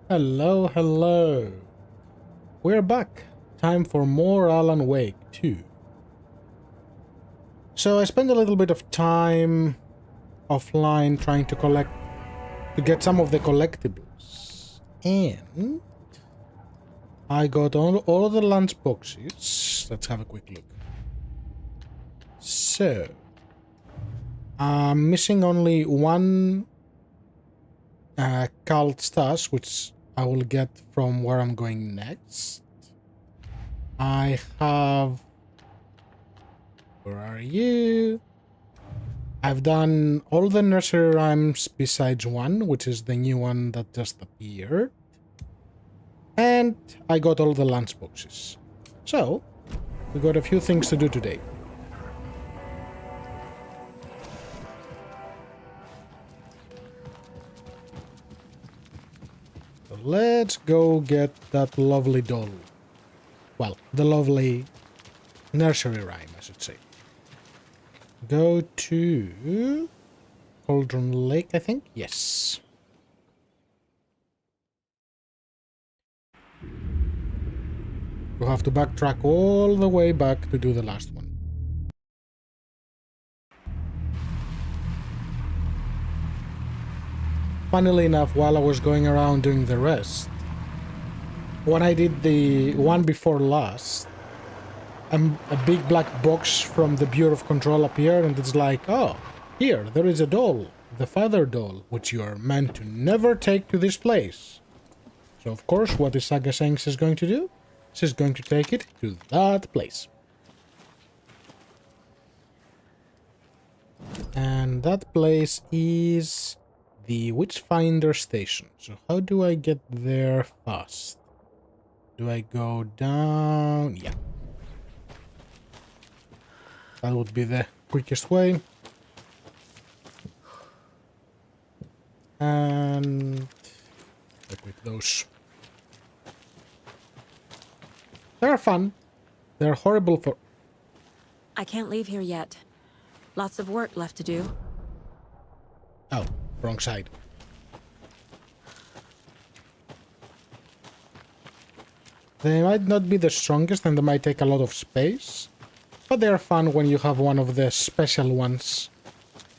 Hello, hello. We're back. Time for more Alan Wake 2. So I spent a little bit of time offline trying to get some of the collectibles. And I got all the lunch boxes. Let's have a quick look. So I'm missing only one cult stash, which I will get from where I'm going next. I have... Where are you? I've done all the nursery rhymes besides one, which is the new one that just appeared. And I got all the lunch boxes. So, we got a few things to do today. So let's go get that lovely doll. Well, the lovely nursery rhyme, I should say. Go to Cauldron Lake, I think? Yes. We'll have to backtrack all the way back to do the last one. Funnily enough, while I was going around doing the rest, when I did the one before last, a big black box from the Bureau of Control appeared, and it's like, oh, here, there is a doll, the father doll, which you are meant to never take to this place. So, of course, what is Saga saying she's going to do? She's going to take it to that place. And that place is the Witchfinder Station. So how do I get there fast? Do I go down? Yeah. That would be the quickest way. And equip those. They're fun. They're horrible for... I can't leave here yet. Lots of work left to do. Oh, wrong side. They might not be the strongest and they might take a lot of space, but they're fun when you have one of the special ones.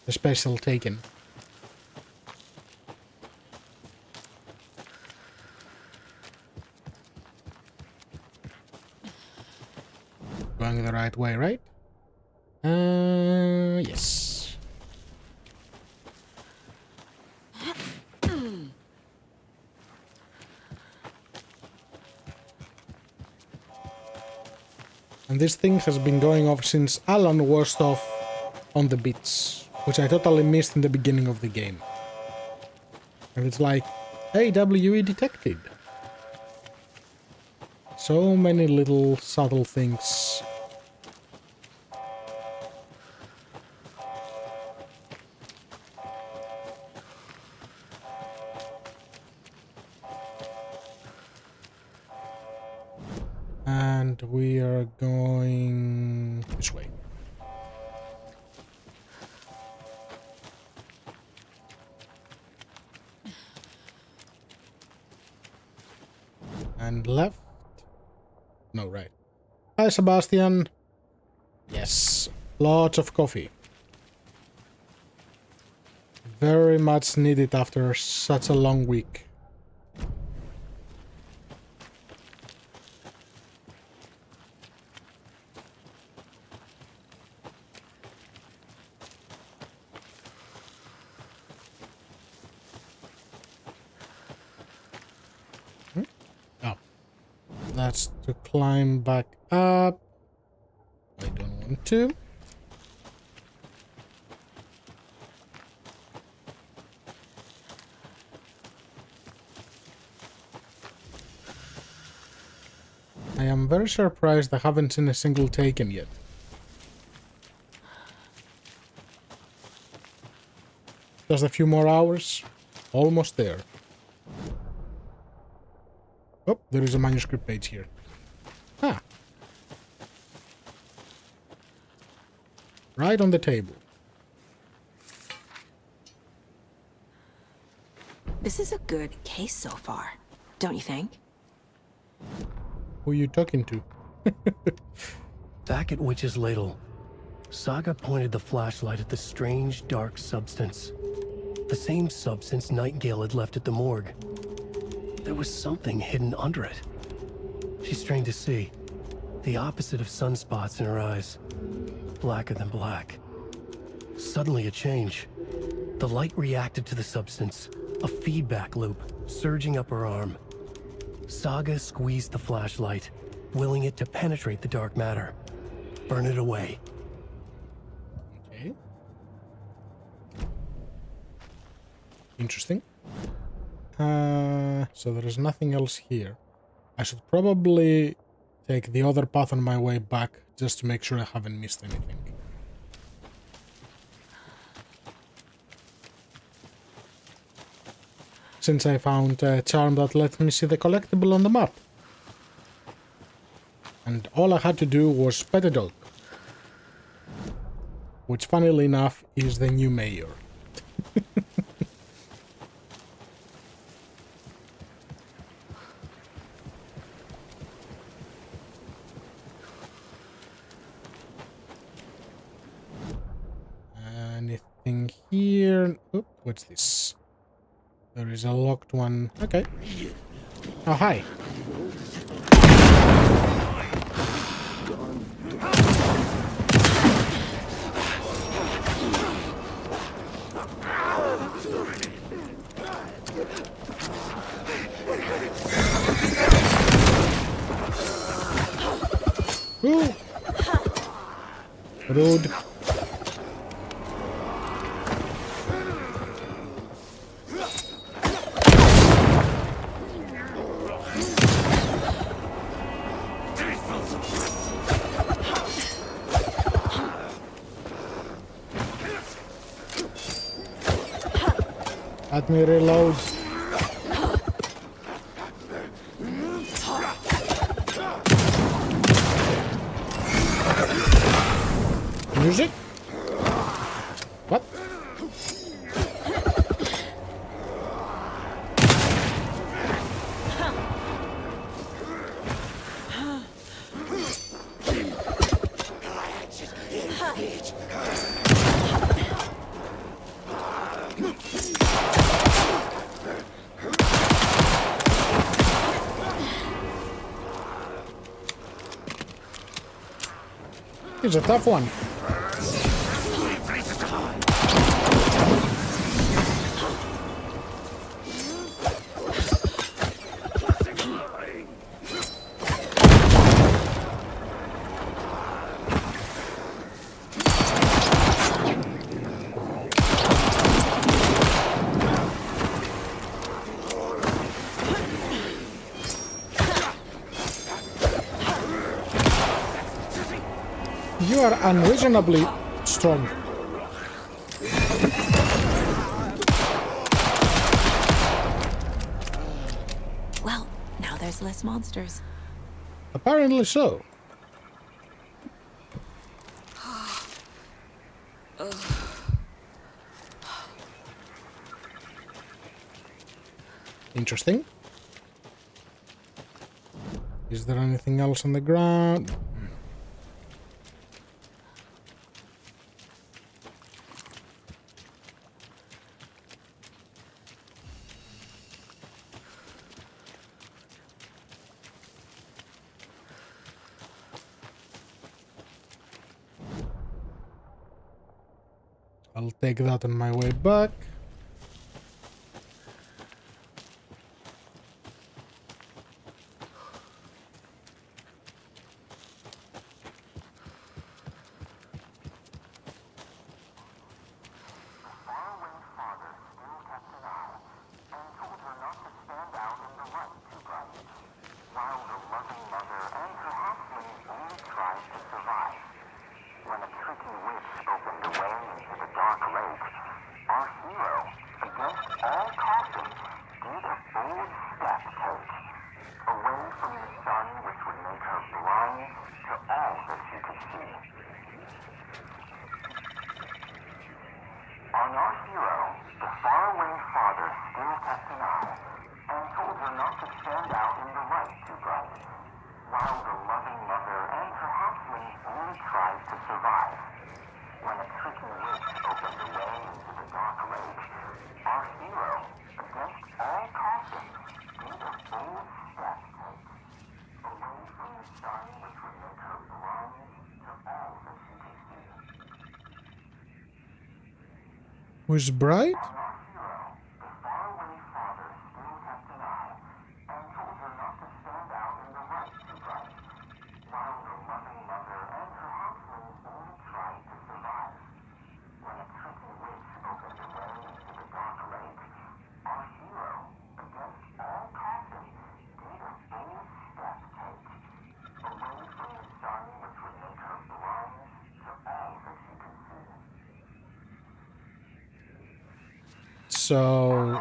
The special taken. Going the right way, right? Yes. And this thing has been going off since Alan washed off on the beach, which I totally missed in the beginning of the game. And it's like, AWE detected. So many little subtle things. And we are going this way. And left. No, right. Hi, Sebastian. Yes, lots of coffee. Very much needed after such a long week. That's to climb back up. I don't want to. I am very surprised I haven't seen a single taken yet. Just a few more hours. Almost there. Oh, there is a manuscript page here. Ah. Right on the table. This is a good case so far. don't you think? Who are you talking to? Back at Witch's Ladle, Saga pointed the flashlight at the strange, dark substance. The same substance Nightingale had left at the morgue. There was something hidden under it. She strained to see. The opposite of sunspots in her eyes. Blacker than black. Suddenly a change. The light reacted to the substance. A feedback loop, surging up her arm. Saga squeezed the flashlight, willing it to penetrate the dark matter. Burn it away. Okay. Interesting. So there is nothing else here. I should probably take the other path on my way back just to make sure I haven't missed anything. Since I found a charm that lets me see the collectible on the map. And all I had to do was pet a dog. Which, funnily enough, is the new mayor. Anything here? Oop, what's this? There is a locked one. Okay. Oh, hi. Ooh. Rude. Let me reload. Music? What? It's a tough one. You are unreasonably strong. Well, now there's less monsters. Apparently so. Interesting. Is there anything else on the ground? I'll take that on my way back. On our hero, the faraway father still kept an eye, and told her not to stand Who's bride? So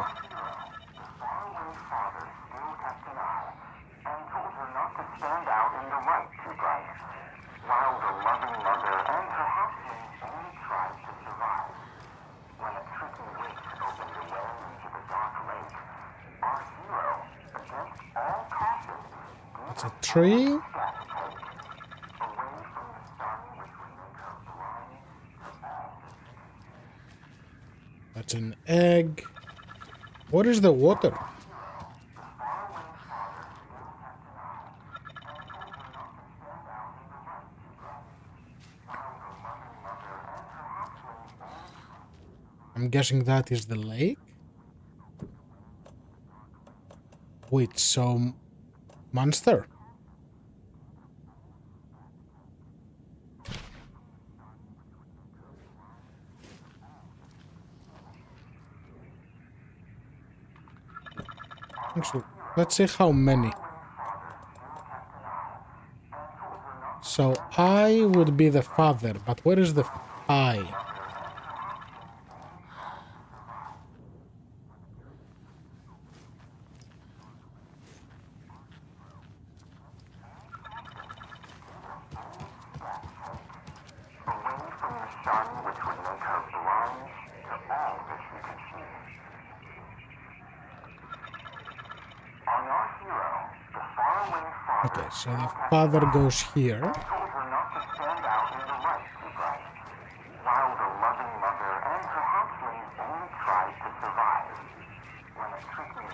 it's a tree. That's an egg. What is the water? I'm guessing that is the lake. Wait, so monster? Actually, let's see how many. So I would be the father, but where is the I? Okay, so the father goes here.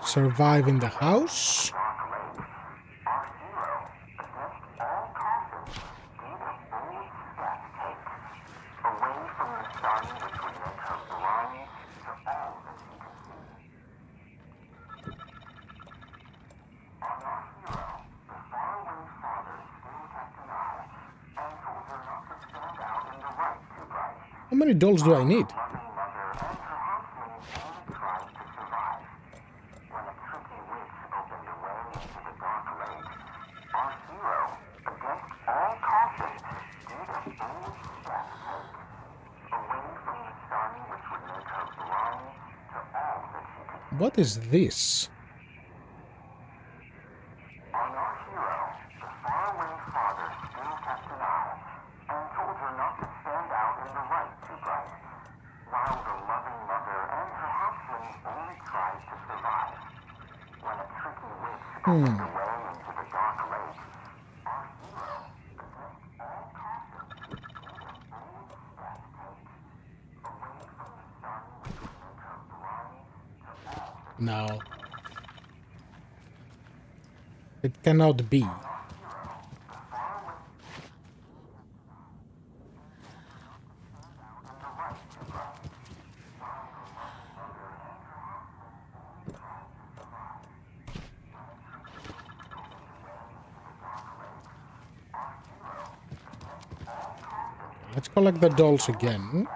Survive in the house. How many dolls do I need? What is this? No. It cannot be. Let's collect the dolls again.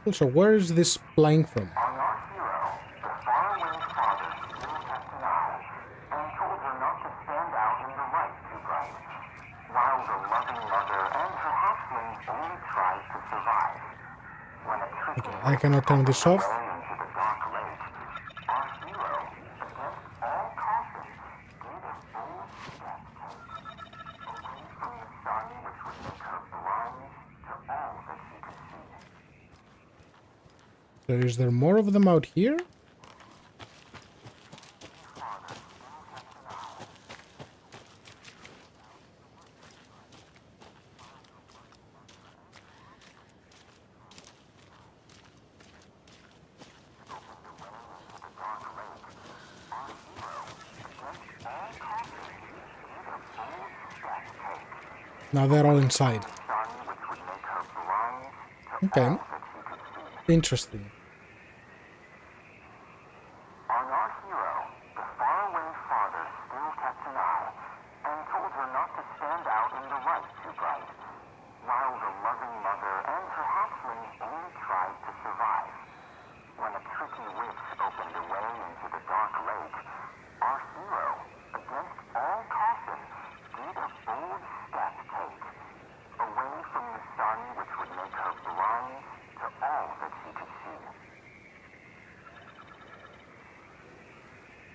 Also, where is this playing from? Okay, I cannot turn this off. So is there more of them out here? Now they're all inside. Okay. Interesting. On our hero, the faraway father still kept an eye and told her not to stand out in the light too bright, while the loving mother and her hatchling only tried to survive. When a tricky witch opened a way into the dark lake, our hero, against all caution, did a bold step take, away from the sun which would make her blind to all that she could see.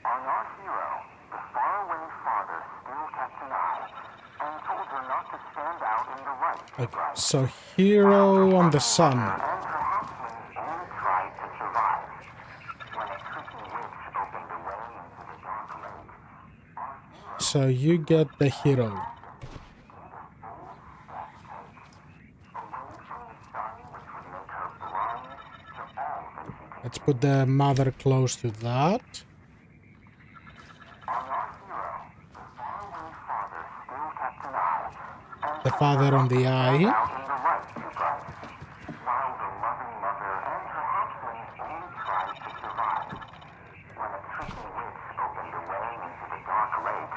On our hero, the faraway father still kept an eye and told her not to stand out in the light too Okay, bright. so hero on the sun. And her hatchling only tried to survive. When a tricky witch opened a way into the dark lake, our hero So you get the hero. away from the sun which would make her blind to all that she could. Let's put the mother close to that. On our hero, the faraway father still kept an eye and The father on the eye. out in the light too bright, while the loving mother and her hatchling only tried to survive. When a tricky witch opened a way into the dark lake,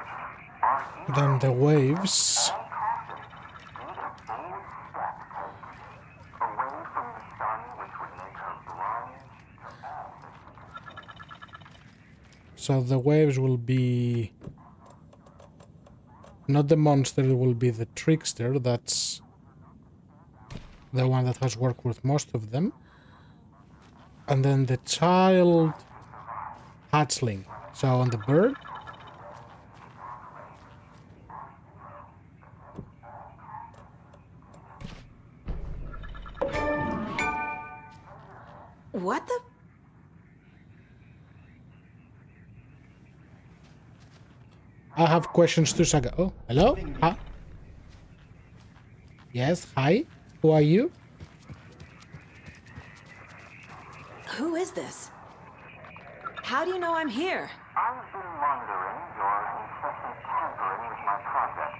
our hero, Then the waves. all caution, did a bold step take, away from the sun which would make her blind to all that she could see. So the waves will be not the monster, it will be the trickster. That's the one that has worked with most of them. And then the child hatchling. So on the bird. What the? I have questions to Saga. Oh, hello? Hi. Yes, hi. Who are you? Who is this? How do you know I'm here? I've been monitoring your incessant tampering with my project.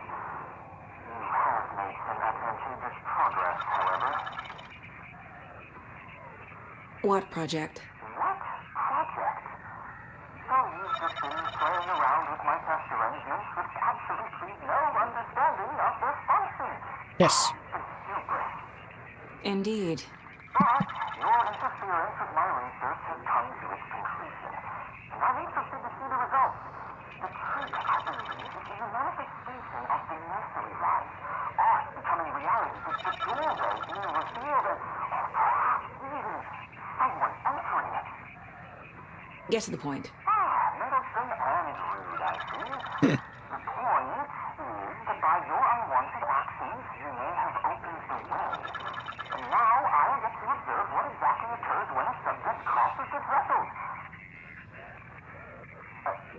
You have made some advantageous progress, however. What project? What project? So you've just been playing around with my test arrangements with absolutely no understanding of their function. Yes. It's hubris. Indeed. But your interference with my research has come to its conclusion, and I'm interested to see the results. The trick, I believe, is a manifestation of the nursery rhyme. Art becoming reality with the doorway being revealed and perhaps even someone entering it. Get to the point. Meddlesome and rude, I see. The point is that by your unwanted actions, you may have opened the way. And now I'll get to observe what exactly occurs when a subject crosses the threshold.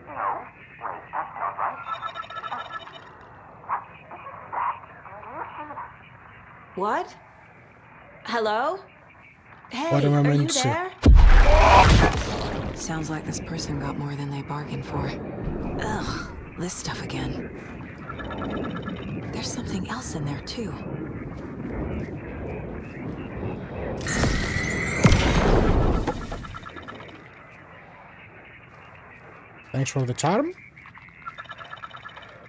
No, wait, that's not right. What is that? Do you see that? What? Hello? Hey, What am I are you meant to- there? Sounds like this person got more than they bargained for. Ugh, this stuff again. There's something else in there, too. Thanks for the charm.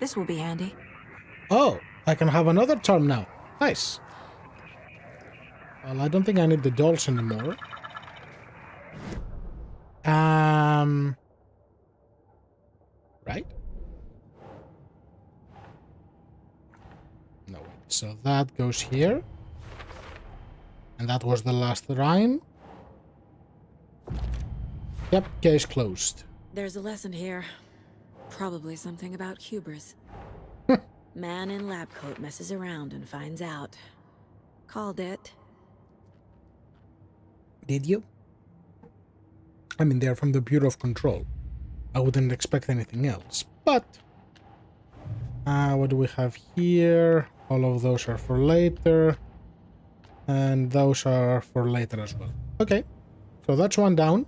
This will be handy. Oh, I can have another charm now. Nice. Well, I don't think I need the dolls anymore. Right? No, wait. So that goes here. And that was the last rhyme. Yep, case closed. There's a lesson here. Probably something about hubris. Man in lab coat messes around and finds out. Called it. Did you? I mean, they're from the Bureau of Control. I wouldn't expect anything else, but... what do we have here? All of those are for later. And those are for later as well. Okay, so that's one down.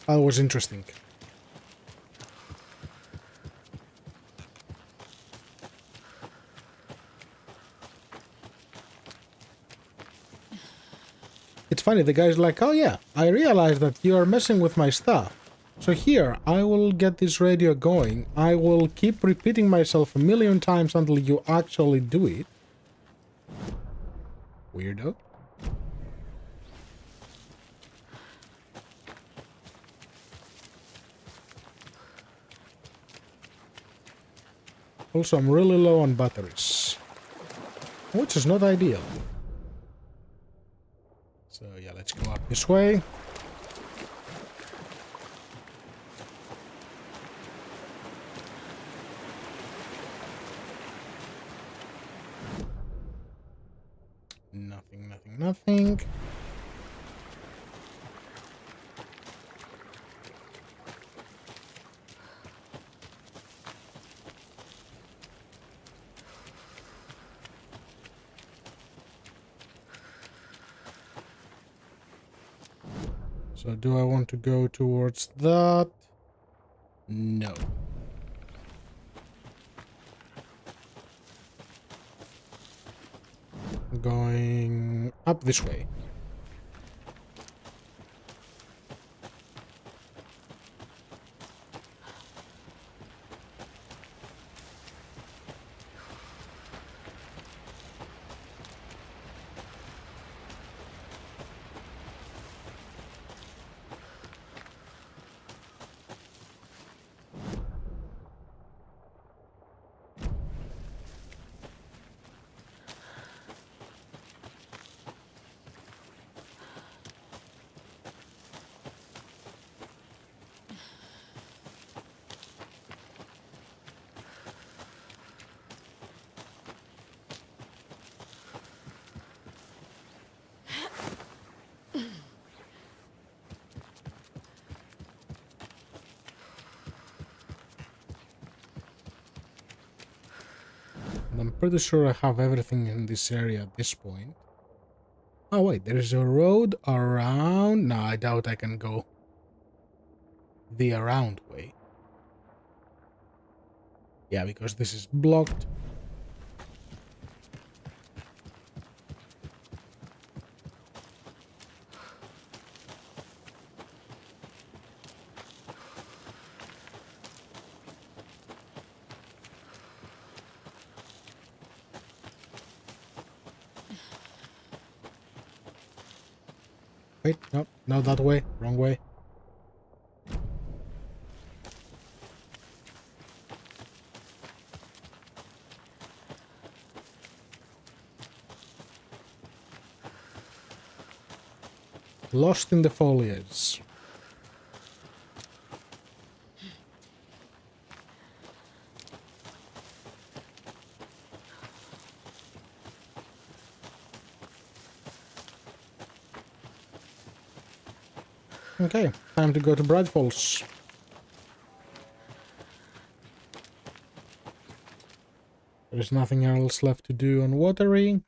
That was interesting. It's funny, the guy's like, oh yeah, I realize that you are messing with my stuff. So here, I will get this radio going. I will keep repeating myself a million times until you actually do it. Weirdo. Also, I'm really low on batteries, which is not ideal. So yeah, let's go up this way. Nothing, nothing, nothing. So do I want to go towards that? No. Going up this way. And I'm pretty sure I have everything in this area at this point. Oh wait, there's a road around. No, I doubt I can go the around way. Yeah, because this is blocked. Wait, no, not that way. Wrong way. Lost in the foliage. Okay, time to go to Bright Falls. There's nothing else left to do on Watery.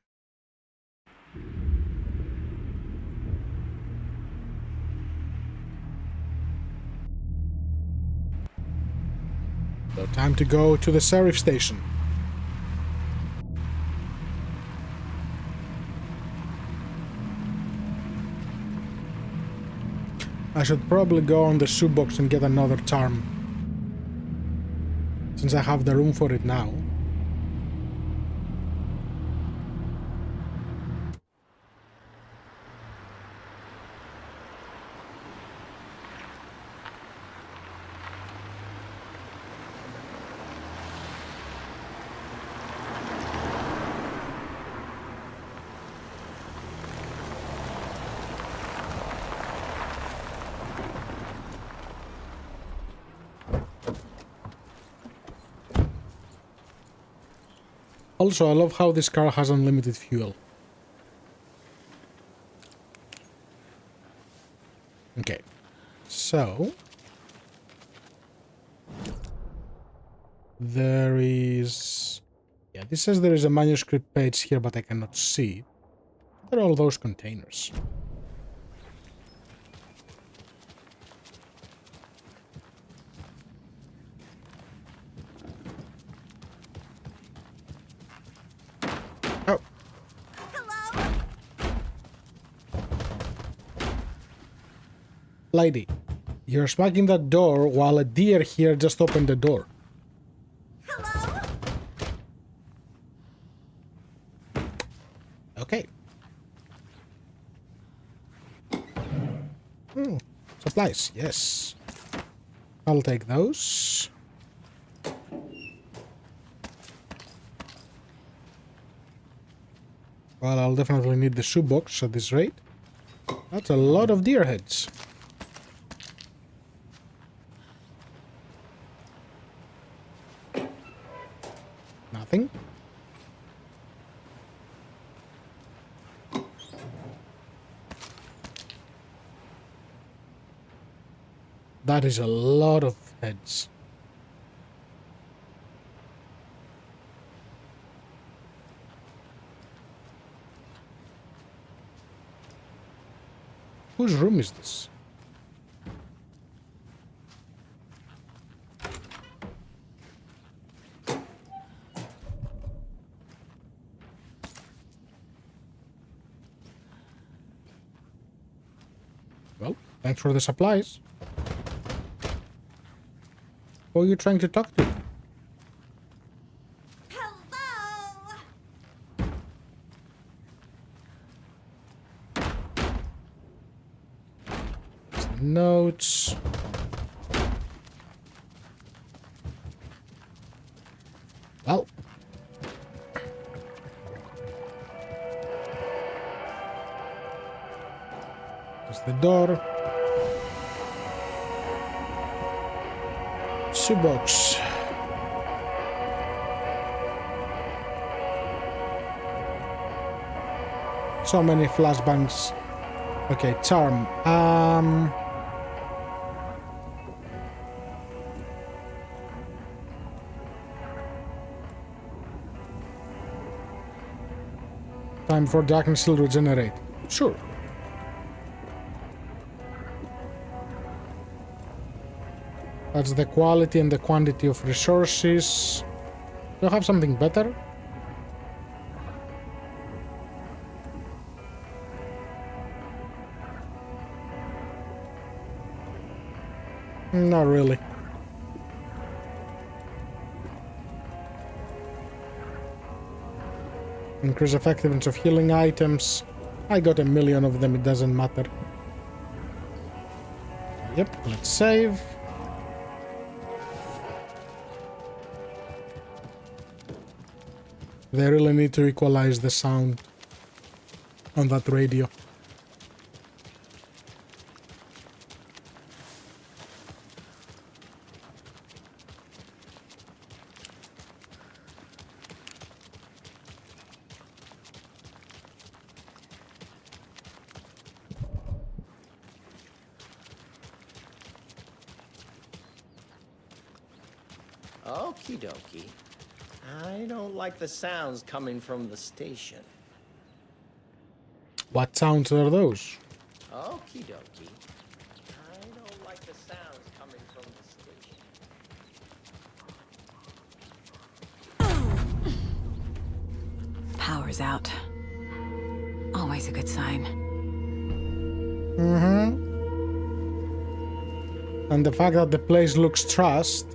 So time to go to the Sheriff Station. I should probably go on the shoebox and get another charm, since I have the room for it now. Also, I love how this car has unlimited fuel. Okay, so there is... Yeah, this says there is a manuscript page here, but I cannot see it. What are all those containers? Lady, you're smacking that door while a deer here just opened the door. Hello? Okay. Supplies, yes. I'll take those. Well, I'll definitely need the shoebox at this rate. That's a lot of deer heads. Nothing. That is a lot of heads. Whose room is this? Well, thanks for the supplies. Who are you trying to talk to? Hello? Notes. Well. There's the door. Shoebox. So many flashbangs. Okay, charm. Time for darkness to regenerate. Sure. That's the quality and the quantity of resources. Do you have something better? Not really. Increase effectiveness of healing items. I got a million of them, it doesn't matter. Yep, let's save. They really need to equalize the sound on that radio. Okie dokie. I don't like the sounds coming from the station. What sounds are those? Okie dokie. I don't like the sounds coming from the station. Power's out. Always a good sign. And the fact that the place looks trashed.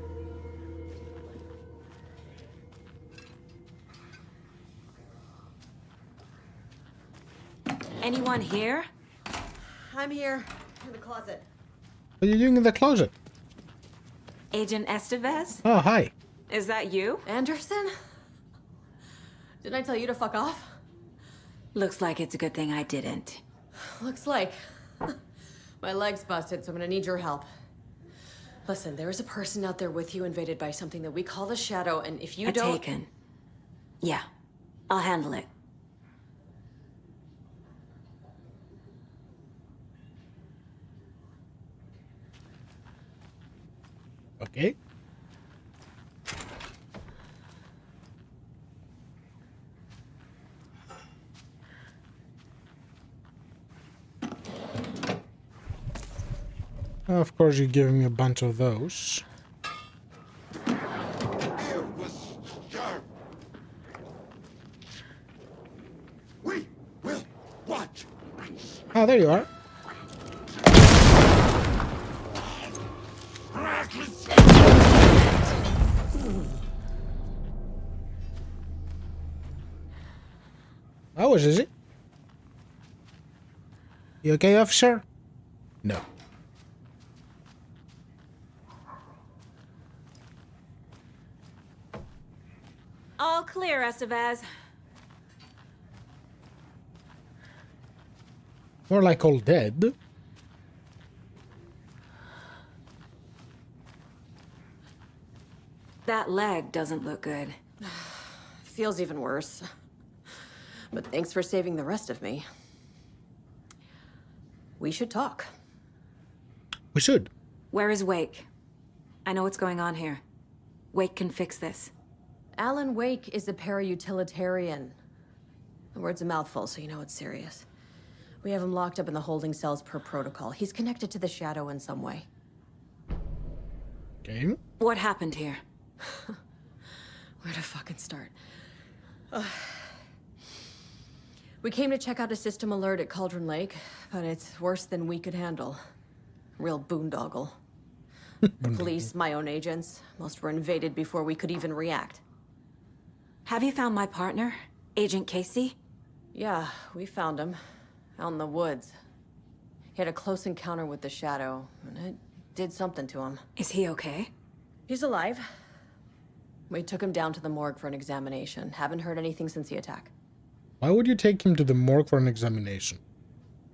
Anyone here? I'm here in the closet. What are you doing in the closet? Agent Estevez? Oh, hi. Is that you? Anderson? Didn't I tell you to fuck off? Looks like it's a good thing I didn't. Looks like. My leg's busted, so I'm gonna need your help. Listen, there is a person out there with you invaded by something that we call the Shadow, and if you don't... Taken. Yeah, I'll handle it. Okay. Of course, you're giving me a bunch of those. We will watch. Oh, there you are. was easy. You okay, officer? No. All clear, Estevez. More like all dead. That leg doesn't look good. Feels even worse. But thanks for saving the rest of me. We should talk. We should. Where is Wake? I know what's going on here. Wake can fix this. Alan Wake is a para-utilitarian. The word's a mouthful, so you know it's serious. We have him locked up in the holding cells per protocol. He's connected to the Shadow in some way. Okay. What happened here? Where to fucking start? We came to check out a system alert at Cauldron Lake, but it's worse than we could handle. Real boondoggle. The police, my own agents, most were invaded before we could even react. Have you found my partner, Agent Casey? Yeah, we found him. Out in the woods. He had a close encounter with the Shadow, and it did something to him. Is he okay? He's alive. We took him down to the morgue for an examination. Haven't heard anything since the attack. Why would you take him to the morgue for an examination?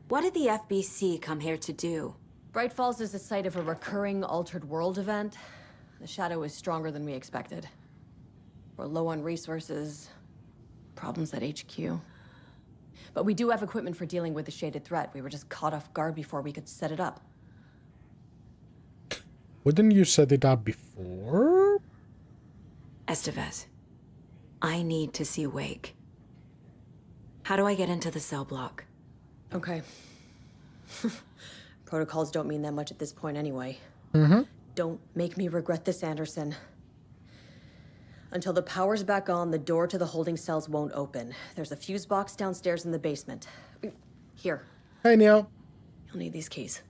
What did the FBC come here to do? Bright Falls is the site of a recurring altered world event. The Shadow is stronger than we expected. We're low on resources, problems at HQ. But we do have equipment for dealing with the shaded threat. We were just caught off guard before we could set it up. Wouldn't you set it up before? Estevez, I need to see Wake. How do I get into the cell block? Okay. Protocols don't mean that much at this point anyway. Mm-hmm. Don't make me regret this, Anderson. Until the power's back on, the door to the holding cells won't open. There's a fuse box downstairs in the basement. Here. Hey, Neo. You'll need these keys.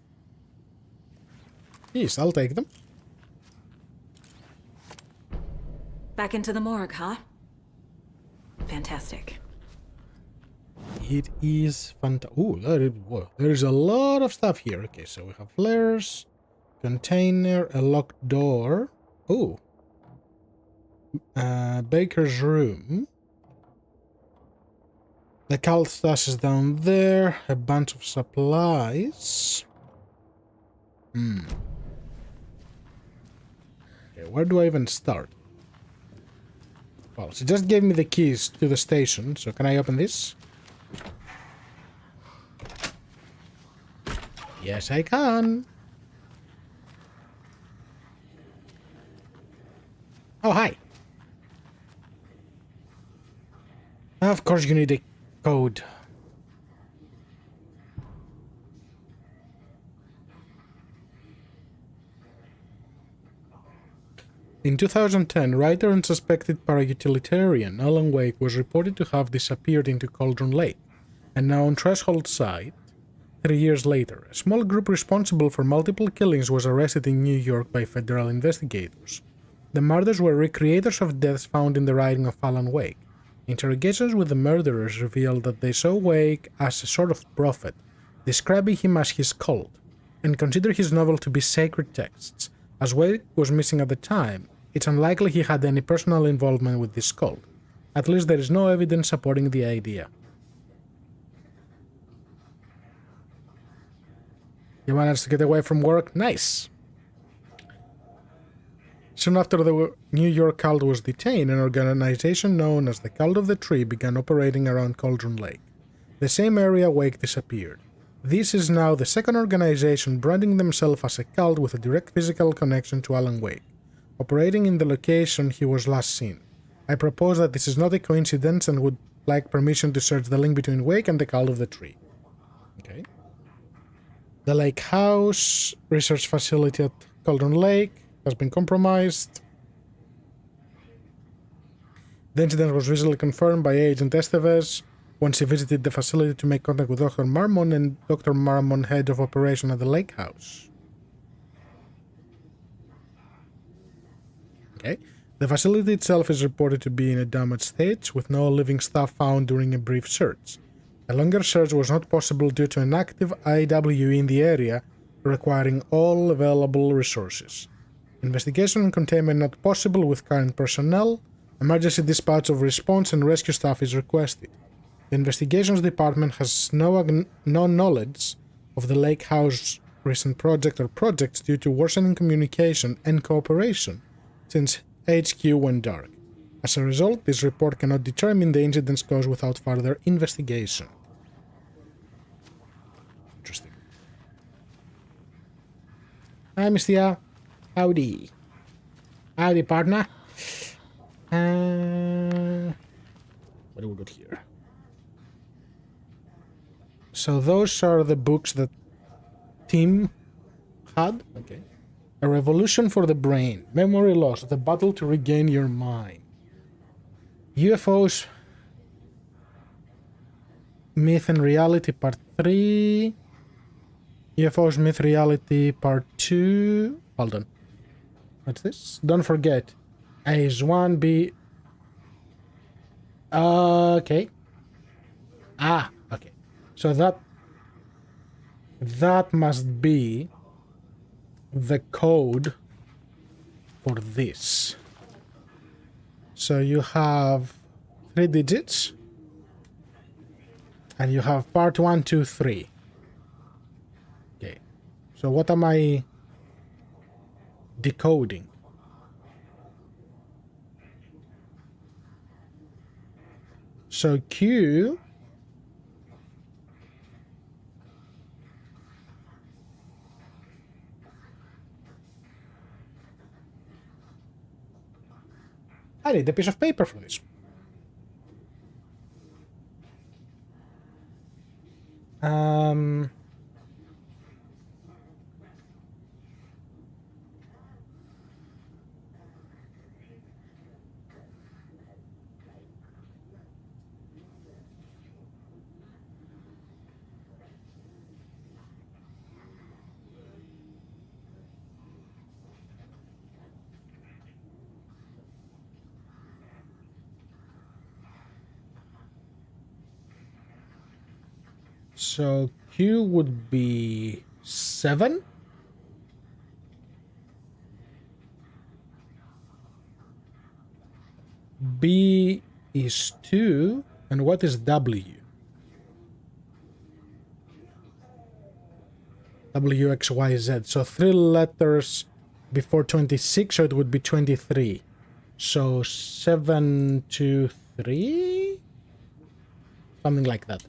Yes, I'll take them. Back into the morgue, huh? Fantastic. It is fantastic. Ooh, there is a lot of stuff here. Okay, so we have flares, container, a locked door. Ooh. Baker's room. The cult stash is down there. A bunch of supplies. Okay, where do I even start? Well, she just gave me the keys to the station, so can I open this? Yes, I can. Oh, hi. Of course you need a code. In 2010, writer and suspected para-utilitarian Alan Wake was reported to have disappeared into Cauldron Lake, and now on Threshold site. 3 years later, a small group responsible for multiple killings was arrested in New York by federal investigators. The murders were recreators of deaths found in the writing of Alan Wake. Interrogations with the murderers revealed that they saw Wake as a sort of prophet, describing him as his cult, and considered his novel to be sacred texts. As Wake was missing at the time, it's unlikely he had any personal involvement with this cult. At least there is no evidence supporting the idea. You managed to get away from work? Nice! Soon after the New York cult was detained, an organization known as the Cult of the Tree began operating around Cauldron Lake, the same area Wake disappeared. This is now the second organization branding themselves as a cult with a direct physical connection to Alan Wake, operating in the location he was last seen. I propose that this is not a coincidence and would like permission to search the link between Wake and the Cult of the Tree. Okay. The Lake House research facility at Cauldron Lake has been compromised. The incident was visually confirmed by Agent Estevez once he visited the facility to make contact with Dr. Marmon and Dr. Marmon, head of operation at the Lake House. Okay. The facility itself is reported to be in a damaged state, with no living staff found during a brief search. A longer search was not possible due to an active IWE in the area, requiring all available resources. Investigation and containment not possible with current personnel. Emergency dispatch of response and rescue staff is requested. The Investigations Department has no knowledge of the Lake House recent project or projects due to worsening communication and cooperation since HQ went dark. As a result, this report cannot determine the incident's cause without further investigation. Interesting. Hi, Mistia. Howdy. Howdy, partner. What do we got here? So those are the books that Tim had. Okay. A Revolution for the Brain. Memory Loss. The Battle to Regain Your Mind. UFOs. Myth and Reality Part 3. UFOs, Myth, Reality Part 2. Hold on. What's this? Don't forget. A is 1, B... okay. Ah, okay. So that must be the code for this. So you have 3 digits. And you have part 1, 2, 3. Okay. So what am I decoding? So Q I need a piece of paper for this. So Q would be 7. B is 2. And what is W? W, X, Y, Z. So 3 letters before 26, so it would be 23. So 7, 2, 3? Something like that.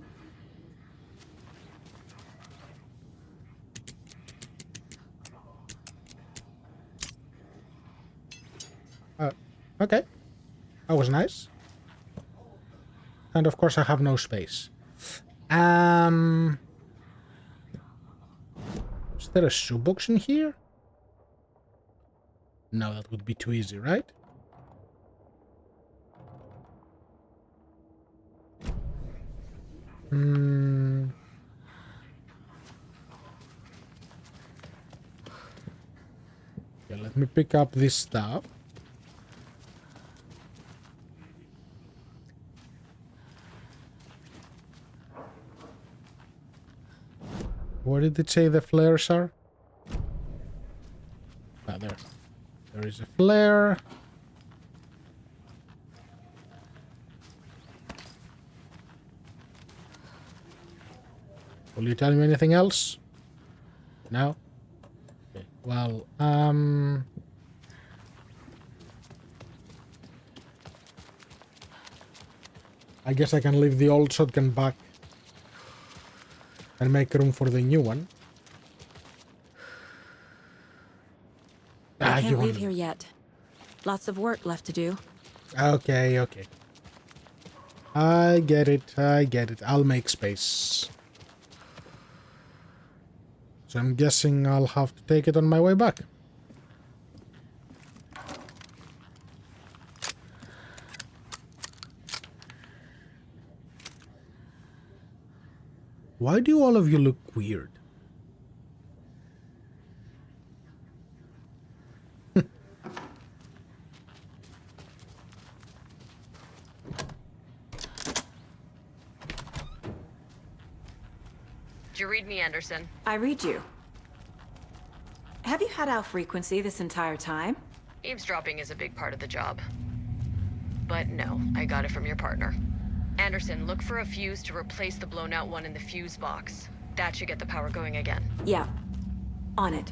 Okay. That was nice. And of course I have no space. Is there a shoebox in here? No, that would be too easy, right? Okay, let me pick up this stuff. Where did it say the flares are? Ah, there. There is a flare. Will you tell me anything else? No? Okay. Well, I guess I can leave the old shotgun back and make room for the new one. I can't leave here yet. Lots of work left to do. Okay, okay. I get it, I get it. I'll make space. So I'm guessing I'll have to take it on my way back. Why do all of you look weird? you read me, Anderson? I read you. Have you had our frequency this entire time? Eavesdropping is a big part of the job. But no, I got it from your partner. Anderson, look for a fuse to replace the blown out one in the fuse box. That should get the power going again. Yeah. On it.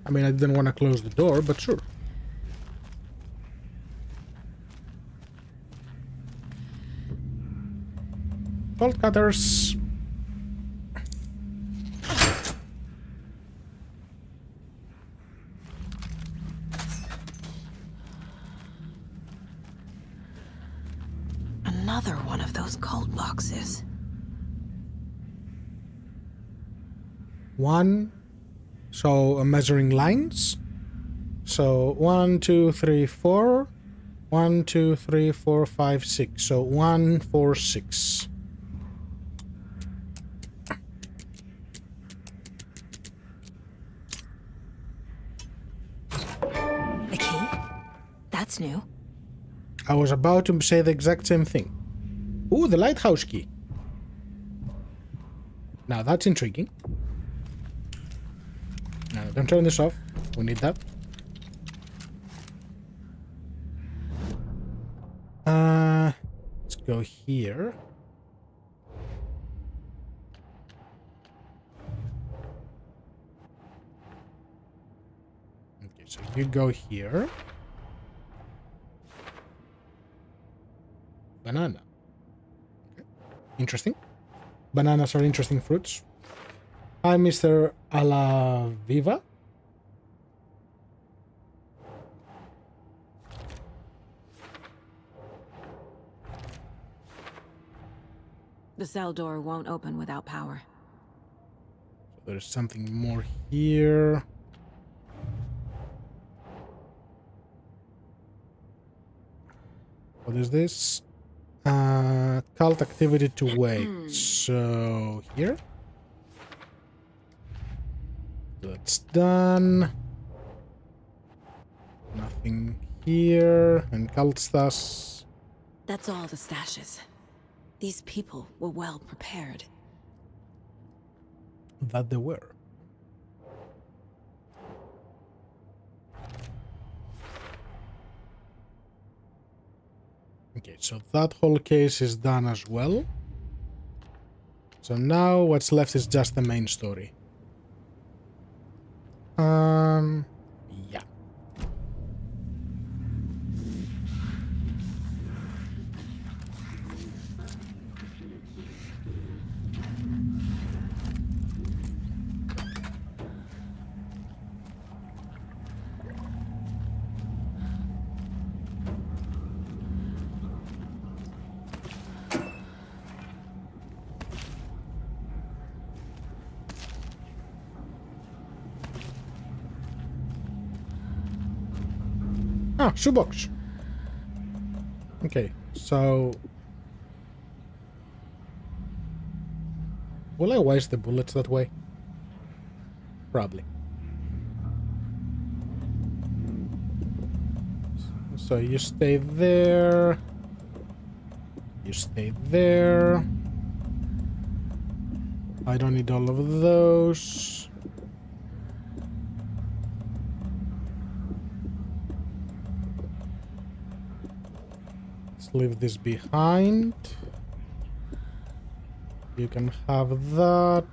I mean, I didn't want to close the door, but sure. Bolt cutters. Another one of those cult boxes. One. So measuring lines. So 1, 2, 3, 4. 1, 2, 3, 4, 5, 6. So 1, 4, 6. The key? That's new. I was about to say the exact same thing. Ooh, the lighthouse key. Now that's intriguing. Now don't turn this off. We need that. Let's go here. Okay, so you go here. Banana. Okay. Interesting. Bananas are interesting fruits. Hi, Mr. Alaviva. The cell door won't open without power. So there's something more here. What is this? Cult activity to wait. So here. That's done. Nothing here. And cult stas. That's all the stashes. These people were well prepared. That they were. Okay, so that whole case is done as well. So now what's left is just the main story. Yeah. Ah, shoebox. Okay, so will I waste the bullets that way? Probably. So you stay there. You stay there. I don't need all of those. Leave this behind. You can have that.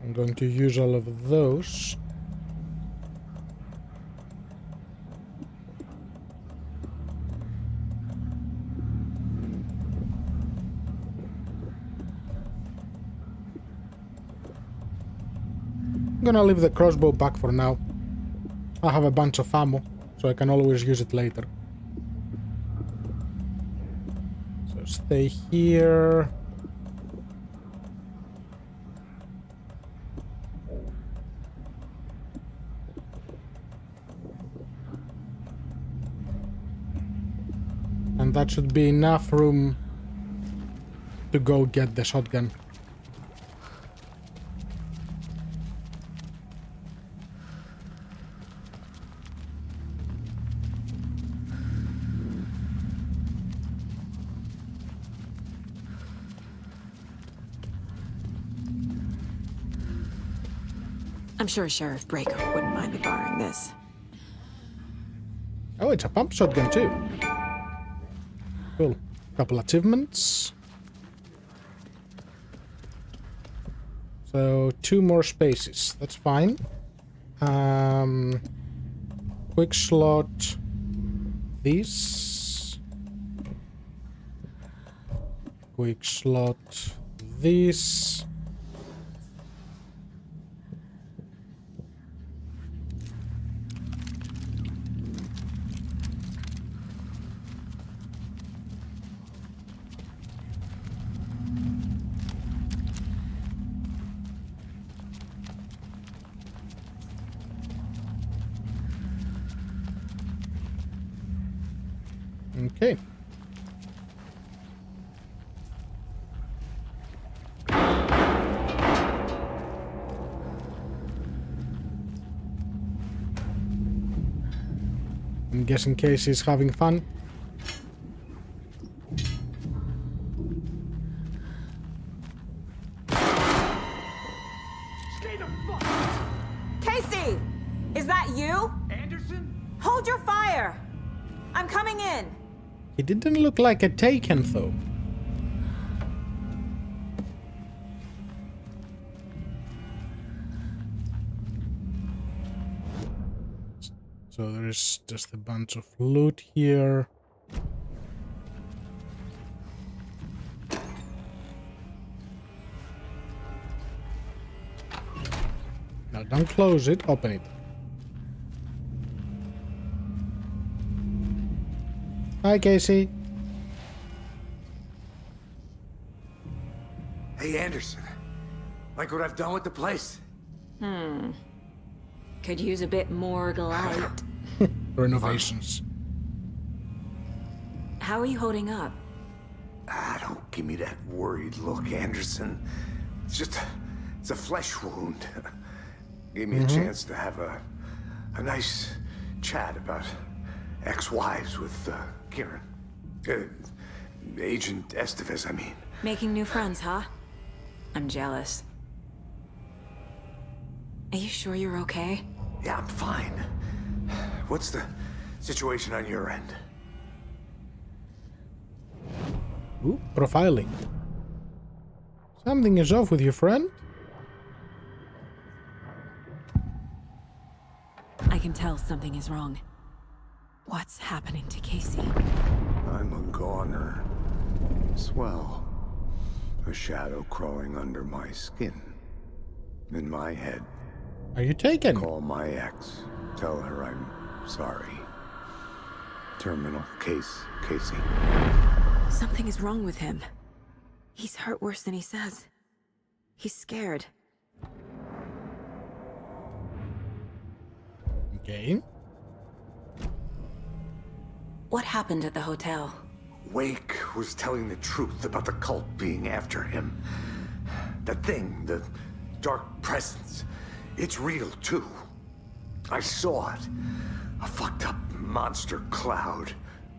I'm going to use all of those. I'm gonna leave the crossbow back for now. I have a bunch of ammo, so I can always use it later. So stay here. And that should be enough room to go get the shotgun. . I'm sure Sheriff Breaker wouldn't mind me borrowing this. Oh, it's a pump shotgun too. Cool. Couple achievements. So 2 more spaces. That's fine. Quick slot. This. Quick slot. This. Okay. I'm guessing Casey's having fun. Casey! Is that you? Anderson? Hold your fire! I'm coming in! He didn't look like a Taken though. So there's just a bunch of loot here. Now don't close it, open it. Hi, Casey. Hey, Anderson. Like what I've done with the place? Could use a bit more light. Renovations. How are you holding up? Don't give me that worried look, Anderson. It's a flesh wound. Gave me a chance to have a nice chat about ex-wives with Kieran. Agent Estevez, I mean. Making new friends, huh? I'm jealous. Are you sure you're okay? Yeah, I'm fine. What's the situation on your end? Ooh, profiling. Something is off with your friend. I can tell something is wrong. What's happening to Casey? I'm a goner. Swell. A shadow crawling under my skin. In my head. Are you taken? Call my ex. Tell her I'm sorry. Terminal case, Casey. Something is wrong with him. He's hurt worse than he says. He's scared. Okay. What happened at the hotel? Wake was telling the truth about the cult being after him. That thing, the dark presence, it's real too. I saw it. A fucked up monster cloud.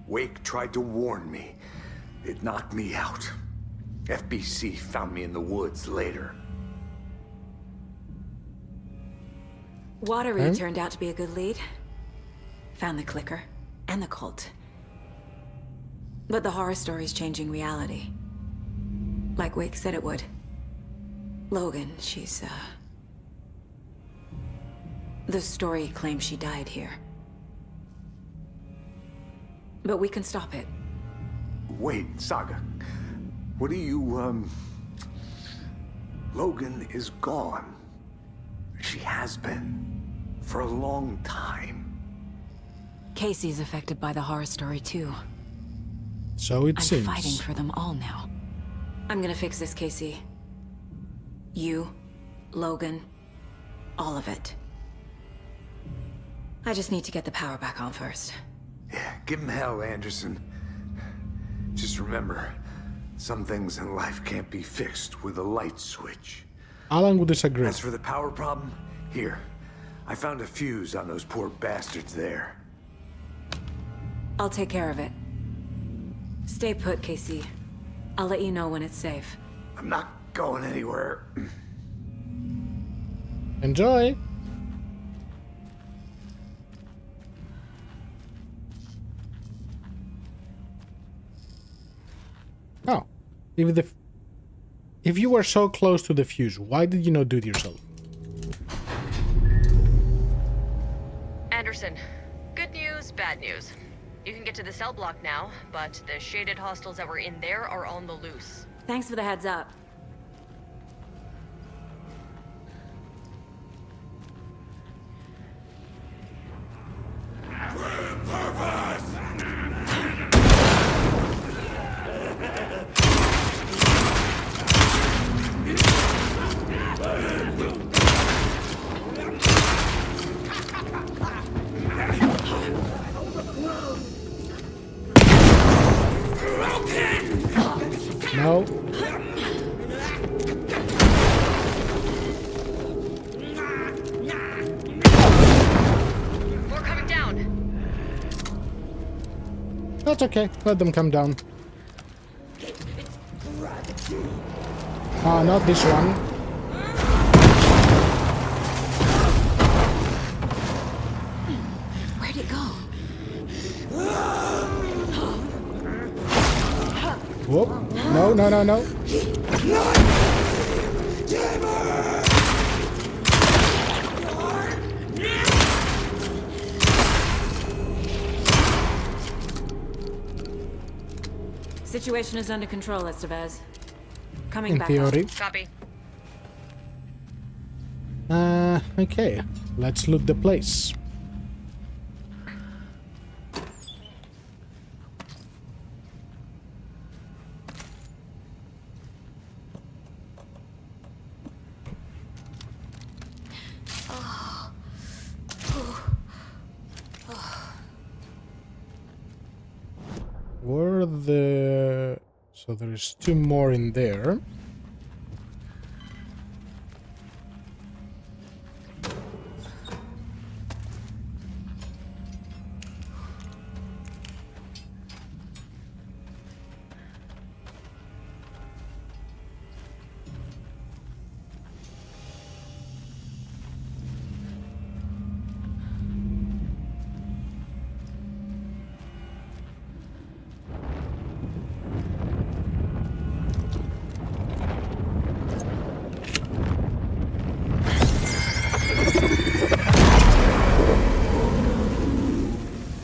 Wake tried to warn me. It knocked me out. FBC found me in the woods later. Watery turned out to be a good lead. Found the clicker and the cult. But the horror story's changing reality. Like Wake said it would. Logan, she's, the story claims she died here. But we can stop it. Wait, Saga. What do you, Logan is gone. She has been. For a long time. Casey's affected by the horror story too. So it I'm seems. fighting for them all now. I'm gonna fix this, Casey. You, Logan, all of it. I just need to get the power back on first. Yeah, give him hell, Anderson. Just remember, some things in life can't be fixed with a light switch. Alan would disagree. As for the power problem, here. I found a fuse on those poor bastards there. I'll take care of it. Stay put, Casey. I'll let you know when it's safe. I'm not going anywhere. Enjoy. Oh. If you were so close to the fuse, why did you not do it yourself? Anderson, good news, bad news. You can get to the cell block now, but the shaded hostiles that were in there are on the loose. Thanks for the heads up. No. More coming down. That's okay. Let them come down. Ah, not this one. Where'd it go? Whoop. No, no, no, no. Situation is under control, Estevez. Coming In back theory. up. Copy. Okay. Let's loot the place. Where the... So there's two more in there.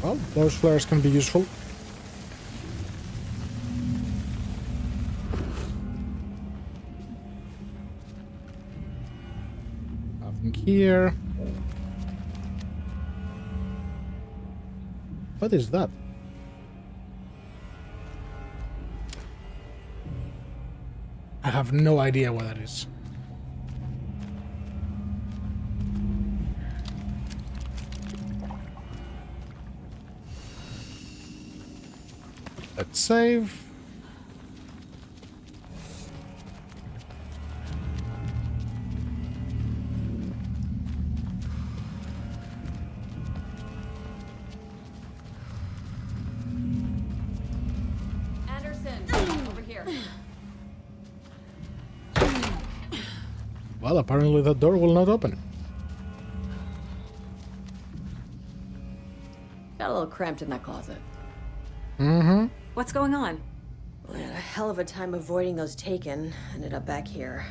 Well, those flares can be useful. Nothing here. What is that? I have no idea what that is. Let's save. Anderson, over here. Well, apparently that door will not open. Got a little cramped in that closet. Mm-hmm. What's going on? We had a hell of a time avoiding those taken. Ended up back here.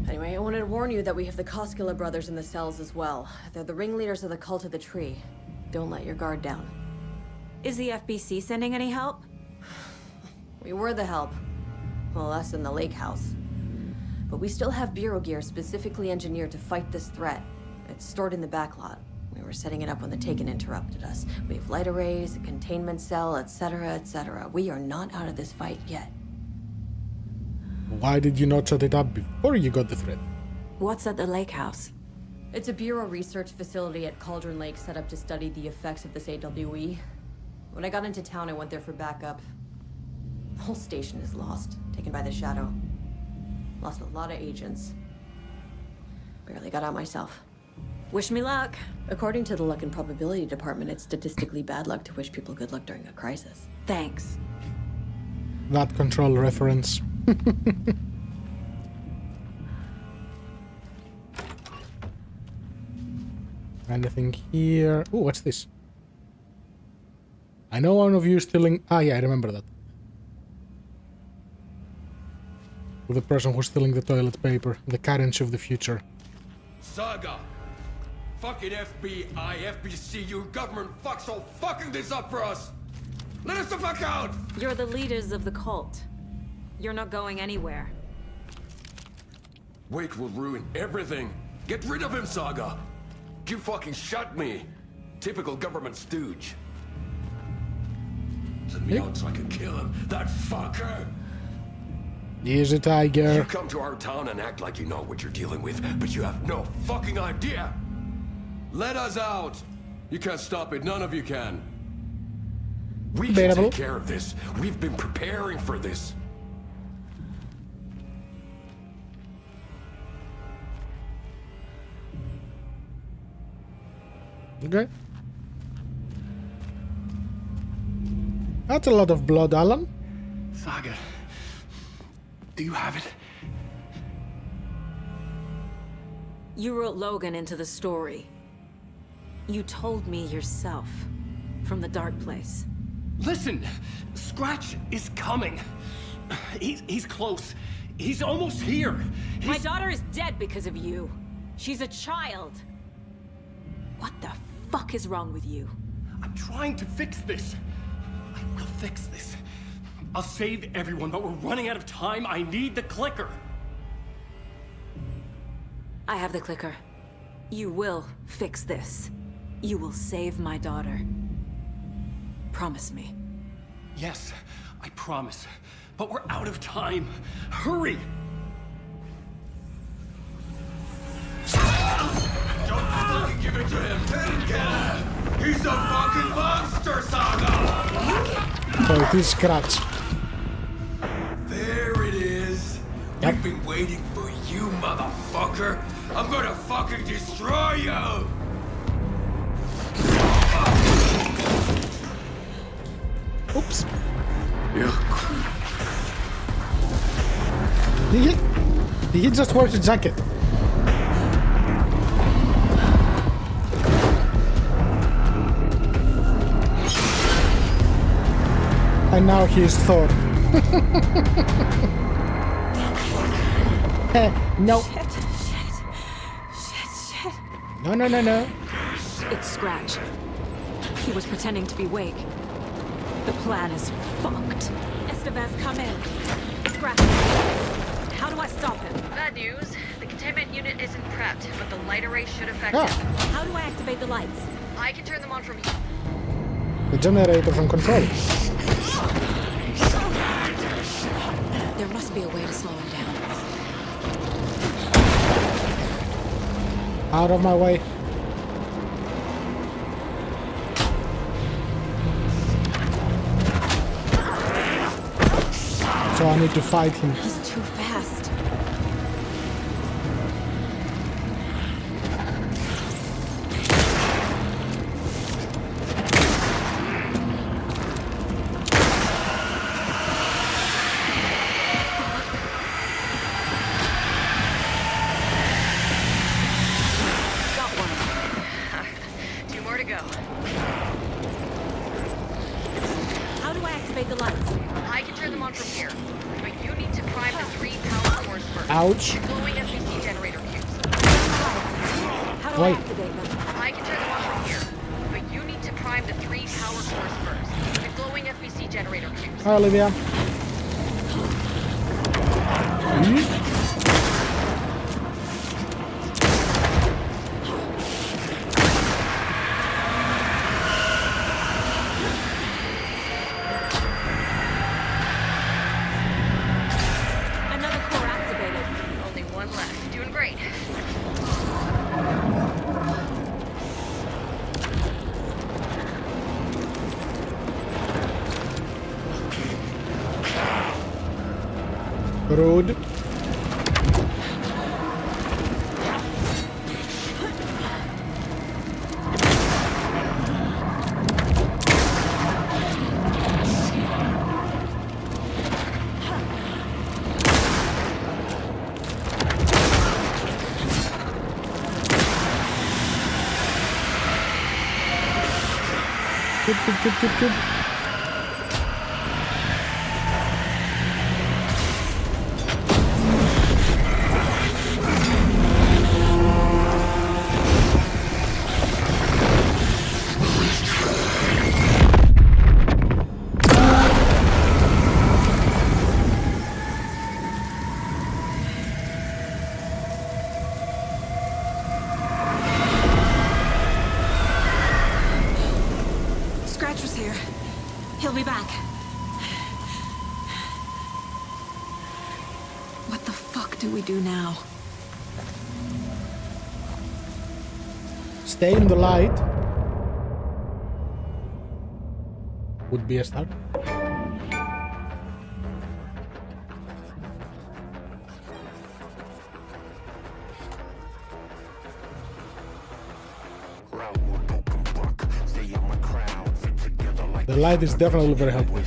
Anyway, I wanted to warn you that we have the Koskela brothers in the cells as well. They're the ringleaders of the Cult of the Tree. Don't let your guard down. Is the FBC sending any help? We were the help. Well, us in the lake house. But we still have Bureau gear specifically engineered to fight this threat. It's stored in the backlot. We were setting it up when the Taken interrupted us. We have light arrays, a containment cell, etc., etc. We are not out of this fight yet. Why did you not set it up before you got the threat? What's at the lake house? It's a Bureau research facility at Cauldron Lake set up to study the effects of this AWE. When I got into town, I went there for backup. The whole station is lost, taken by the Shadow. Lost a lot of agents. Barely got out myself. Wish me luck. According to the Luck and Probability Department, it's statistically bad luck to wish people good luck during a crisis. Thanks. That control reference. Anything here? Oh, what's this? I know one of you is stealing... Ah, yeah, I remember that. with the person who's stealing the toilet paper, the currency of the future. Saga! Fucking FBI, FBC, you government fucks all fucking this up for us! Let us the fuck out! You're the leaders of the cult. You're not going anywhere. Wake will ruin everything. Get rid of him, Saga! You fucking shot me! Typical government stooge. Send me out so I can kill him, that fucker! Easy, You Tiger. come to our town and act like you know what you're dealing with, but you have no fucking idea! Let us out! You can't stop it, none of you can. We can Debatable. take care of this. We've been preparing for this. Okay. That's a lot of blood, Alan. Saga, do you have it? You wrote Logan into the story. You told me yourself. From the dark place. Listen, Scratch is coming. He's close. He's almost here. My daughter is dead because of you. She's a child. What the fuck is wrong with you? I'm trying to fix this. I will fix this. I'll save everyone, but we're running out of time. I need the clicker. I have the clicker. You will fix this. You will save my daughter. Promise me. Yes, I promise. But we're out of time. Hurry! Don't fucking give it to him! He's a fucking monster, Saga! So it is Scratch. There it is. Yep. We've been waiting for you, motherfucker. I'm gonna fucking destroy you! Oops. Yeah. Did he just wear the jacket? And now he is Thor. No. Shit. No. It's Scratch. He was pretending to be Wake. The plan is fucked. Estevez, come in. Scratch. How do I stop him? Bad news. The containment unit isn't prepped, but the light array should affect Ah, him. How do I activate the lights? I can turn them on from here. the generators on control. There must be a way to slow him down. Out of my way. So I need to fight him. He's too fast. Got one. 2 more to go. How do I activate the lights? I can turn them on from here, but you need to prime the 3 power cores first. Ouch. Glowing FBC generator fuse. How do I Wait. activate them? I can turn them on from here, but you need to prime the 3 power cores first. The glowing FBC generator fuse. Hi, Olivia. Another core activated. Only 1 left. Doing great. Rude. Good. He'll be back. What the fuck do we do now? Stay in the light. Would be a start. The light is definitely very helpful.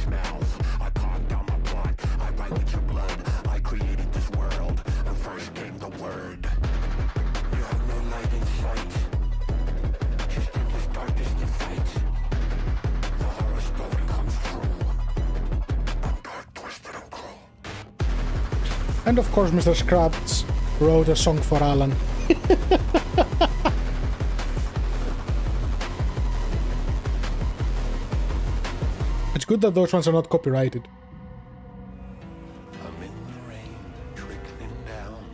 And of course, Mr. Scratch wrote a song for Alan. It's good that those ones are not copyrighted. I'm in the rain, trickling down.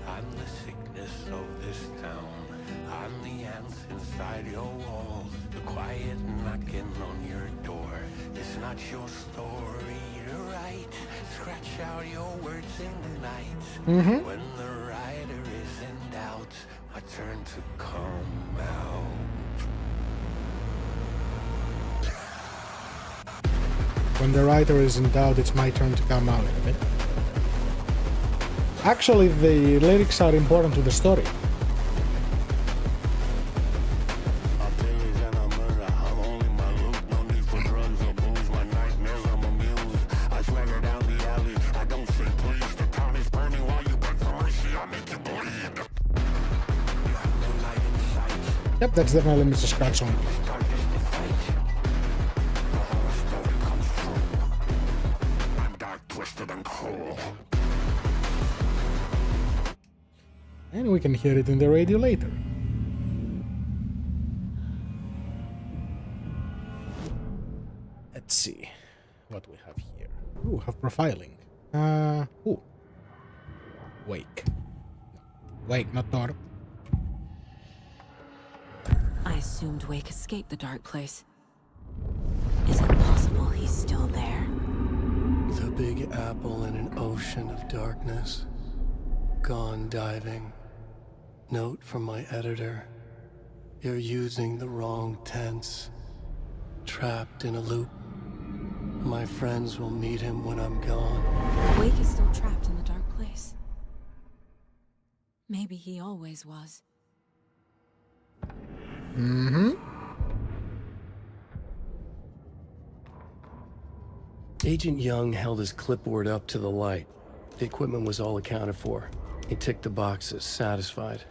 I'm the sickness of this town. I'm the ants inside your walls. The quiet knocking on your door. It's not your story to write. Scratch out your words in the night. When the writer is in doubt, I turn to come out. When the writer is in doubt, it's my turn to come out, okay? Actually, the lyrics are important to the story. Yep, that's definitely Mr. Scratch song. And we can hear it in the radio later. Let's see what we have here. Ooh, have profiling. Ooh. Wake. No. Wake, not door. I assumed Wake escaped the dark place. Is it possible he's still there? The Big Apple in an ocean of darkness. Gone diving. Note from my editor. You're using the wrong tense. Trapped in a loop. My friends will meet him when I'm gone. Wake is still trapped in the dark place. Maybe he always was. Agent Young held his clipboard up to the light. The equipment was all accounted for. He ticked the boxes, satisfied.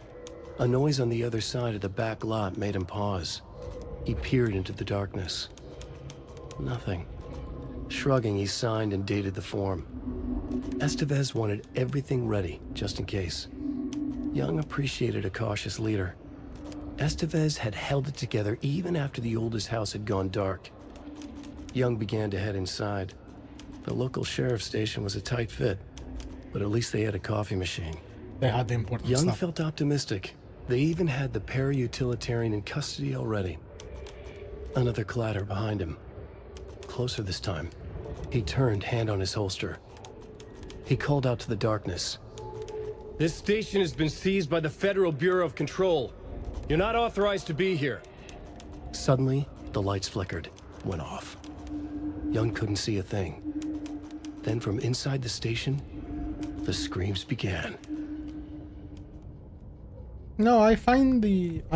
A noise on the other side of the back lot made him pause. He peered into the darkness. Nothing. Shrugging, he signed and dated the form. Estevez wanted everything ready, just in case. Young appreciated a cautious leader. Estevez had held it together even after the oldest house had gone dark. Young began to head inside. The local sheriff's station was a tight fit, but at least they had a coffee machine. They had the important Young stuff. felt optimistic. They even had the para-utilitarian in custody already. Another clatter behind him. Closer this time. He turned, hand on his holster. He called out to the darkness. This station has been seized by the Federal Bureau of Control. You're not authorized to be here. Suddenly, the lights flickered, went off. Young couldn't see a thing. Then from inside the station, the screams began. No, I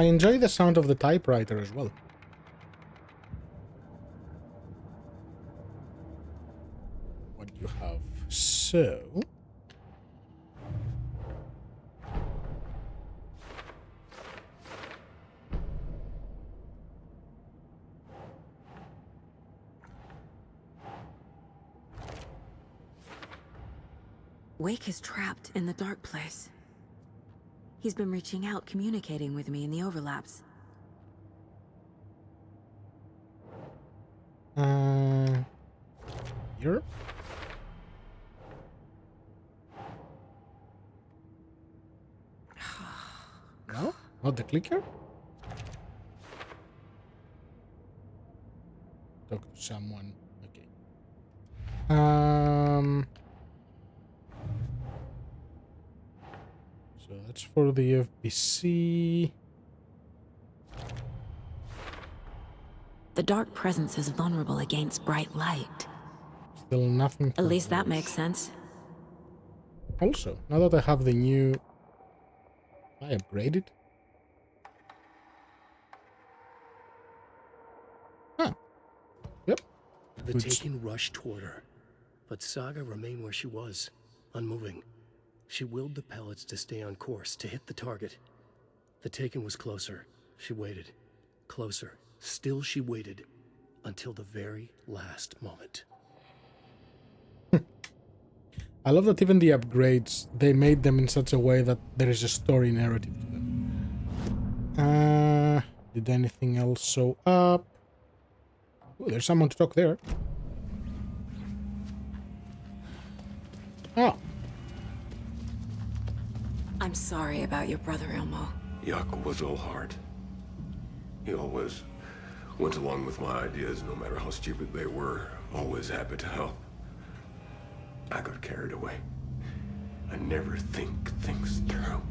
enjoy the sound of the typewriter as well. What do you have? So... Wake is trapped in the dark place. He's been reaching out, communicating with me in the overlaps. Here? No? Not the clicker? Talk to someone. So that's for the FBC. The dark presence is vulnerable against bright light. Still nothing. At least that makes sense. Also, now that I have the new... I upgraded. Huh. Yep. The Taken rushed toward her, but Saga remained where she was, unmoving. She willed the pellets to stay on course, to hit the target. The Taken was closer. She waited. Closer. Still she waited. Until the very last moment. I love that even the upgrades, they made them in such a way that there is a story narrative to them. Did anything else show up? Oh, there's someone to talk there. Oh. I'm sorry about your brother, Ilmo. Yaku was all heart. He always went along with my ideas, no matter how stupid they were. Always happy to help. I got carried away. I never think things through.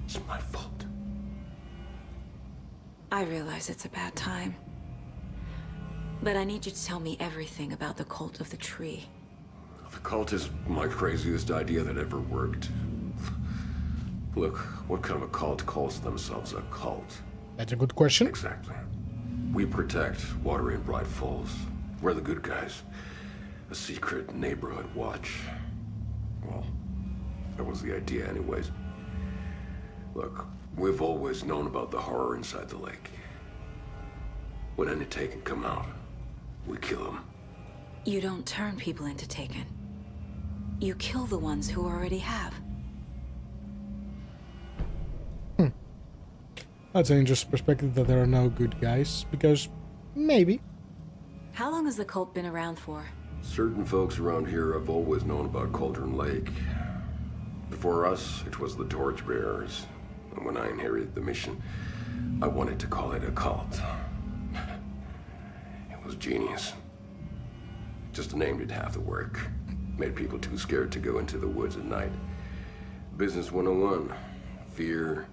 It's my fault. I realize it's a bad time. But I need you to tell me everything about the cult of the tree. The cult is my craziest idea that ever worked. Look, what kind of a cult calls themselves a cult? That's a good question. Exactly. We protect Water in Bright Falls. We're the good guys. A secret neighborhood watch. Well, that was the idea anyways. Look, we've always known about the horror inside the lake. When any Taken come out, we kill them. You don't turn people into Taken. You kill the ones who already have. That's an interesting perspective that there are no good guys, because maybe. How long has the cult been around for? Certain folks around here have always known about Cauldron Lake. Before us, it was the Torchbearers. And when I inherited the mission, I wanted to call it a cult. It was genius. Just a name did half the work. Made people too scared to go into the woods at night. Business 101. Fear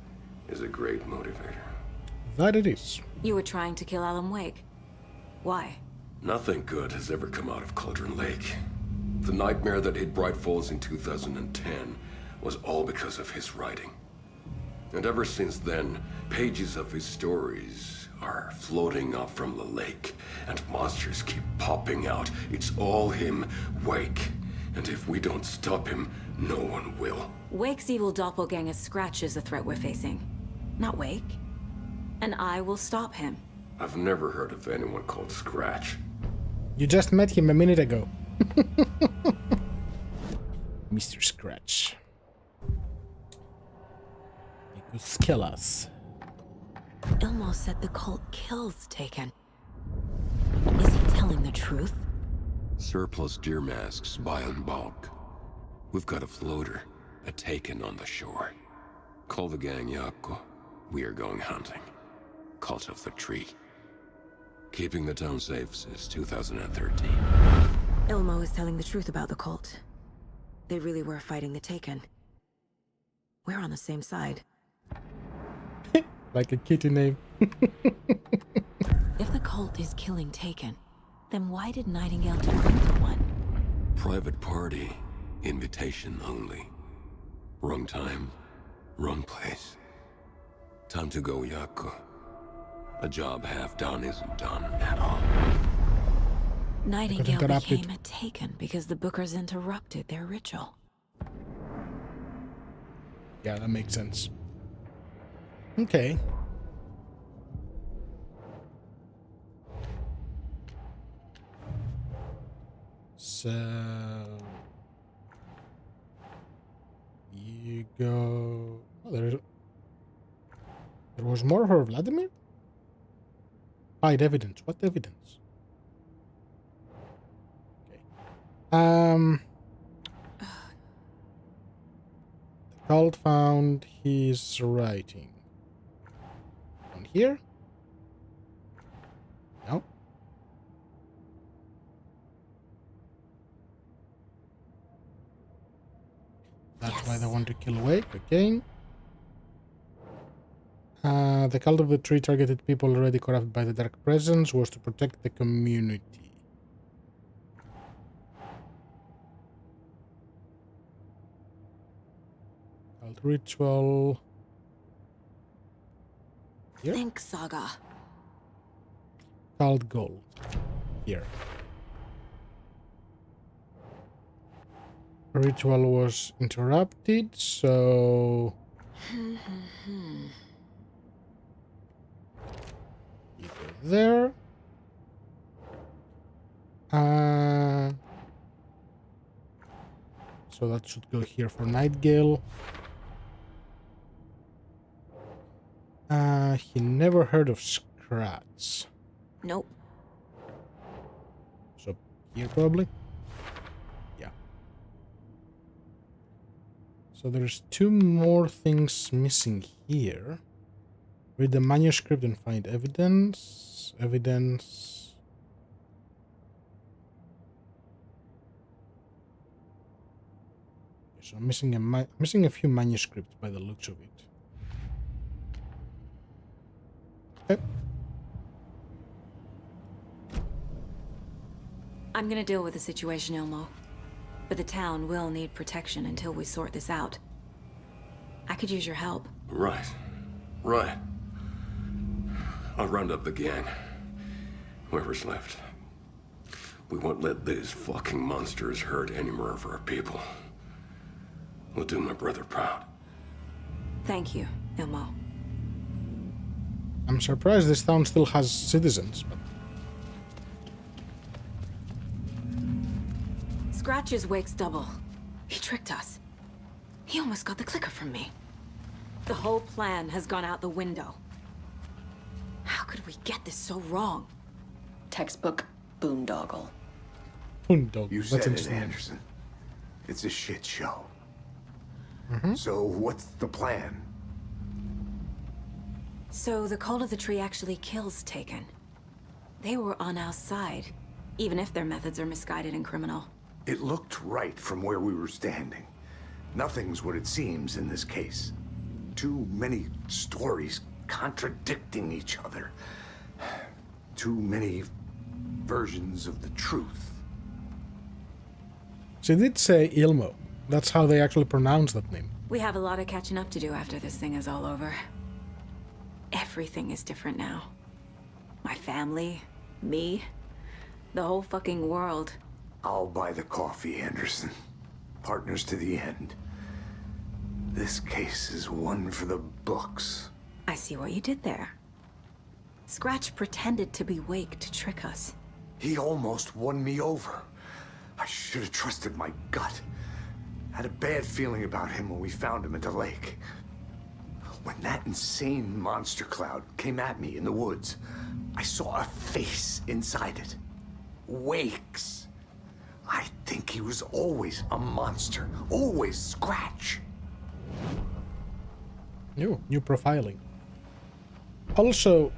is a great motivator. That it is. You were trying to kill Alan Wake. Why? Nothing good has ever come out of Cauldron Lake. The nightmare that hit Bright Falls in 2010 was all because of his writing. And ever since then, pages of his stories are floating up from the lake, and monsters keep popping out. It's all him, Wake. And if we don't stop him, no one will. Wake's evil doppelganger Scratch is the threat we're facing. Not Wake. And I will stop him. I've never heard of anyone called Scratch. You just met him a minute ago. Mr. Scratch. He could kill us. Ilmo said the cult kills Taken. Is he telling the truth? Surplus deer masks buy in bulk. We've got a floater, a Taken on the shore. Call the gang Yaku. We are going hunting. Cult of the Tree. Keeping the town safe since 2013. Ilmo is telling the truth about the cult. They really were fighting the Taken. We're on the same side. Like a kitty name. If the cult is killing Taken, then why did Nightingale turn into one? Private party. Invitation only. Wrong time. Wrong place. Time to go, Yaku. A job half done isn't done at all. Nightingale became a Taken because the Bookers interrupted their ritual. Yeah, that makes sense. Okay. So you go. Oh, there was more for Vladimir? Hide evidence. What evidence? Okay. The cult found his writing. On here? No. That's why they want to kill Wake, okay. The cult of the tree targeted people already corrupted by the dark presence, was to protect the community. Cult ritual. Here? Think, Saga. Cult goal. Here. Ritual was interrupted, so... Either there. So that should go here for Nightgale. He never heard of Scratch. Nope. So here probably. Yeah. So there's two more things missing here. Read the manuscript and find evidence. Evidence. So I'm missing a few manuscripts by the looks of it. Okay. I'm gonna deal with the situation, Ilmo. But the town will need protection until we sort this out. I could use your help. Right. Right. I'll round up the gang. Whoever's left. We won't let these fucking monsters hurt any more of our people. We'll do my brother proud. Thank you, Ilmo. I'm surprised this town still has citizens, but... Scratch is Wake's double. He tricked us. He almost got the clicker from me. The whole plan has gone out the window. How could we get this so wrong? Textbook boondoggle. Boondoggle. You That's said it, interesting. Anderson. It's a shit show. So what's the plan? So the cult of the tree actually kills Taken. They were on our side, even if their methods are misguided and criminal. It looked right from where we were standing. Nothing's what it seems in this case. Too many stories contradicting each other. Too many versions of the truth. She did say Ilmo. That's how they actually pronounce that name. We have a lot of catching up to do after this thing is all over. Everything is different now. My family, me, the whole fucking world. I'll buy the coffee, Anderson. Partners to the end. This case is one for the books. I see what you did there. Scratch pretended to be Wake to trick us. He almost won me over. I should have trusted my gut. Had a bad feeling about him when we found him at the lake. When that insane monster cloud came at me in the woods, I saw a face inside it. Wake's. I think he was always a monster. Always Scratch. New profiling. Also,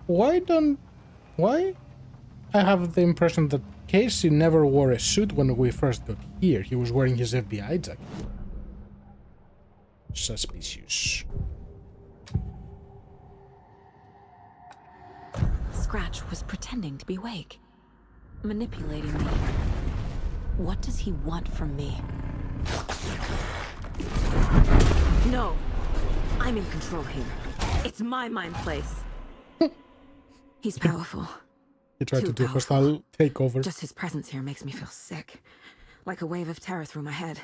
why I have the impression that Casey never wore a suit when we first got here. He was wearing his FBI jacket. Suspicious. Scratch was pretending to be Wake. Manipulating me. What does he want from me? No! I'm in control here. It's my mind place. He's powerful. He tried Too to do a powerful. hostile takeover. Just his presence here makes me feel sick. Like a wave of terror through my head.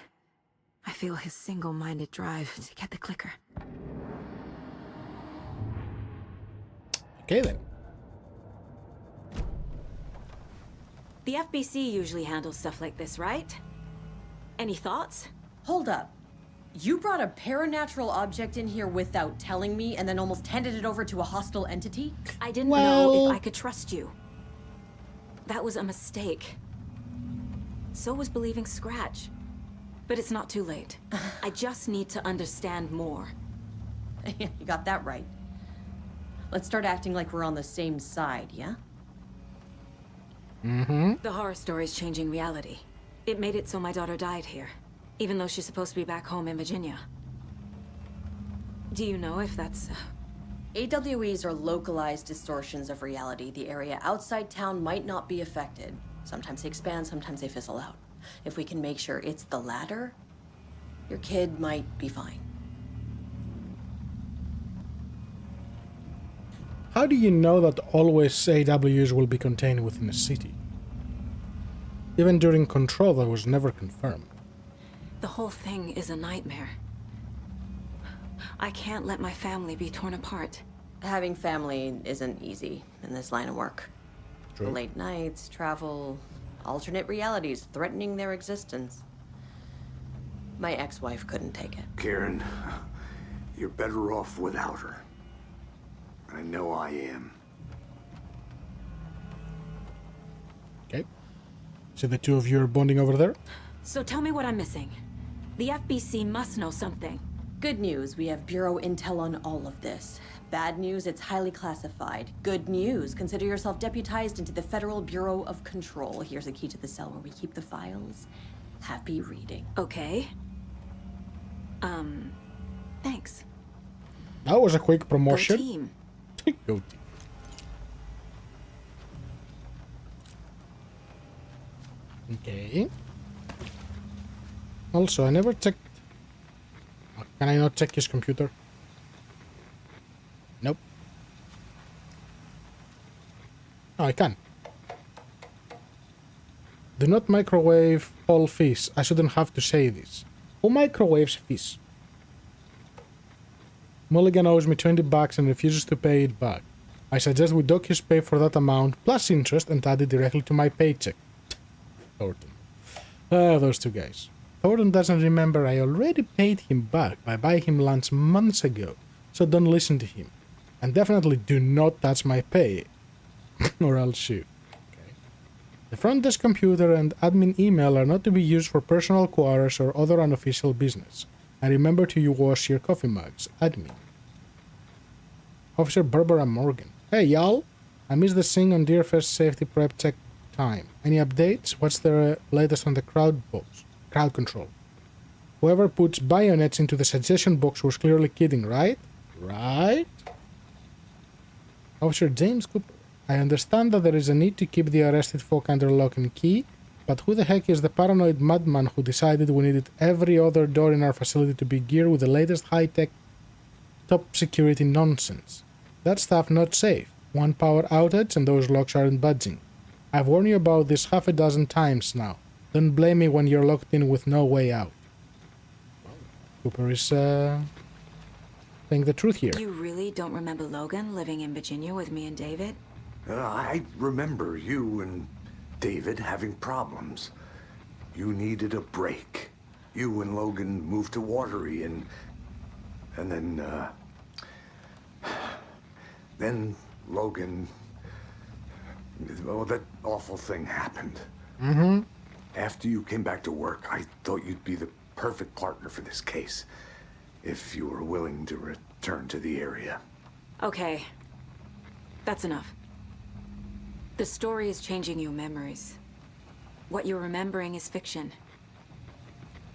I feel his single-minded drive to get the clicker. Okay then. The FBC usually handles stuff like this, right? Any thoughts? Hold up. You brought a paranatural object in here without telling me and then almost handed it over to a hostile entity? I didn't know Well- if I could trust you. That was a mistake. So was believing Scratch. But it's not too late. I just need to understand more. You got that right. Let's start acting like we're on the same side, yeah? The horror story's changing reality. It made it so my daughter died here, even though she's supposed to be back home in Virginia. Do you know if that's... AWEs are localized distortions of reality. The area outside town might not be affected. Sometimes they expand, sometimes they fizzle out. If we can make sure it's the latter, your kid might be fine. How do you know that always AWs will be contained within a city? Even during Control, that was never confirmed. The whole thing is a nightmare. I can't let my family be torn apart. Having family isn't easy in this line of work. True. Late nights, travel, alternate realities threatening their existence. My ex-wife couldn't take it. Karen, you're better off without her. I know I am. Okay. So the two of you are bonding over there? So tell me what I'm missing. The FBC must know something. Good news, we have Bureau intel on all of this. Bad news, it's highly classified. Good news, consider yourself deputized into the Federal Bureau of Control. Here's a key to the cell where we keep the files. Happy reading. Okay. Thanks. That was a quick promotion. Go team. Go team. Okay. Also, I never checked. Can I not check his computer? Nope. Oh, I can. Do not microwave all fish. I shouldn't have to say this. Who microwaves fish? Mulligan owes me $20 and refuses to pay it back. I suggest we dock his pay for that amount plus interest and add it directly to my paycheck. Thornton. Those two guys. Thornton doesn't remember I already paid him back by buying him lunch months ago, so don't listen to him. And definitely do not touch my pay, or I'll shoot. Okay. The front desk computer and admin email are not to be used for personal quarters or other unofficial business. And remember to wash your coffee mugs. Admin. Officer Barbara Morgan. Hey, y'all. I missed the thing on DRFS safety prep check time. Any updates? What's the latest on the crowd control? Whoever puts bayonets into the suggestion box was clearly kidding, right? Right? Officer James Cooper. I understand that there is a need to keep the arrested folk under lock and key, but who the heck is the paranoid madman who decided we needed every other door in our facility to be geared with the latest high-tech, top-security nonsense? That stuff not safe. One power outage and those locks aren't budging. I've warned you about this half a dozen times now. Don't blame me when you're locked in with no way out. Cooper is, saying the truth here. You really don't remember Logan living in Virginia with me and David? I remember you and David having problems. You needed a break. You and Logan moved to Watery and then Logan, well, that awful thing happened. Mm-hmm. After you came back to work, I thought you'd be the perfect partner for this case, if you were willing to return to the area. Okay. That's enough. The story is changing your memories. What you're remembering is fiction.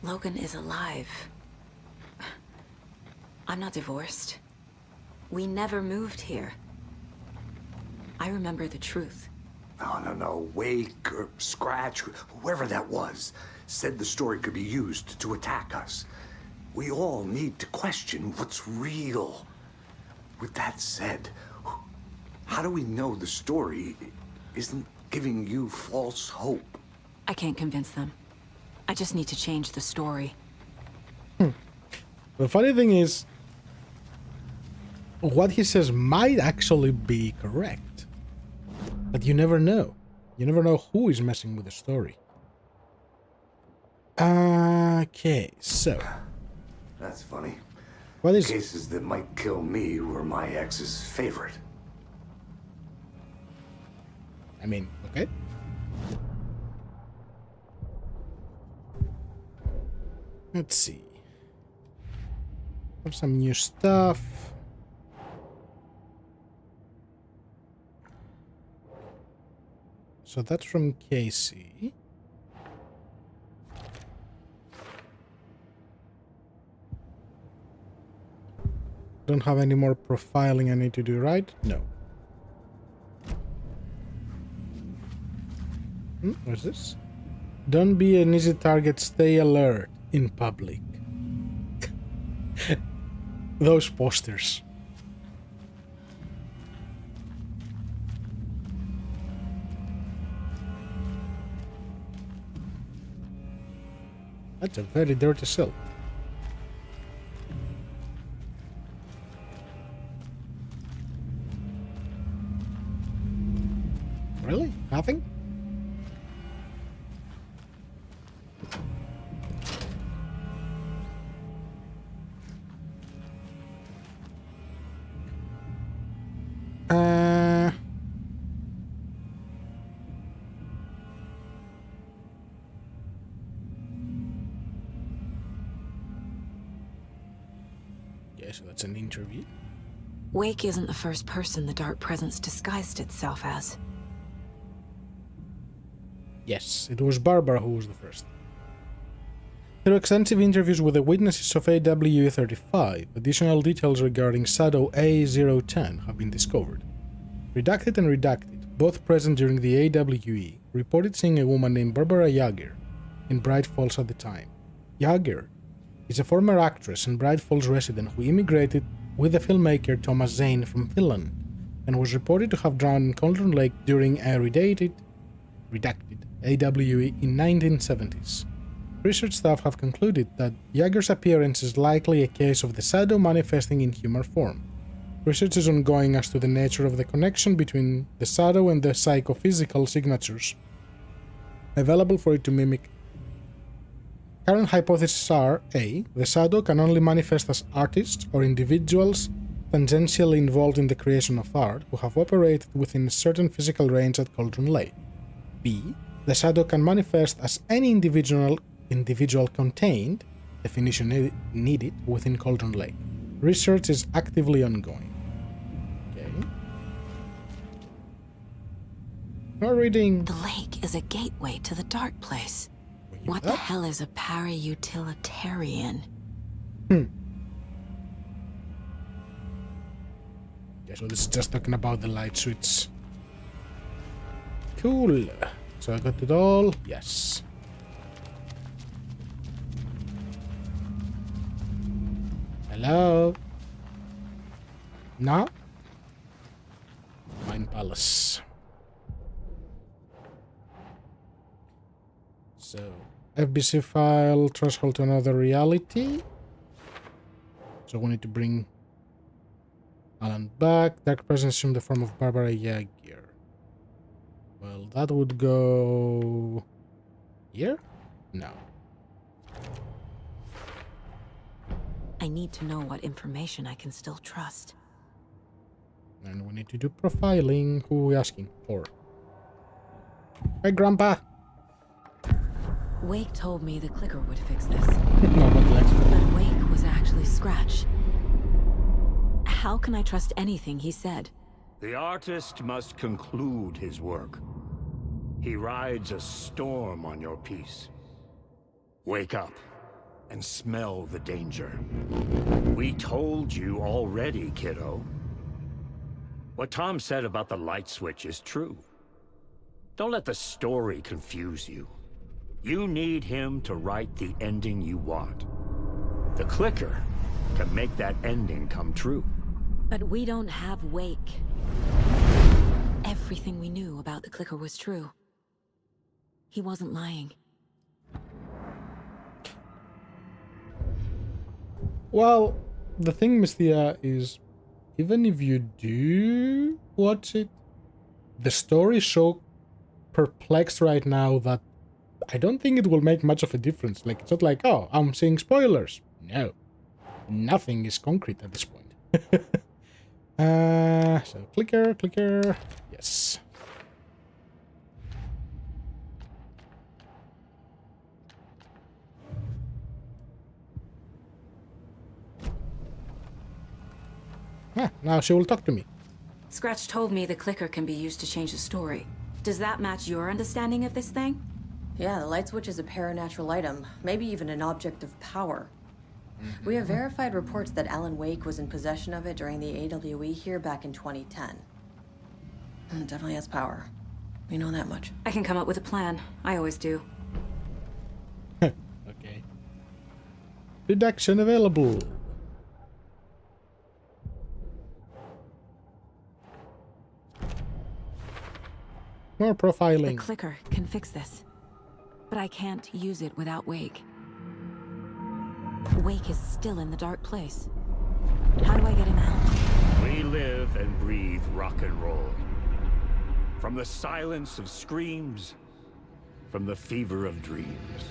Logan is alive. I'm not divorced. We never moved here. I remember the truth. No. Wake or Scratch, whoever that was, said the story could be used to attack us. We all need to question what's real. With that said, how do we know the story isn't giving you false hope? I can't convince them. I just need to change the story. The funny thing is, what he says might actually be correct. But you never know. You never know who is messing with the story. Okay, so. That's funny. What is... Cases that might kill me were my ex's favorite. I mean, okay. Let's see. Have some new stuff. So that's from Casey. don't have any more profiling I need to do, right? No. What's this? Don't be an easy target, stay alert in public. Those posters. That's a very dirty cell. Really? Nothing? Yeah, so that's an interview. Wake isn't the first person the Dark Presence disguised itself as. Yes, it was Barbara who was the first. Through extensive interviews with the witnesses of AW35, additional details regarding Shadow A010 have been discovered. Redacted and Redacted, both present during the AWE, reported seeing a woman named Barbara Yager in Bright Falls at the time. Yager is a former actress and Bright Falls resident who immigrated with the filmmaker Thomas Zane from Finland and was reported to have drowned in Cauldron Lake during a redacted AWE in 1970s. Research staff have concluded that Yager's appearance is likely a case of the shadow manifesting in human form. Research is ongoing as to the nature of the connection between the shadow and the psychophysical signatures available for it to mimic. Current hypotheses are A. The shadow can only manifest as artists or individuals tangentially involved in the creation of art who have operated within a certain physical range at Cauldron Lake. B. The shadow can manifest as any individual contained, definition needed, within Cauldron Lake. Research is actively ongoing. Okay. We're reading. The lake is a gateway to the dark place. What the hell is a para-utilitarian? Yeah, so this is just talking about the light switch. Cool. So I got it all? Yes. Hello? No? Mind Palace. So, FBC file, threshold to another reality. So we need to bring Alan back. Dark Presence assumed the form of Barbara Yager. Well, that would go here? No. I need to know what information I can still trust. And we need to do profiling. Who are we asking for? Hey, Grandpa! Wake told me the clicker would fix this. No, not Lex. But Wake was actually Scratch. How can I trust anything he said? The artist must conclude his work. He rides a storm on your piece. Wake up and smell the danger. We told you already, kiddo. What Tom said about the light switch is true. Don't let the story confuse you. You need him to write the ending you want. The clicker can make that ending come true. But we don't have Wake. Everything we knew about the clicker was true. He wasn't lying. Well, the thing, Mystia, is even if you do watch it, the story is so perplexed right now that I don't think it will make much of a difference. Like, it's not like, oh, I'm seeing spoilers. No. Nothing is concrete at this point. So, clicker. Yes. Now she will talk to me. Scratch told me the clicker can be used to change the story. Does that match your understanding of this thing? Yeah, the light switch is a paranatural item, maybe even an object of power. We have verified reports that Alan Wake was in possession of it during the AWE here back in 2010. It definitely has power. We know that much. I can come up with a plan. I always do. Okay. Deduction available. More profiling. The clicker can fix this. But I can't use it without Wake. Wake is still in the dark place. How do I get him out? We live and breathe rock and roll. From the silence of screams, from the fever of dreams.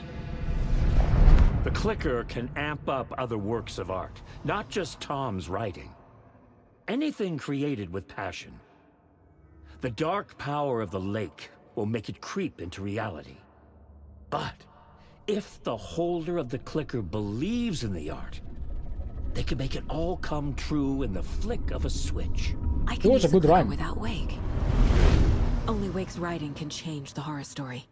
The clicker can amp up other works of art, not just Tom's writing. Anything created with passion. The dark power of the lake will make it creep into reality. But if the holder of the clicker believes in the art, they can make it all come true in the flick of a switch. I can use the clicker without Wake. Only Wake's writing can change the horror story.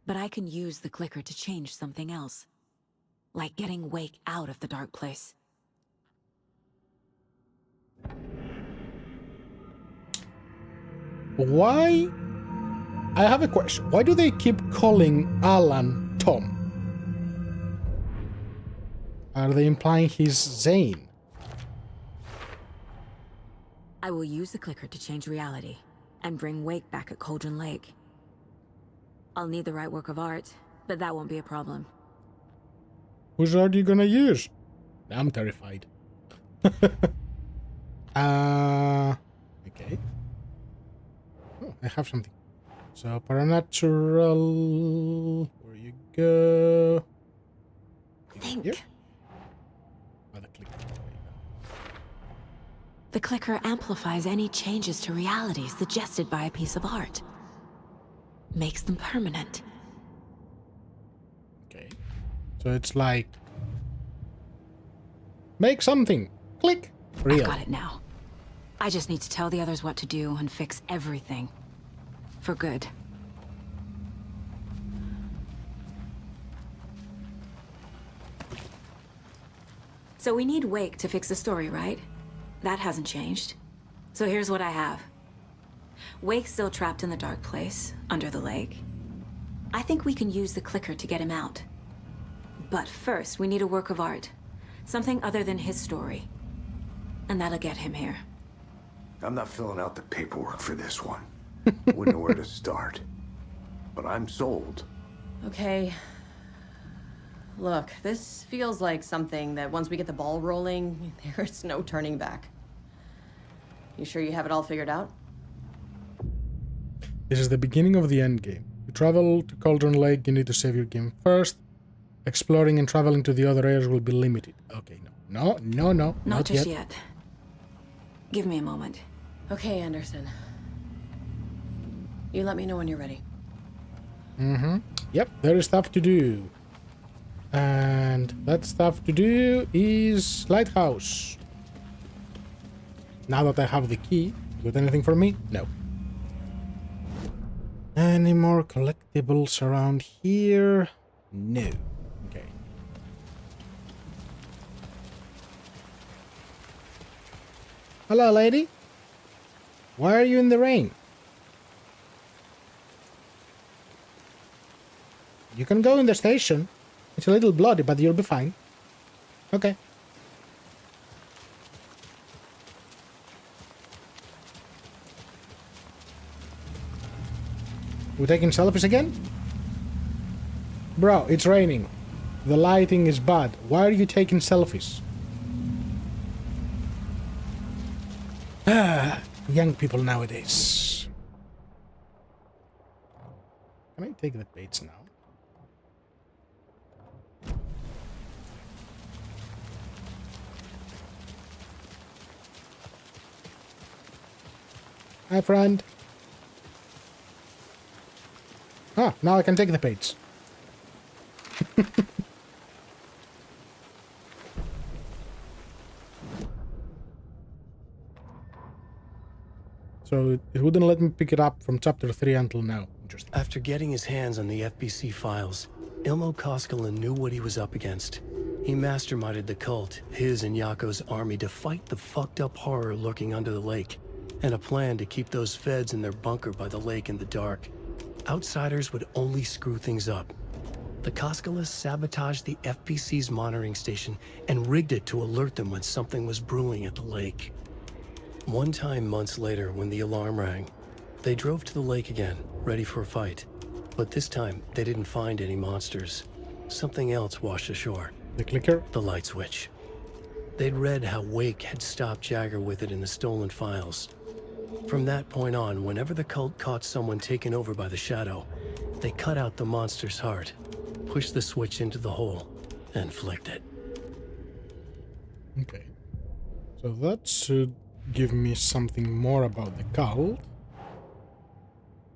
But I can use the clicker to change something else. Like getting Wake out of the dark place. Why? I have a question. Why do they keep calling Alan Tom? Are they implying he's Zane? I will use the clicker to change reality and bring Wake back at Cauldron Lake. I'll need the right work of art, but that won't be a problem. Whose art are you gonna use? I'm terrified. Okay. Oh, I have something. So, Paranatural... Where you go? Think. Here? Oh, the clicker. The clicker amplifies any changes to reality suggested by a piece of art. Makes them permanent. Okay. So it's like... Make something. Click. Real. I've got it now. I just need to tell the others what to do and fix everything. For good. So we need Wake to fix the story, right? That hasn't changed. So here's what I have. Wake's still trapped in the dark place, under the lake. I think we can use the clicker to get him out. But first, we need a work of art. Something other than his story. And that'll get him here. I'm not filling out the paperwork for this one. Wouldn't know where to start. But I'm sold. Okay. Look, this feels like something that once we get the ball rolling, there's no turning back. You sure you have it all figured out? This is the beginning of the end game. You travel to Cauldron Lake, you need to save your game first. Exploring and traveling to the other areas will be limited. Okay, no. Not just yet. Give me a moment. Okay, Anderson. You let me know when you're ready. Yep, there is stuff to do. And that stuff to do is Lighthouse. Now that I have the key, got anything for me? No. Any more collectibles around here? No. Okay. Hello, lady. Why are you in the rain? You can go in the station. It's a little bloody, but you'll be fine. Okay. We taking selfies again? Bro, it's raining. The lighting is bad. Why are you taking selfies? Young people nowadays. Can I take the baits now? Hi, friend. Ah, now I can take the baits. So it wouldn't let me pick it up from chapter 3 until now. Interesting. After getting his hands on the FBC files, Ilmo Koskinen knew what he was up against. He masterminded the cult, his and Yako's army, to fight the fucked up horror lurking under the lake, and a plan to keep those feds in their bunker by the lake in the dark. Outsiders would only screw things up. The Koskalas sabotaged the FPC's monitoring station and rigged it to alert them when something was brewing at the lake. One time months later, when the alarm rang, they drove to the lake again, ready for a fight. But this time, they didn't find any monsters. Something else washed ashore. The clicker? The light switch. They'd read how Wake had stopped Jagger with it in the stolen files. From that point on, whenever the cult caught someone taken over by the Shadow, they cut out the monster's heart, pushed the switch into the hole, and flicked it. Okay. So that should give me something more about the cult.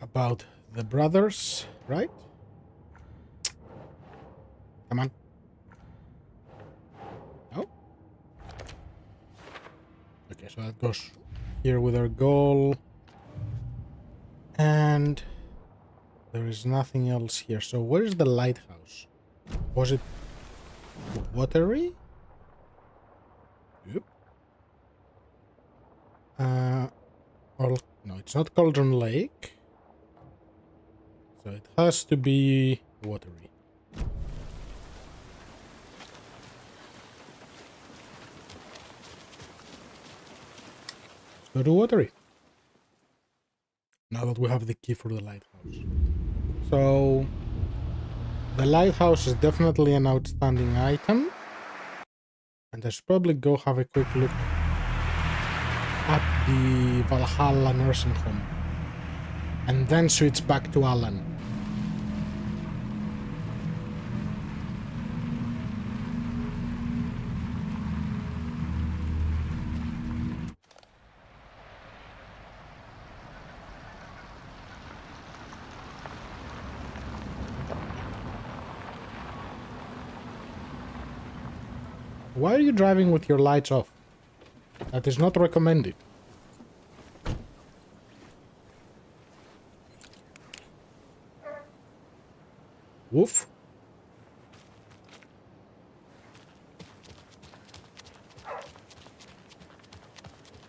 About the brothers, right? Come on. Oh. Okay, so that goes here with our goal. And there is nothing else here. So where is the lighthouse? Was it watery? Yep. Or no, it's not Cauldron Lake. So it has to be watery. Let's go to watery. Now that we have the key for the lighthouse. So the lighthouse is definitely an outstanding item. And I should probably go have a quick look at the Valhalla nursing home. And then switch back to Alan. Why are you driving with your lights off? That is not recommended. Woof.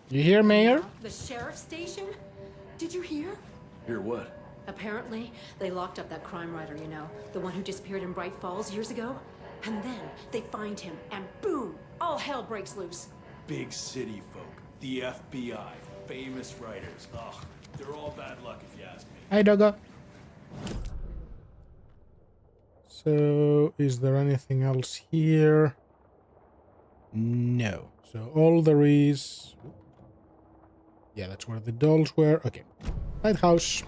You hear, Mayor? The sheriff's station? Did you hear? Hear what? Apparently, they locked up that crime writer, you know, the one who disappeared in Bright Falls years ago. And then they find him, and boom, all hell breaks loose. Big city folk, the FBI, famous writers. Ugh, they're all bad luck if you ask me. Hi, Doggo. So, is there anything else here? No. So, all there is... Yeah, that's where the dolls were. Okay. Lighthouse.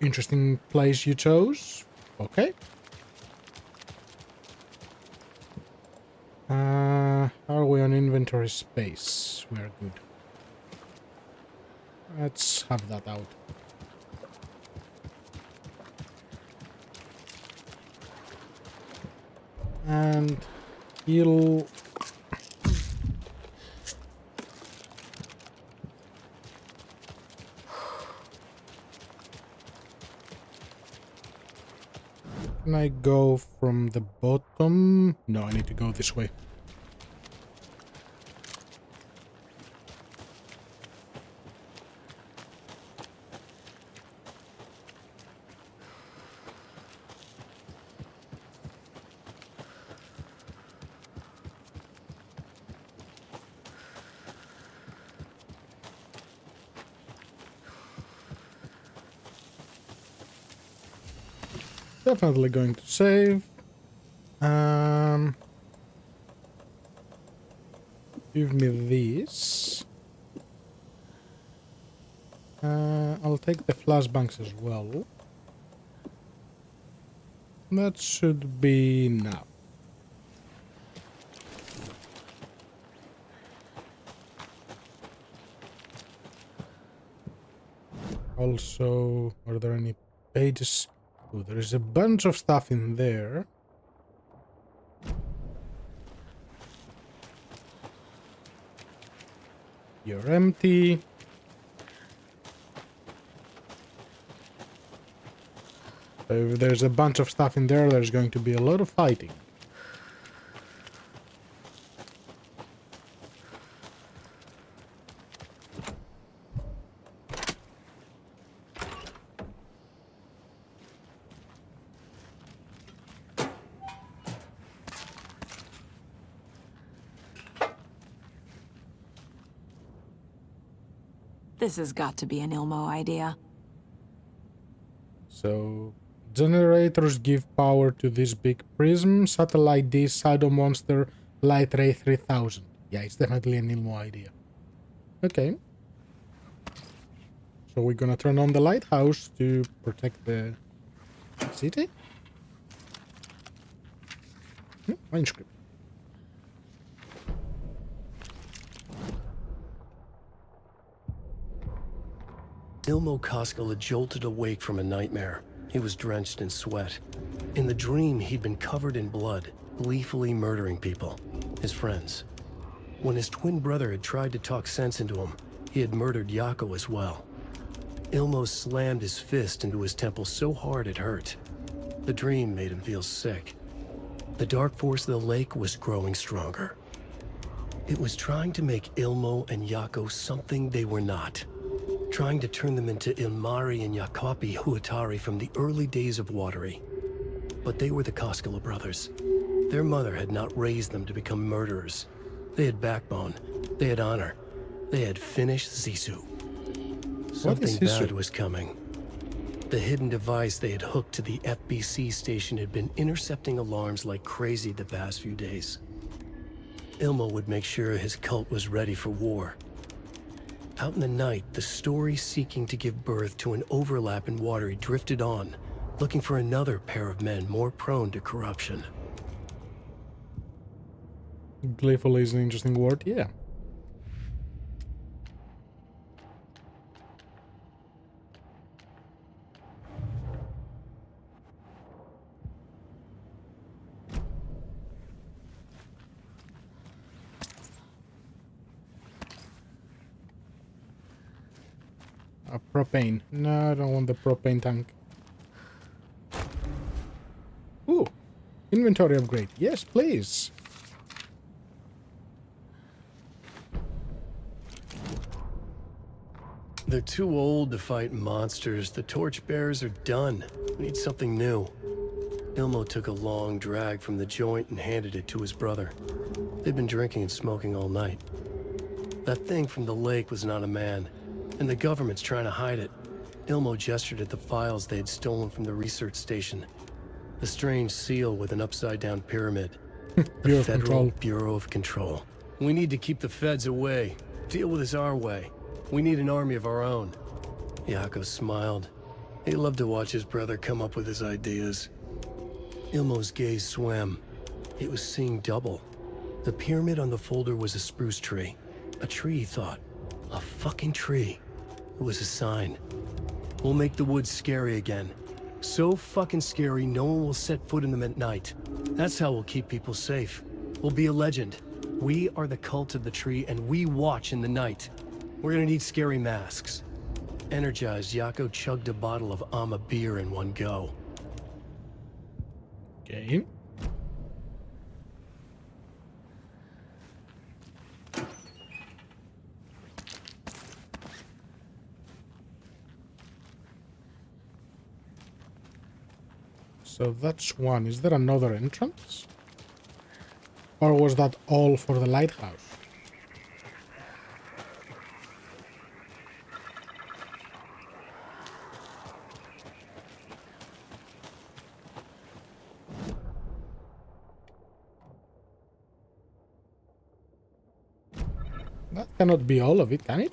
Interesting place you chose. Okay. Are we on inventory space? We are good. Let's have that out. And heal. Can I go from the bottom? No, I need to go this way. Definitely going to save. Give me this. I'll take the flashbangs as well. That should be enough. Also, are there any pages? Oh, there is a bunch of stuff in there. You're empty. So if there's a bunch of stuff in there, there's going to be a lot of fighting. This has got to be an Ilmo idea. So, generators give power to this big prism, satellite dish, Shadow Monster, Light Ray 3000. Yeah, it's definitely an Ilmo idea. Okay. So we're gonna turn on the lighthouse to protect the city? Manuscript. Ilmo Koskela had jolted awake from a nightmare. He was drenched in sweat. In the dream, he'd been covered in blood, gleefully murdering people, his friends. When his twin brother had tried to talk sense into him, he had murdered Yako as well. Ilmo slammed his fist into his temple so hard it hurt. The dream made him feel sick. The dark force of the lake was growing stronger. It was trying to make Ilmo and Yako something they were not. Trying to turn them into Ilmari and Yakapi Huatari from the early days of Watery. But they were the Koskela brothers. Their mother had not raised them to become murderers. They had backbone. They had honor. They had finished Zissou. Something bad was coming. The hidden device they had hooked to the FBC station had been intercepting alarms like crazy the past few days. Ilmo would make sure his cult was ready for war. Out in the night, the story seeking to give birth to an overlap in Watery drifted on, looking for another pair of men more prone to corruption. Gleeful is an interesting word, yeah. Propane. No, I don't want the propane tank. Ooh, inventory upgrade. Yes, please. They're too old to fight monsters. The torchbearers are done. We need something new. Ilmo took a long drag from the joint and handed it to his brother. They'd been drinking and smoking all night. That thing from the lake was not a man, and the government's trying to hide it. Ilmo gestured at the files they had stolen from the research station. The strange seal with an upside-down pyramid. The Federal Bureau of Control. We need to keep the feds away. Deal with this our way. We need an army of our own. Yako smiled. He loved to watch his brother come up with his ideas. Ilmo's gaze swam. He was seeing double. The pyramid on the folder was a spruce tree. A tree, he thought. A fucking tree. It was a sign. We'll make the woods scary again. So fucking scary, no one will set foot in them at night. That's how we'll keep people safe. We'll be a legend. We are the cult of the tree, and we watch in the night. We're gonna need scary masks. Energized, Yako chugged a bottle of Ama beer in one go. Okay. So that's one. Is there another entrance? Or was that all for the lighthouse? That cannot be all of it, can it?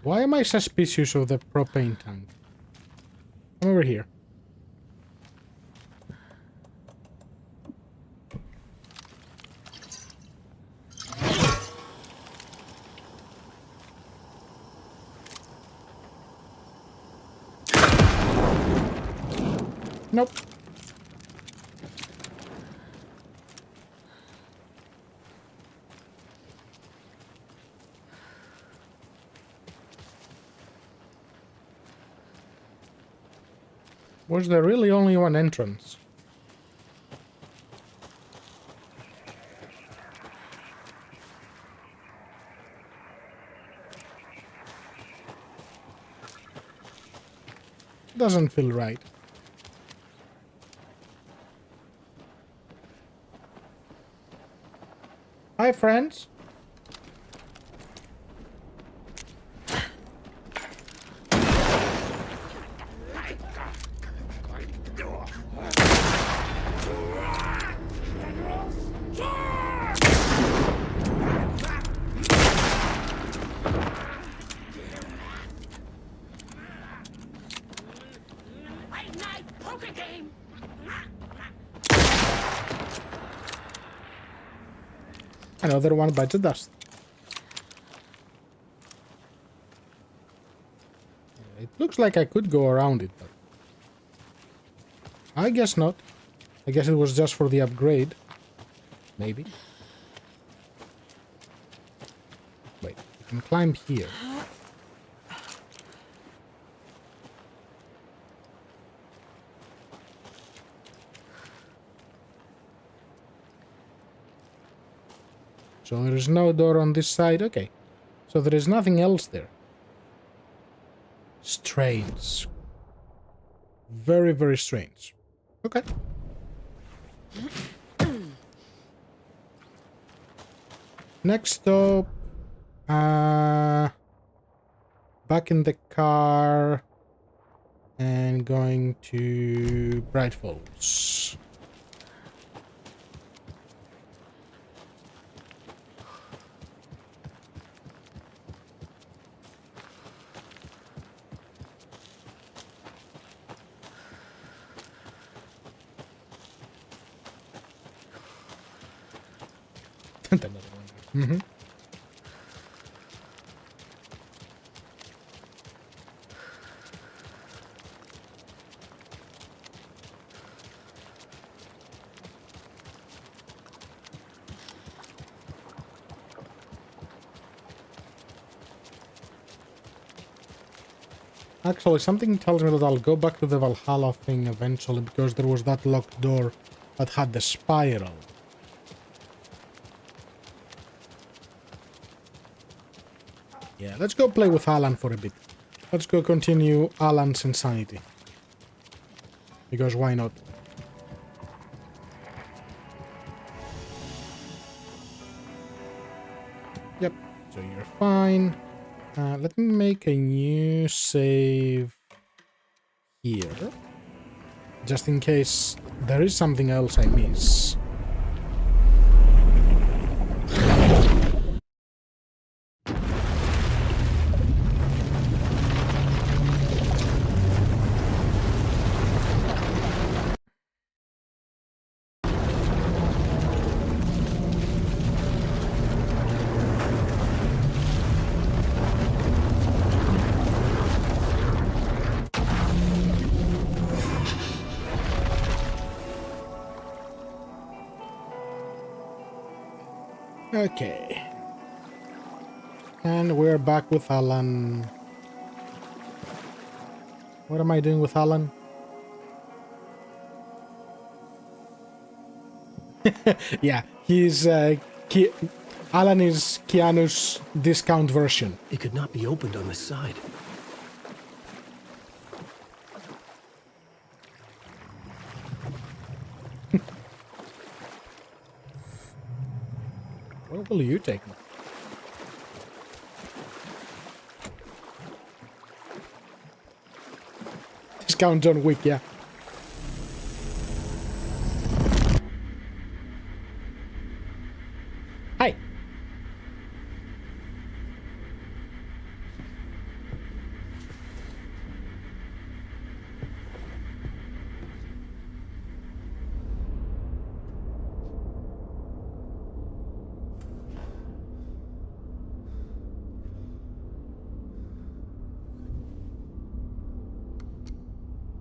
Why am I suspicious of the propane tank? Come over here. Nope. Was there really only one entrance? Doesn't feel right. Hi, friends. Another one bites the dust. It looks like I could go around it, but I guess not. I guess it was just for the upgrade. Maybe. Wait, you can climb here. So there is no door on this side. Okay. So there is nothing else there. Strange. Very, very strange. Okay. Next stop. Back in the car. And going to Bright Falls. Another one. Mm-hmm. Actually, something tells me that I'll go back to the Valhalla thing eventually because there was that locked door that had the spiral. Yeah, let's go play with Alan for a bit. Let's go continue Alan's insanity. Because why not? Yep, so you're fine. Let me make a new save here. Just in case there is something else I miss. Okay. And we're back with Alan. What am I doing with Alan? Yeah, he's Alan is Keanu's discount version. It could not be opened on this side. Where will you take me? Discount John Wick, yeah. Hi.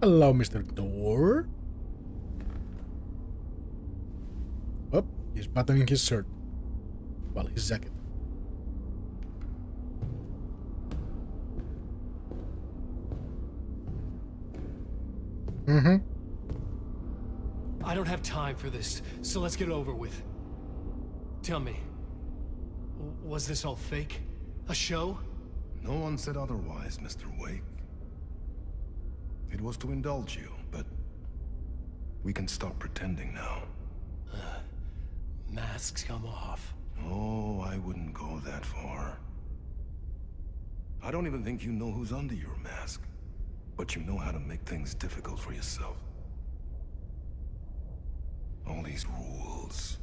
Hello, Mr. Door. buttoning his shirt. Well, his jacket. Mm-hmm. I don't have time for this, so let's get it over with. Tell me, was this all fake? A show? No one said otherwise, Mr. Wake. It was to indulge you, but we can stop pretending now. Masks come off. Oh, I wouldn't go that far. I don't even think you know who's under your mask, but you know how to make things difficult for yourself. All these rules,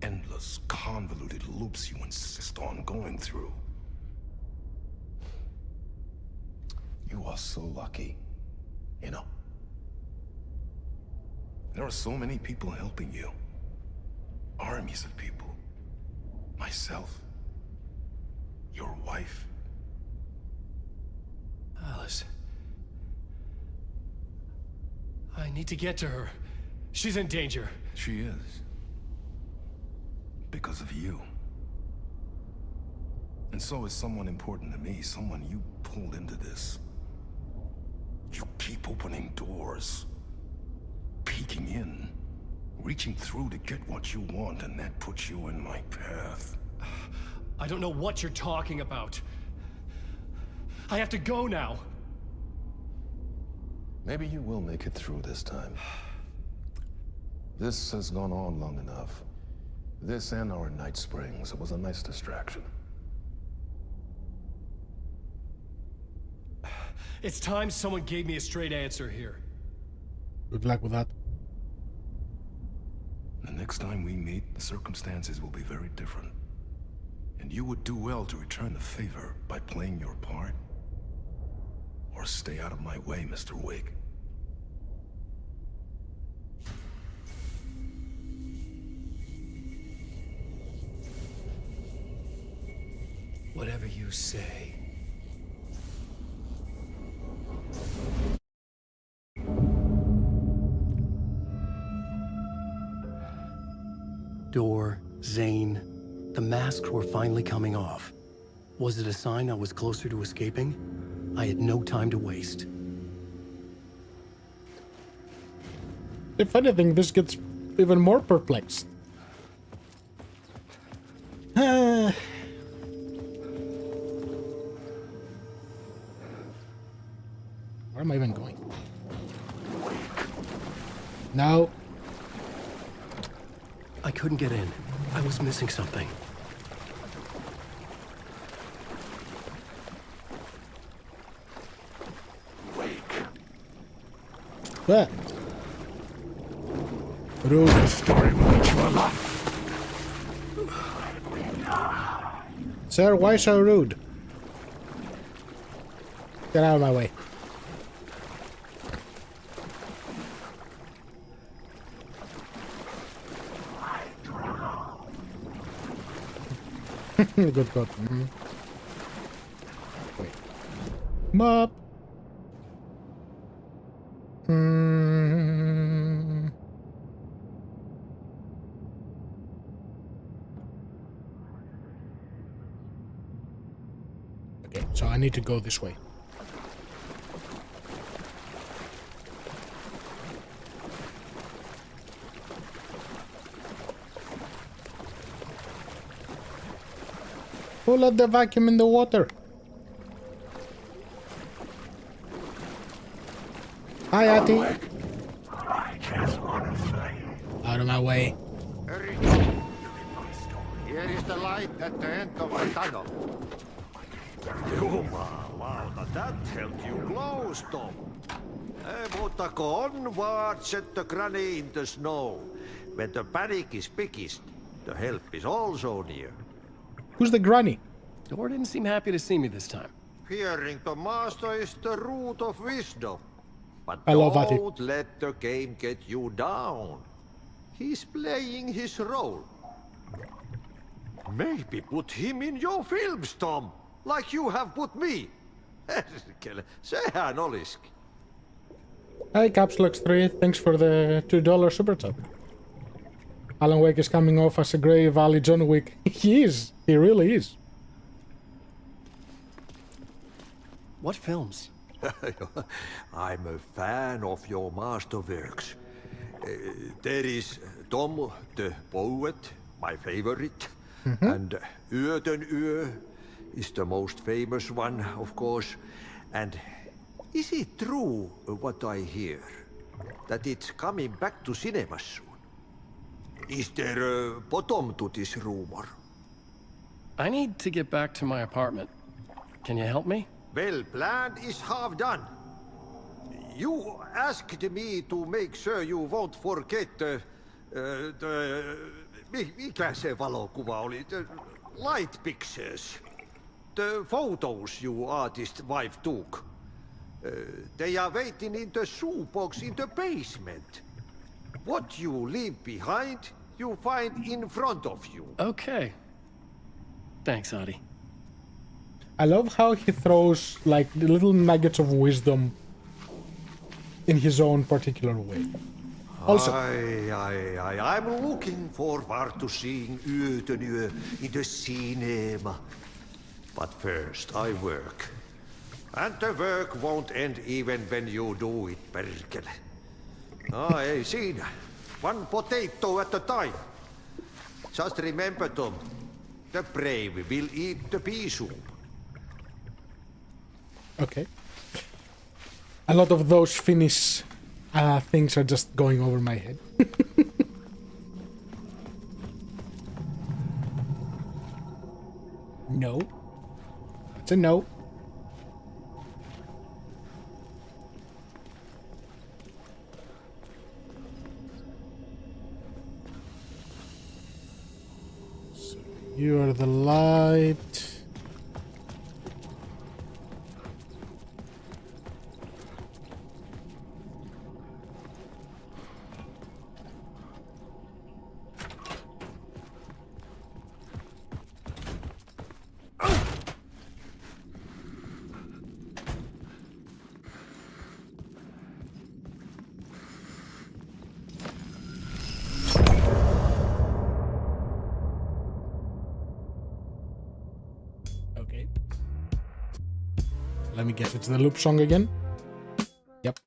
endless, convoluted loops you insist on going through. You are so lucky, you know. There are so many people helping you. Armies of people. Myself. Your wife. Alice. I need to get to her. She's in danger. She is. Because of you. And so is someone important to me, someone you pulled into this. You keep opening doors. Peeking in. Reaching through to get what you want, and that puts you in my path. I don't know what you're talking about. I have to go now. Maybe you will make it through this time. This has gone on long enough. This and our Night Springs. It was a nice distraction. It's time someone gave me a straight answer here. Good luck with that. The next time we meet, the circumstances will be very different. And you would do well to return the favor by playing your part. Or stay out of my way, Mr. Wake. Whatever you say. Door, Zane, the masks were finally coming off. Was it a sign I was closer to escaping? I had no time to waste. If anything, this gets even more perplexed. Where am I even going? No. I couldn't get in. I was missing something. What? Rude. The story will lead you a lot. Sir, why so rude? Get out of my way. Good God. Wait. Mop. Okay, so I need to go this way. Who let the vacuum in the water? Hi, Ati. I just want to say. Out of my way. Here is the light at the end of the tunnel. Jumalauta, that helped you close, Tom. Mutta go onward, set the granny in the snow. When the panic is biggest, the help is also near. Who's the granny? Door didn't seem happy to see me this time. Fearing the master is the root of wisdom. But I love Ati. don't let the game get you down. He's playing his role. Maybe put him in your films, Tom. Like you have put me. Sehän olisikin. Hi, Capslux 3. Thanks for the $2 super chat. Alan Wake is coming off as a Grey Valley John Wick. He is. He really is. What films? I'm a fan of your masterworks. There is Tom the Poet, my favorite. And Uur den Uur is the most famous one, of course. And is it true what I hear? That it's coming back to cinemas soon? Is there a bottom to this rumor? I need to get back to my apartment. Can you help me? Well, plan is half done. You asked me to make sure you won't forget mikä se valokuva oli? The light pictures. The photos your artist wife took. They are waiting in the shoebox in the basement. What you leave behind, you find in front of you. Okay. Thanks, Adi. I love how he throws like the little nuggets of wisdom in his own particular way. Also, I'm looking forward to seeing Uur den Uur in the cinema. But first, I work. And the work won't end even when you do it, perkele. Ei siinä. One potato at a time. Just remember, Tom, the brave will eat the pea soup. okay. A lot of those Finnish things are just going over my head. No. It's a no. So you are the light. Okay. Let me guess, it's the loop song again? Yep.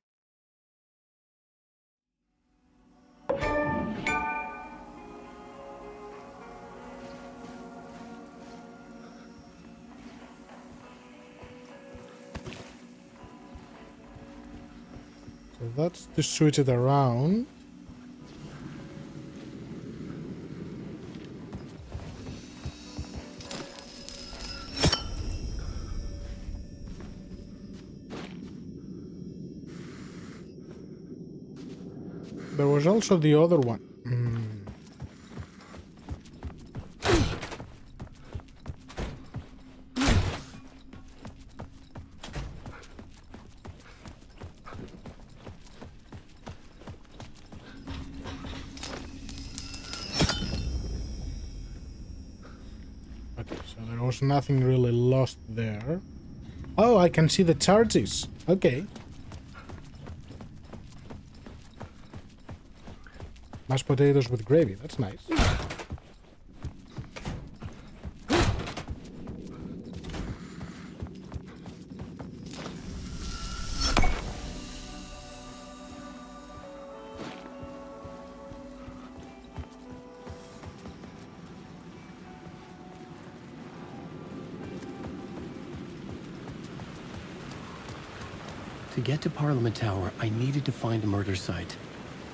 So that's to switch it around. There was also the other one. Okay, so there was nothing really lost there. Oh, I can see the charges. Okay. Mashed potatoes with gravy, that's nice. To get to Parliament Tower, I needed to find a murder site.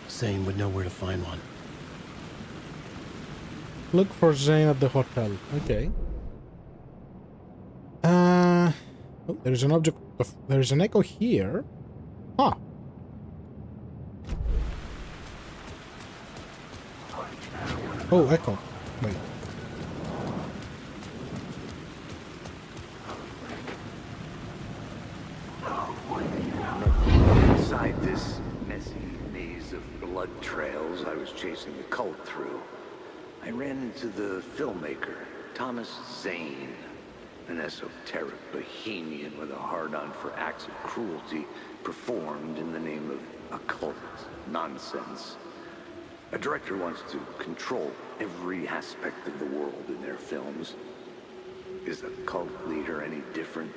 Zane would know where to find one. Look for Zane at the hotel. Okay. Oh, there's an object of... There's an echo here. Huh. Oh, echo. Wait. Inside this messy maze of blood trails I was chasing the cult through, I ran into the filmmaker, Thomas Zane, an esoteric bohemian with a hard-on for acts of cruelty performed in the name of occult nonsense. A director wants to control every aspect of the world in their films. Is the cult leader any different?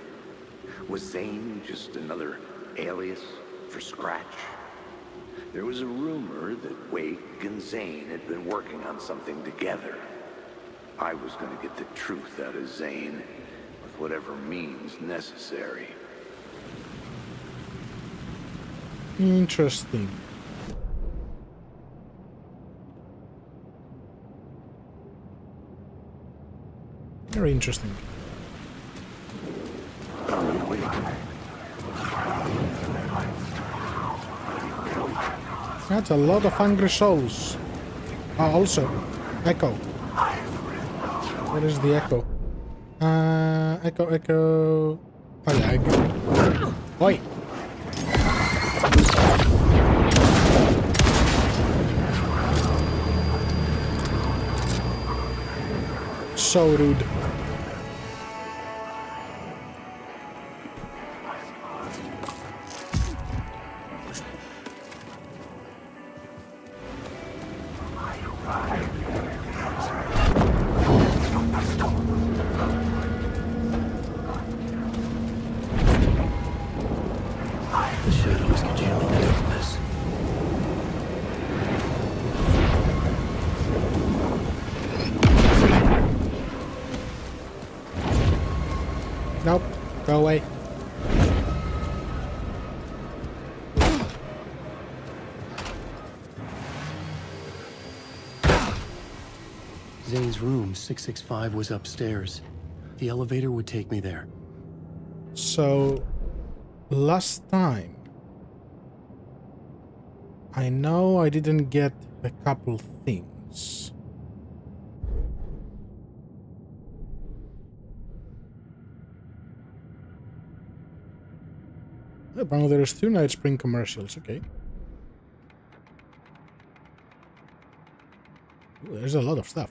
Was Zane just another alias for Scratch? There was a rumor that Wake and Zane had been working on something together. I was going to get the truth out of Zane with whatever means necessary. Interesting. Very interesting. That's a lot of hungry souls. Also, Echo. What is the Echo? Echo. Oh yeah, Echo. Oi! So rude. The shadows congeal in the darkness. Nope. Go away. Zane's room, 665, was upstairs. The elevator would take me there. So, last time, I know I didn't get a couple things. Apparently there's 2 Night Spring commercials, okay. Ooh, there's a lot of stuff.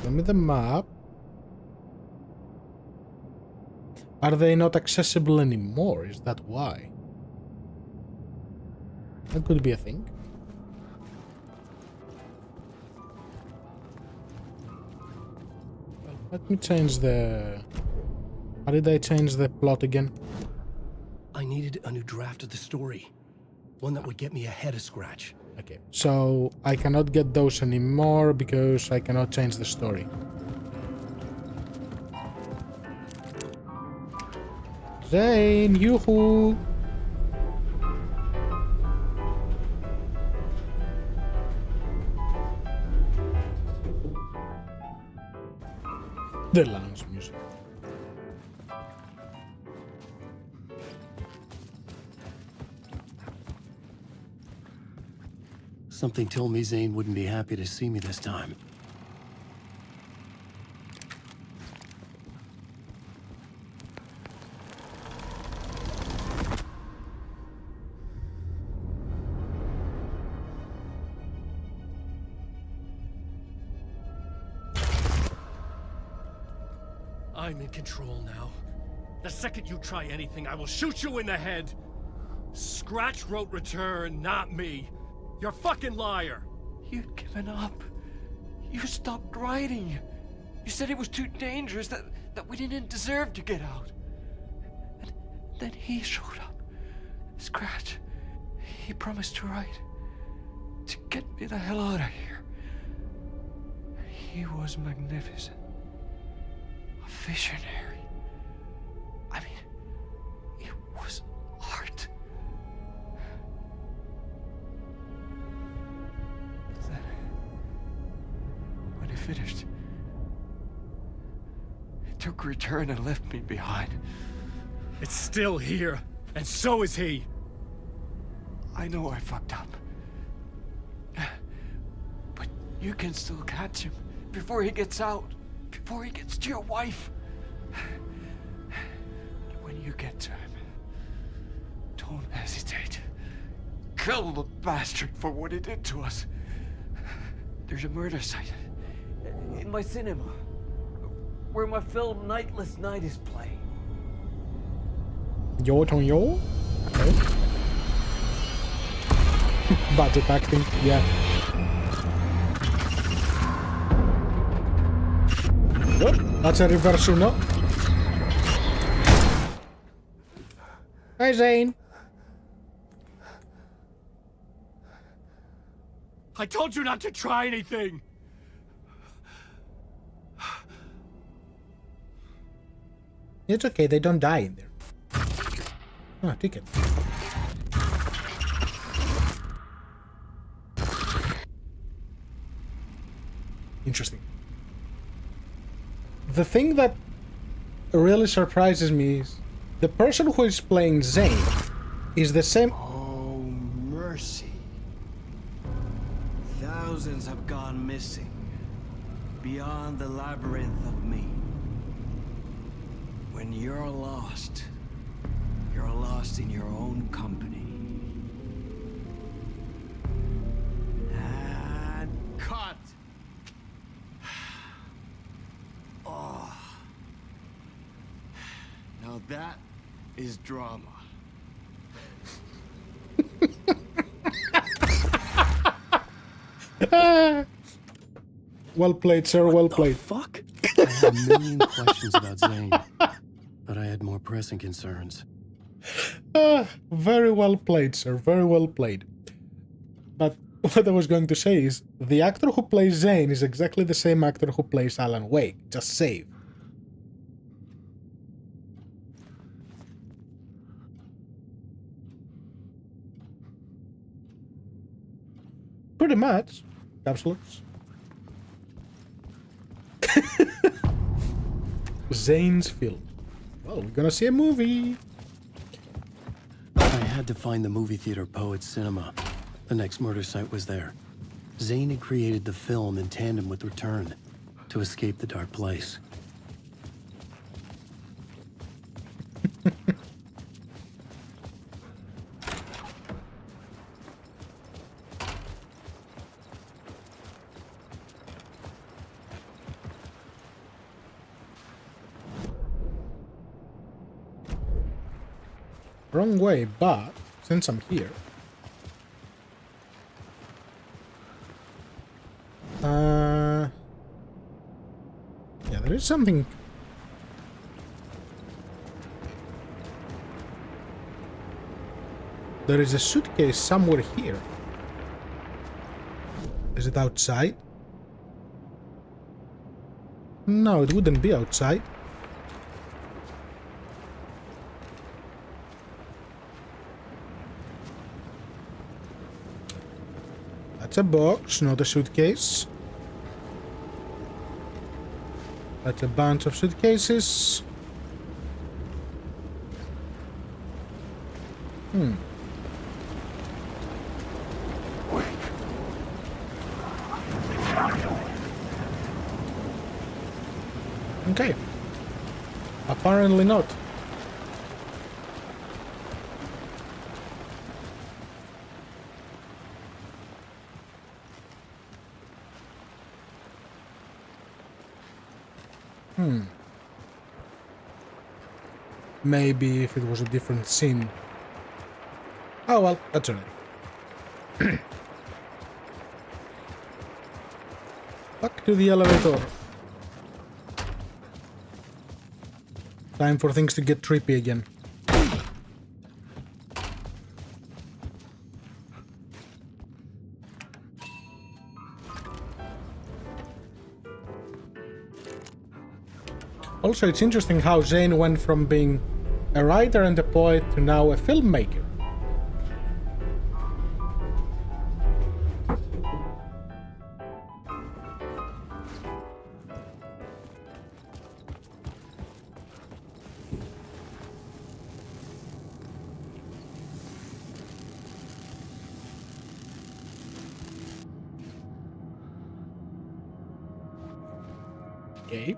Show me the map. Are they not accessible anymore? Is that why? That could be a thing. Well, let me change the... How did I change the plot again? I needed a new draft of the story. One that would get me ahead of Scratch. Okay, so I cannot get those anymore because I cannot change the story. Zane, yoo-hoo! The lounge music. Something told me Zane wouldn't be happy to see me this time. I'm in control now. The second you try anything, I will shoot you in the head. Scratch wrote Return, not me. You're a fucking liar. You'd given up. You stopped writing. You said it was too dangerous, that we didn't deserve to get out. And then he showed up. Scratch. He promised to write. To get me the hell out of here. He was magnificent. A visionary. I mean, it was art. Then, when he finished, he took Return and left me behind. It's still here, and so is he. I know I fucked up. But you can still catch him before he gets out. Before he gets to your wife. When you get to him, don't hesitate. Kill the bastard for what he did to us. There's a murder site in my cinema where my film Nightless Night is playing. Yo, yo. Okay. Budget acting, yeah. Oh, that's a reverse uno. Hi, Zane. I told you not to try anything! It's okay, they don't die in there. Ah, ticket. Interesting. The thing that really surprises me is the person who is playing Zane is the same. Oh, mercy. Thousands have gone missing. Beyond the labyrinth of me. When you're lost in your own company. And cut! Oh. Now that is drama. Well played, sir, well played. Fuck? I had a million questions about Zane, but I had more pressing concerns. Very well played, sir, very well played. But what I was going to say is, the actor who plays Zane is exactly the same actor who plays Alan Wake, just save. Pretty much. Capsules. Zane's film. Well, we're gonna see a movie. I had to find the movie theater Poet Cinema. The next murder site was there. Zane had created the film in tandem with Return to escape the dark place. Wrong way, but since I'm here, yeah, there is something. There is a suitcase somewhere here. Is it outside? No, it wouldn't be outside. That's a box, not a suitcase. That's a bunch of suitcases. Okay. Apparently not. Maybe if it was a different scene. Oh well, that's alright. Back to the elevator. Time for things to get trippy again. Also, it's interesting how Zane went from being a writer and a poet to now a filmmaker. Okay.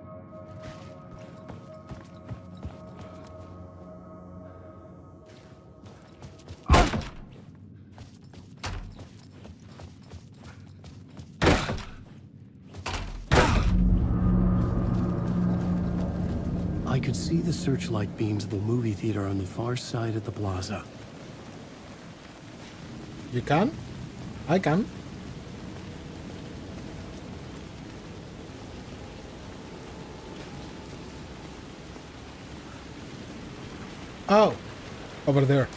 I could see the searchlight beams of the movie theater on the far side of the plaza. You can? I can. Oh, over there.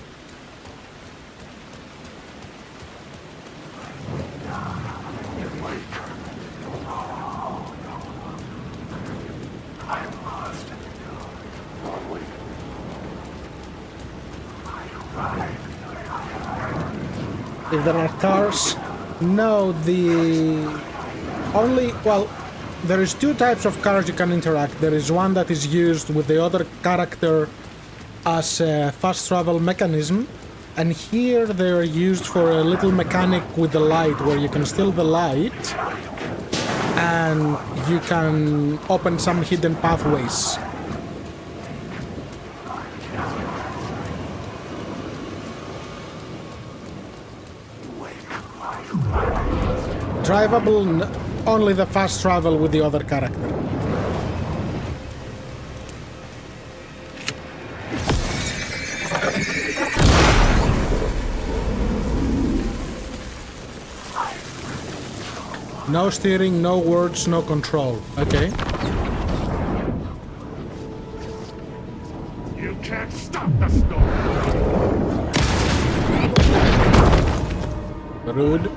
If there are cars, no, there is two types of cars you can interact. There is one that is used with the other character as a fast travel mechanism, and here they are used for a little mechanic with the light, where you can steal the light and you can open some hidden pathways. Drivable, only the fast travel with the other character. No steering, no words, no control. Okay. You can't stop the storm. Rude.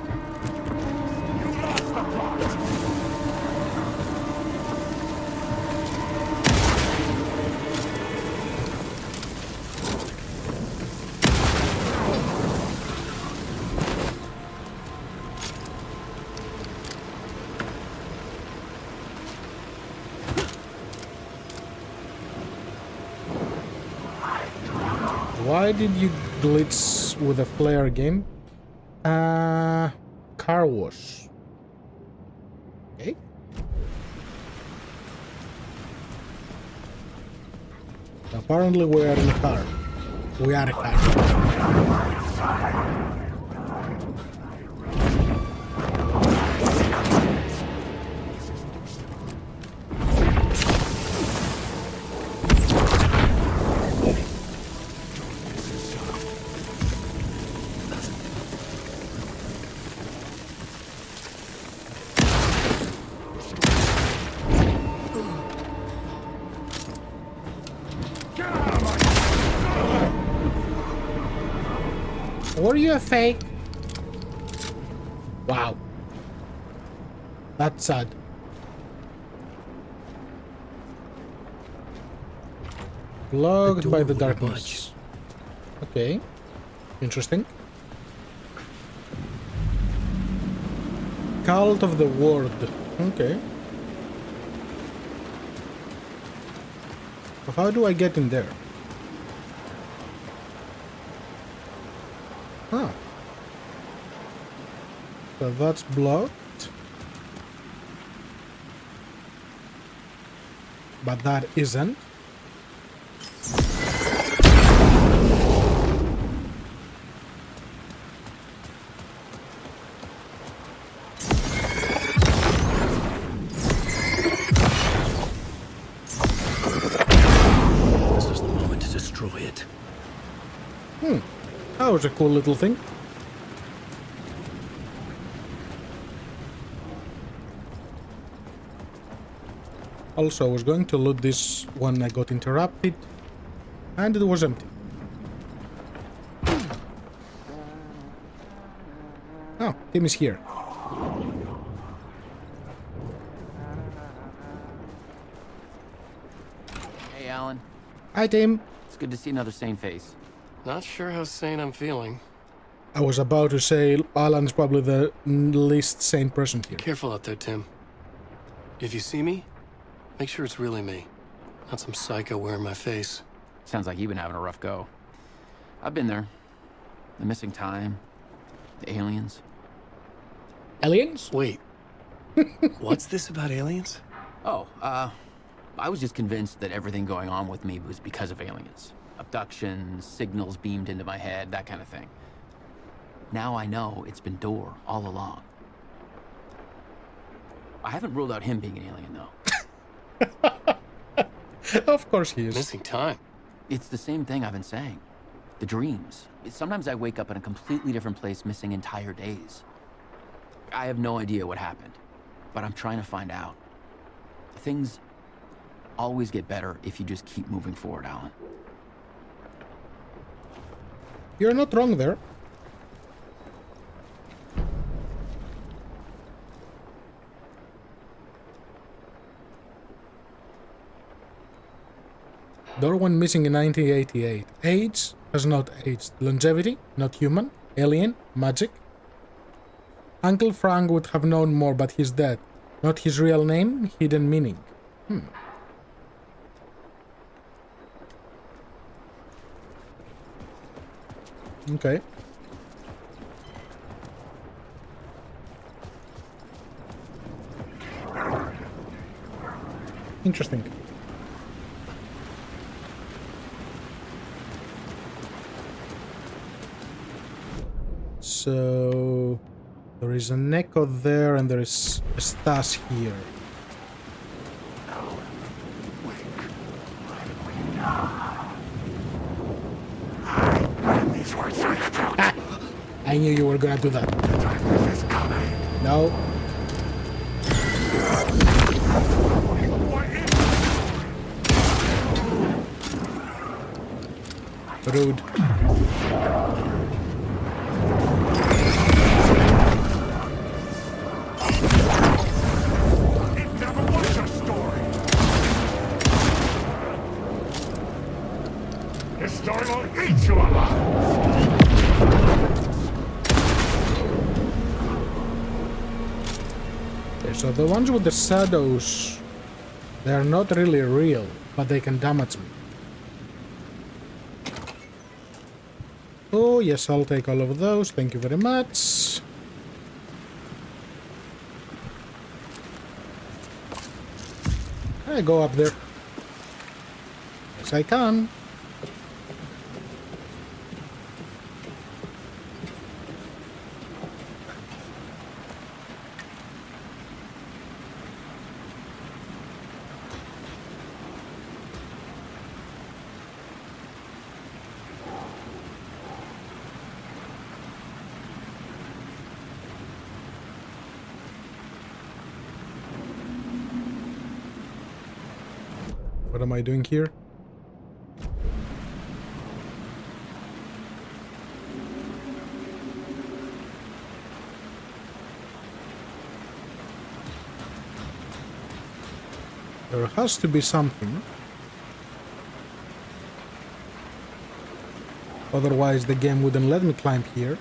Why did you glitch with a flare game? Car wash. Okay. Apparently we are in a car. We are a car. Were you a fake? Wow. That's sad. Blocked by the darkness. Okay. Interesting. Cult of the Ward. Okay. So how do I get in there? Ah. So that's blocked. But that isn't. This is the moment to destroy it. That was a cool little thing. Also, I was going to loot this when I got interrupted, and it was empty. Oh, Tim is here. Hey, Alan. Hi, Tim. It's good to see another sane face. Not sure how sane I'm feeling. I was about to say Alan's probably the least sane person here. Careful out there, Tim. If you see me, make sure it's really me, not some psycho wearing my face. Sounds like you've been having a rough go. I've been there. The missing time, the aliens. Aliens? Wait. What's this about aliens? Oh, I was just convinced that everything going on with me was because of aliens. Abductions, signals beamed into my head, that kind of thing. Now I know it's been Door all along. I haven't ruled out him being an alien, though. Of course he is. Missing time. It's the same thing I've been saying. The dreams. Sometimes I wake up in a completely different place, missing entire days. I have no idea what happened, but I'm trying to find out. Things always get better if you just keep moving forward, Alan. You're not wrong there. Door went missing in 1988. Age has not aged. Longevity, not human. Alien, magic. Uncle Frank would have known more, but he's dead. Not his real name, hidden meaning. Okay. Interesting. So there is an echo there and there is a Stas here. I knew you were gonna do that. No. Rude. This story will eat you alive! Okay, so the ones with the shadows, they are not really real, but they can damage me. Oh, yes, I'll take all of those. Thank you very much. I go up there. Yes, I can. What am I doing here? There has to be something. Otherwise the game wouldn't let me climb here.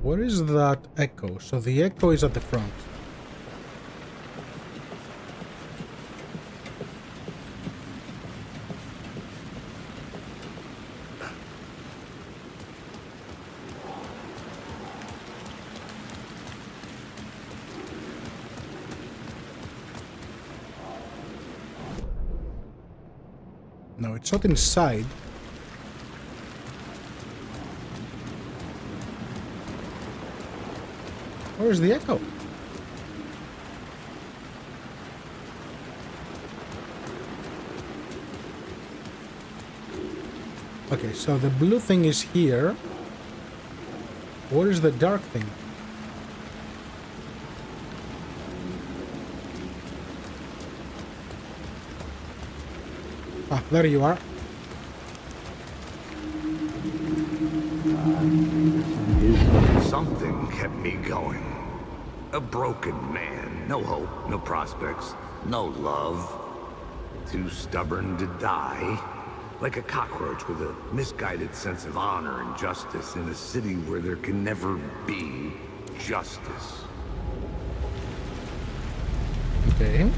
Where is that echo? So the echo is at the front. No, it's not inside. Where's the echo? Okay, so the blue thing is here. Where is the dark thing? Ah, there you are. Something kept me going. A broken man. No hope, no prospects, no love. Too stubborn to die. Like a cockroach with a misguided sense of honor and justice in a city where there can never be justice. Okay.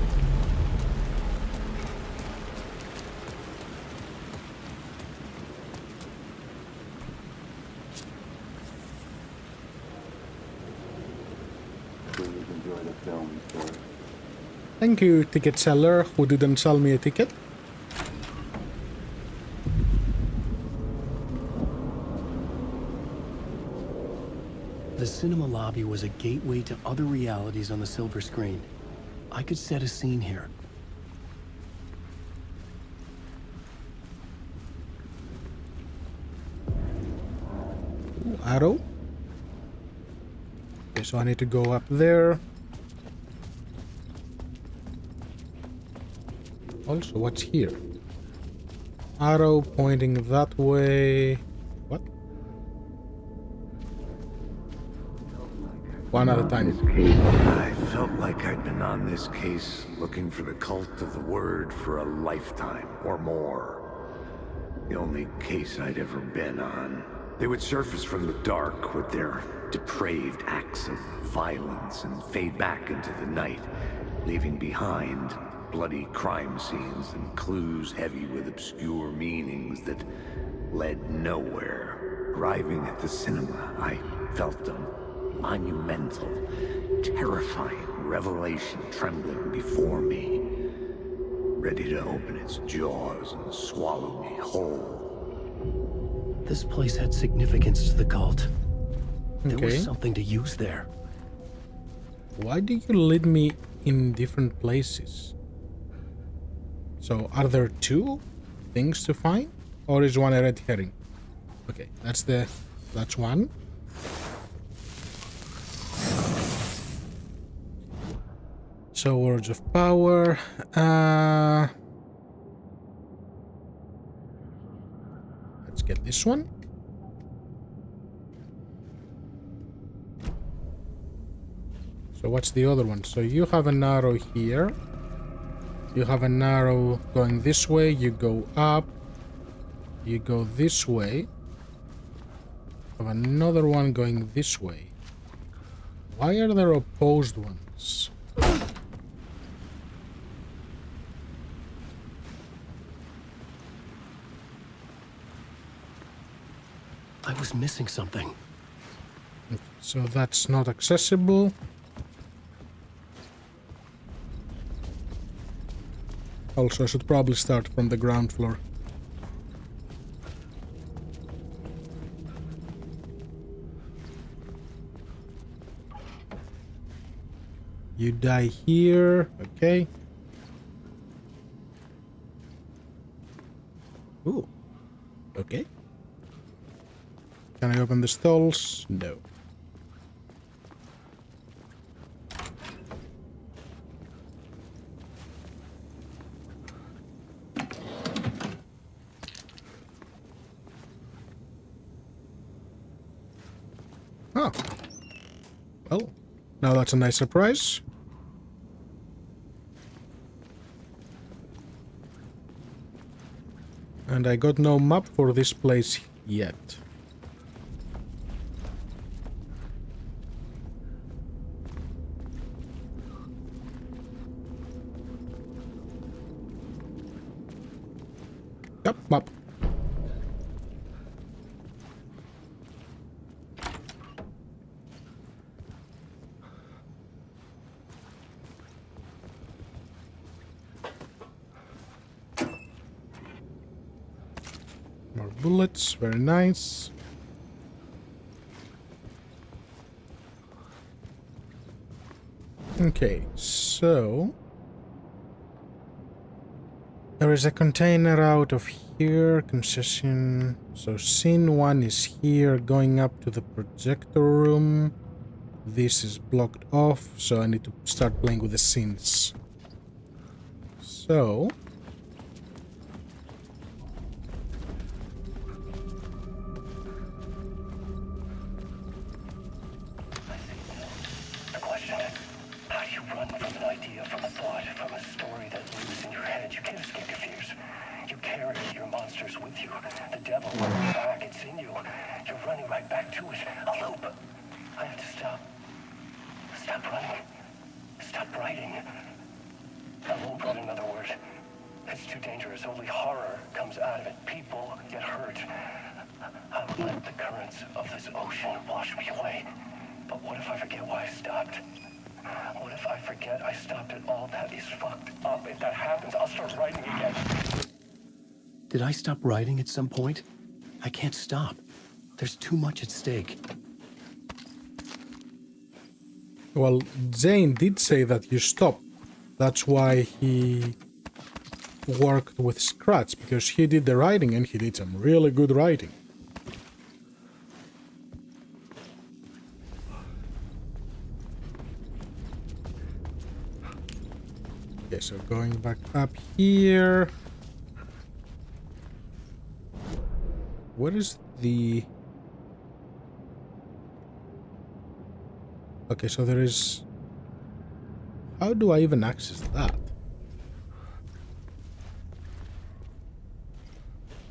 Thank you, ticket seller, who didn't sell me a ticket. The cinema lobby was a gateway to other realities on the silver screen. I could set a scene here. Ooh, arrow. Okay, so I need to go up there. Also, what's here? Arrow pointing that way. What? One at a time. I felt like I'd been on this case looking for the cult of the word for a lifetime or more. The only case I'd ever been on. They would surface from the dark with their depraved acts of violence and fade back into the night, leaving behind bloody crime scenes and clues heavy with obscure meanings that led nowhere. Arriving at the cinema, I felt a monumental, terrifying revelation trembling before me, ready to open its jaws and swallow me whole. This place had significance to the cult. There Okay. was something to use there. Why do you lead me in different places? So, are there two things to find? Or is one a red herring? Okay, that's one. So, words of power. Let's get this one. So what's the other one? So you have an arrow here. You have an arrow going this way. You go up. You go this way. Have another one going this way. Why are there opposed ones? I was missing something. So that's not accessible. Also, I should probably start from the ground floor. You die here, okay. Ooh, okay. Can I open the stalls? No. Oh. Well, now that's a nice surprise. And I got no map for this place yet. Yep, map. More bullets, very nice. Okay, so there is a container out of here, concession. So scene 1 is here, going up to the projector room. This is blocked off, so I need to start playing with the scenes. So The question is, how do you run from an idea, from a thought, from a story that lives in your head? You can't escape your fears. You carry your monsters with you. The devil running back, it's in you. You're running right back to it. A loop. I have to stop. Stop running. Stop writing. I won't write another word. It's too dangerous. Only horror comes out of it. People get hurt. I will let the currents of this ocean wash me away. But what if I forget why I stopped? What if I forget I stopped it all? That is fucked up. If that happens, I'll start writing again. Did I stop writing at some point? I can't stop. There's too much at stake. well, Jane did say that you stopped That's why he worked with Scratch, because he did the writing, and he did some really good writing. Okay, so going back up here. What is the... Okay, so there is... How do I even access that?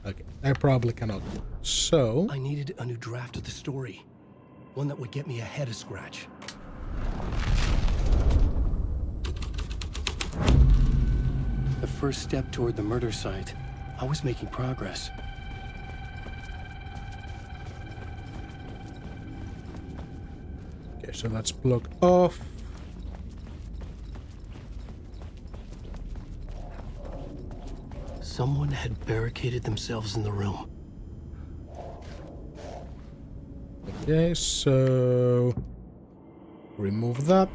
Okay, I probably cannot. So... I needed a new draft of the story. One that would get me ahead of Scratch. The first step toward the murder site. I was making progress. Okay, so that's blocked off. Someone had barricaded themselves in the room. Okay, so... remove that.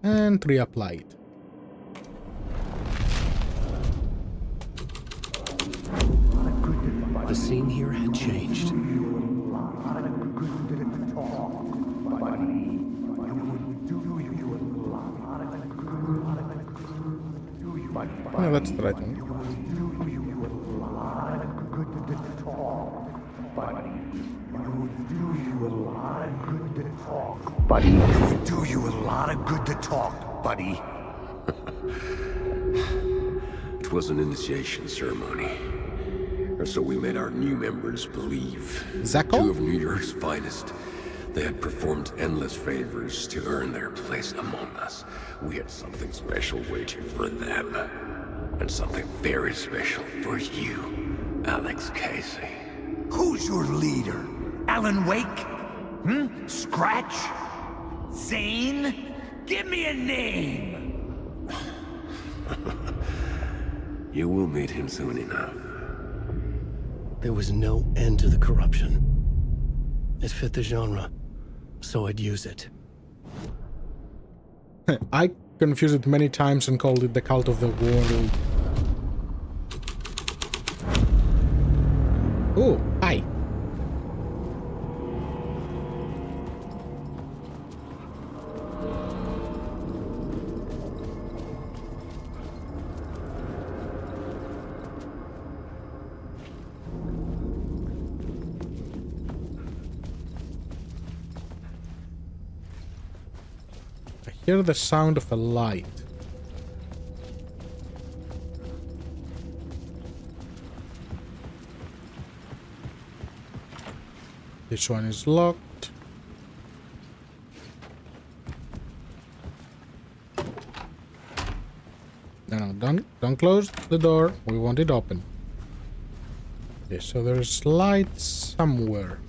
And reapply it. The scene here had changed. No, that's the right one. Buddy, it would do you a lot of good to talk, buddy. It was an initiation ceremony. Or so we made our new members believe. Zacco? Two of New York's finest. They had performed endless favors to earn their place among us. We had something special waiting for them. And something very special for you, Alex Casey. Who's your leader? Alan Wake? Scratch? Zane? Give me a name! You will meet him soon enough. There was no end to the corruption. It fit the genre, so I'd use it. I confused it many times and called it the Cult of the World. Oh, hi. I hear the sound of a light. This one is locked. No, don't close the door. We want it open. Okay, so there's light somewhere.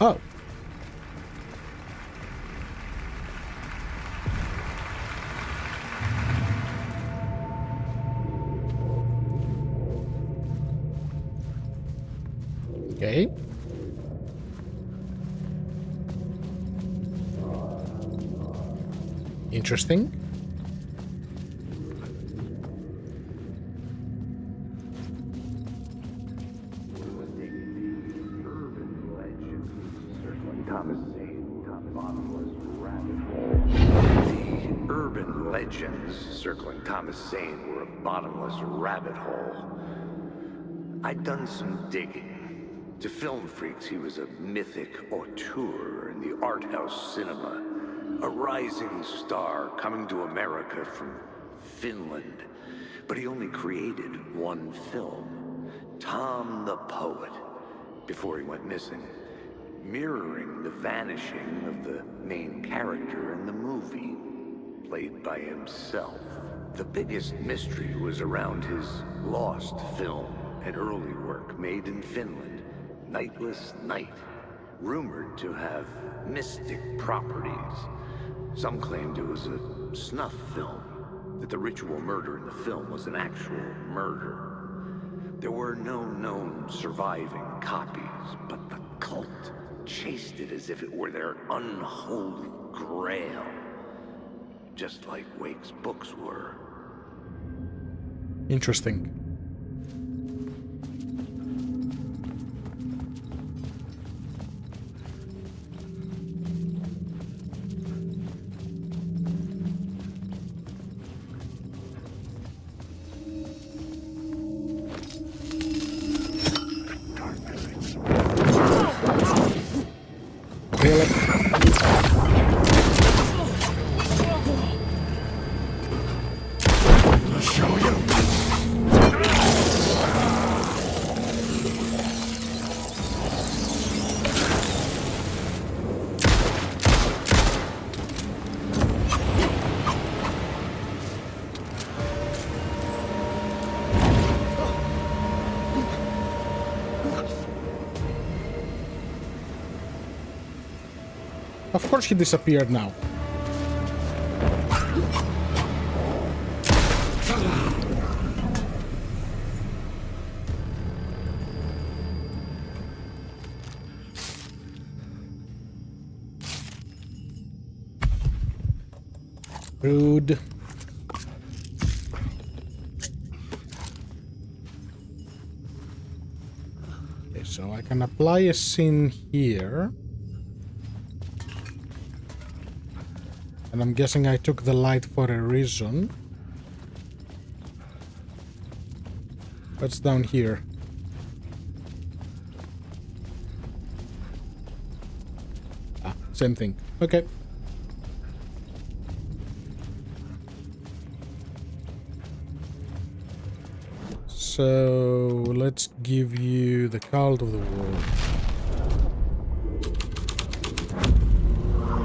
Oh. Okay. Interesting. The urban legends circling Thomas Zane were a bottomless rabbit hole. I'd done some digging. To film freaks, he was a mythic auteur in the art house cinema. A rising star coming to America from Finland. But he only created one film, Tom the Poet, before he went missing, mirroring the vanishing of the main character in the movie, played by himself. The biggest mystery was around his lost film, an early work made in Finland, Nightless Night, rumored to have mystic properties. Some claimed it was a snuff film, that the ritual murder in the film was an actual murder. There were no known surviving copies, but the cult chased it as if it were their unholy grail. Just like Wake's books were. Interesting. Of course he disappeared now. Rude. Okay, so I can apply a scene here. And I'm guessing I took the light for a reason. What's down here? Ah, same thing. Okay. So let's give you the Cult of the World.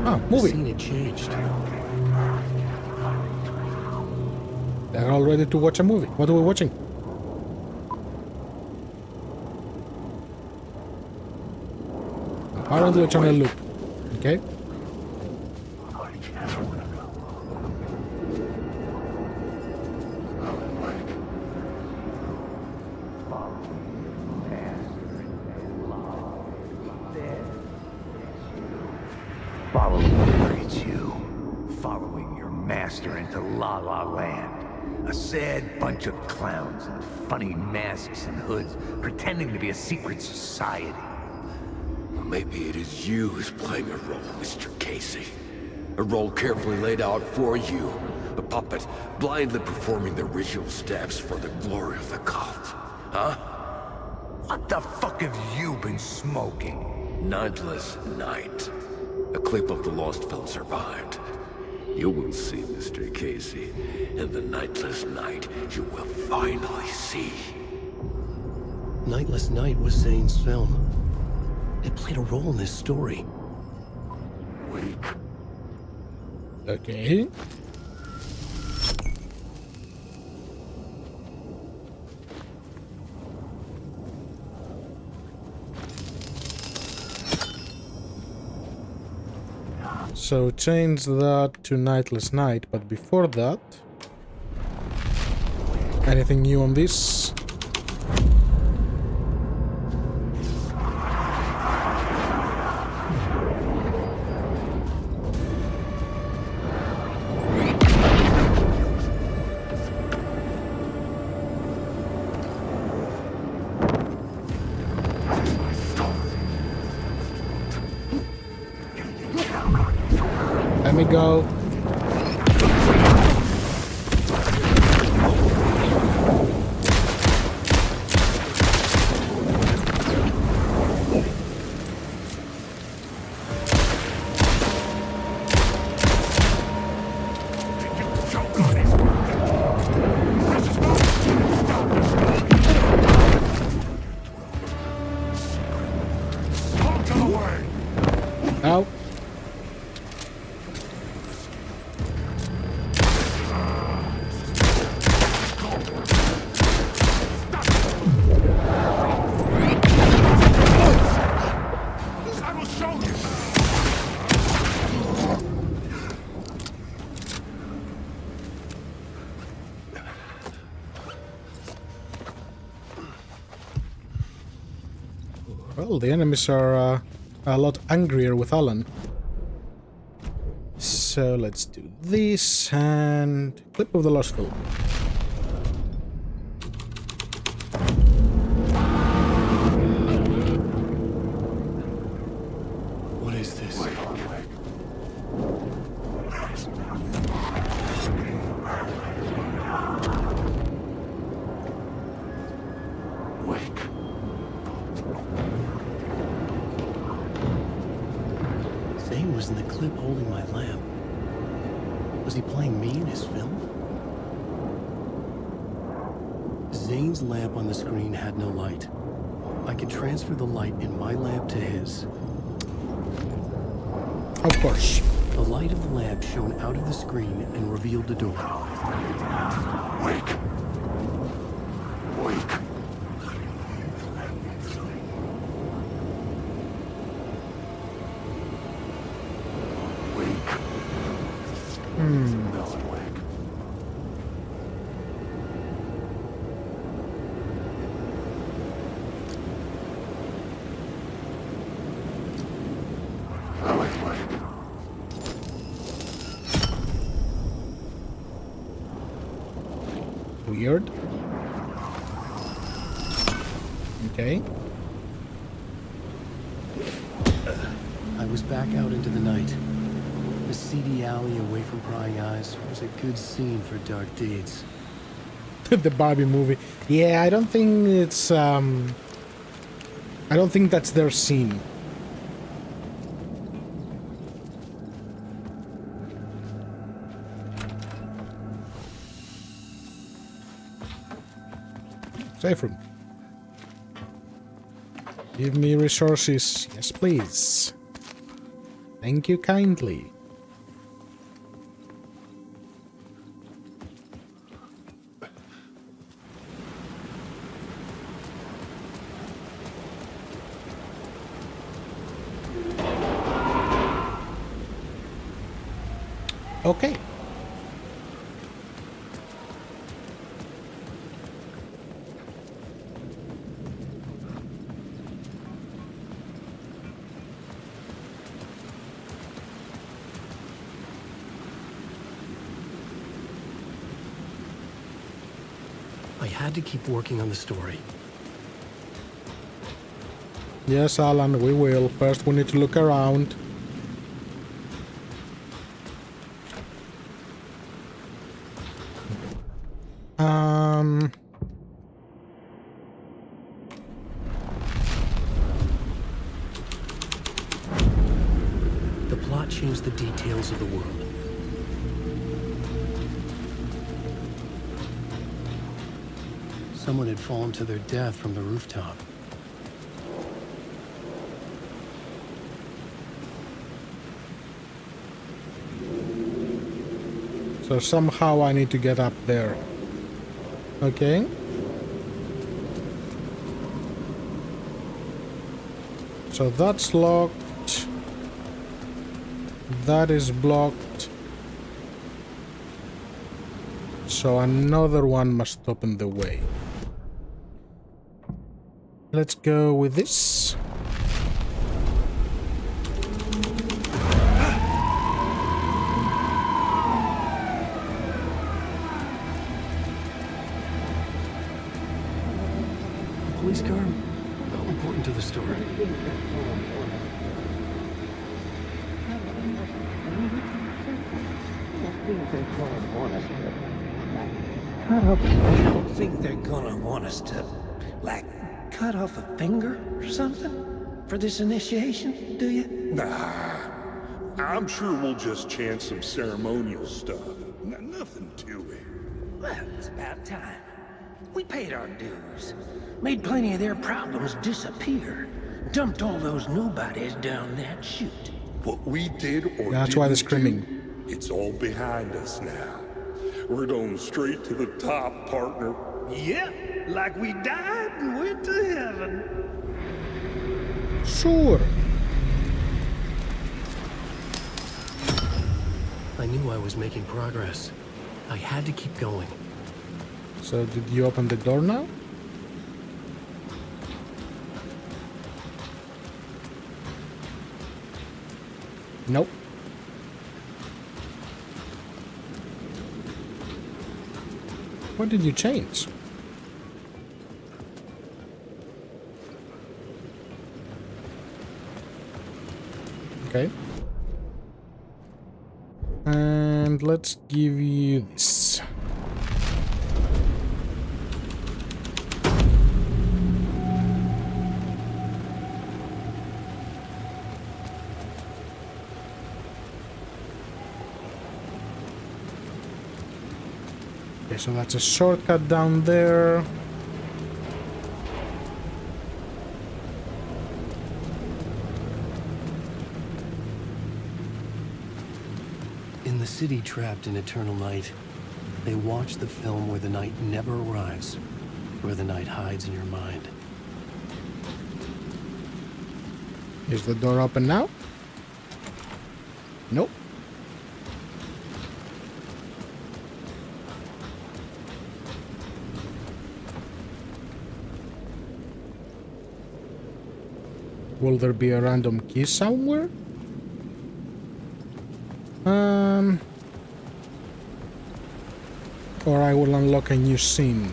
Ah, movie. The scene had changed. They're all ready to watch a movie. What are we watching? Apparently it's on a loop. Okay. It's you. Following your master into La La Land. A sad bunch of clowns in funny masks and hoods, pretending to be a secret society. Maybe it is you who's playing a role, Mr. Casey. A role carefully laid out for you. A puppet, blindly performing the ritual steps for the glory of the cult. Huh? What the fuck have you been smoking? Nightless Night. A clip of the lost film survived. You will see, Mr. Casey. In the Nightless Night, you will finally see. Nightless Night was Zane's film. It played a role in this story. Okay. So change that to Nightless Night, but before that, anything new on this? Let me go. Out. Well, the enemies are a lot angrier with Alan. So let's do this and clip of the lost film. What is this? Zane was in the clip holding my lamp. Was he playing me in his film? Zane's lamp on the screen had no light. I could transfer the light in my lamp to his. Of course. The light of the lamp shone out of the screen and revealed the door. Wake. Wake. Weird. Okay. I was back out into the night. The seedy alley away from prying eyes was a good scene for dark deeds. The Barbie movie. Yeah, I don't think it's I don't think that's their scene. Safe room. Give me resources. Yes, please. Thank you kindly. Okay. I had to keep working on the story. Yes, Alan, we will. First, we need to look around. The plot changed the details of the world. Someone had fallen to their death from the rooftop. So somehow I need to get up there. Okay. So that's locked. That is blocked. So another one must open the way. Let's go with this. Police car? How important to the story? You don't think they're gonna want us to, like, cut off a finger or something for this initiation, do you? Nah. I'm sure we'll just chant some ceremonial stuff. Nothing to it. Well, it's about time. We paid our dues. Made plenty of their problems disappear. Dumped all those nobodies down that chute. What we did or That's why they're didn't screaming. do, it's all behind us now. We're going straight to the top, partner. Yep, like we died and went to heaven. Sure. I knew I was making progress. I had to keep going. So did you open the door now? Nope. What did you change? Okay. And let's give you this. Okay, so that's a shortcut down there. In the city trapped in eternal night, they watch the film where the night never arrives, where the night hides in your mind. Is the door open now? Nope. Will there be a random key somewhere? Or I will unlock a new scene.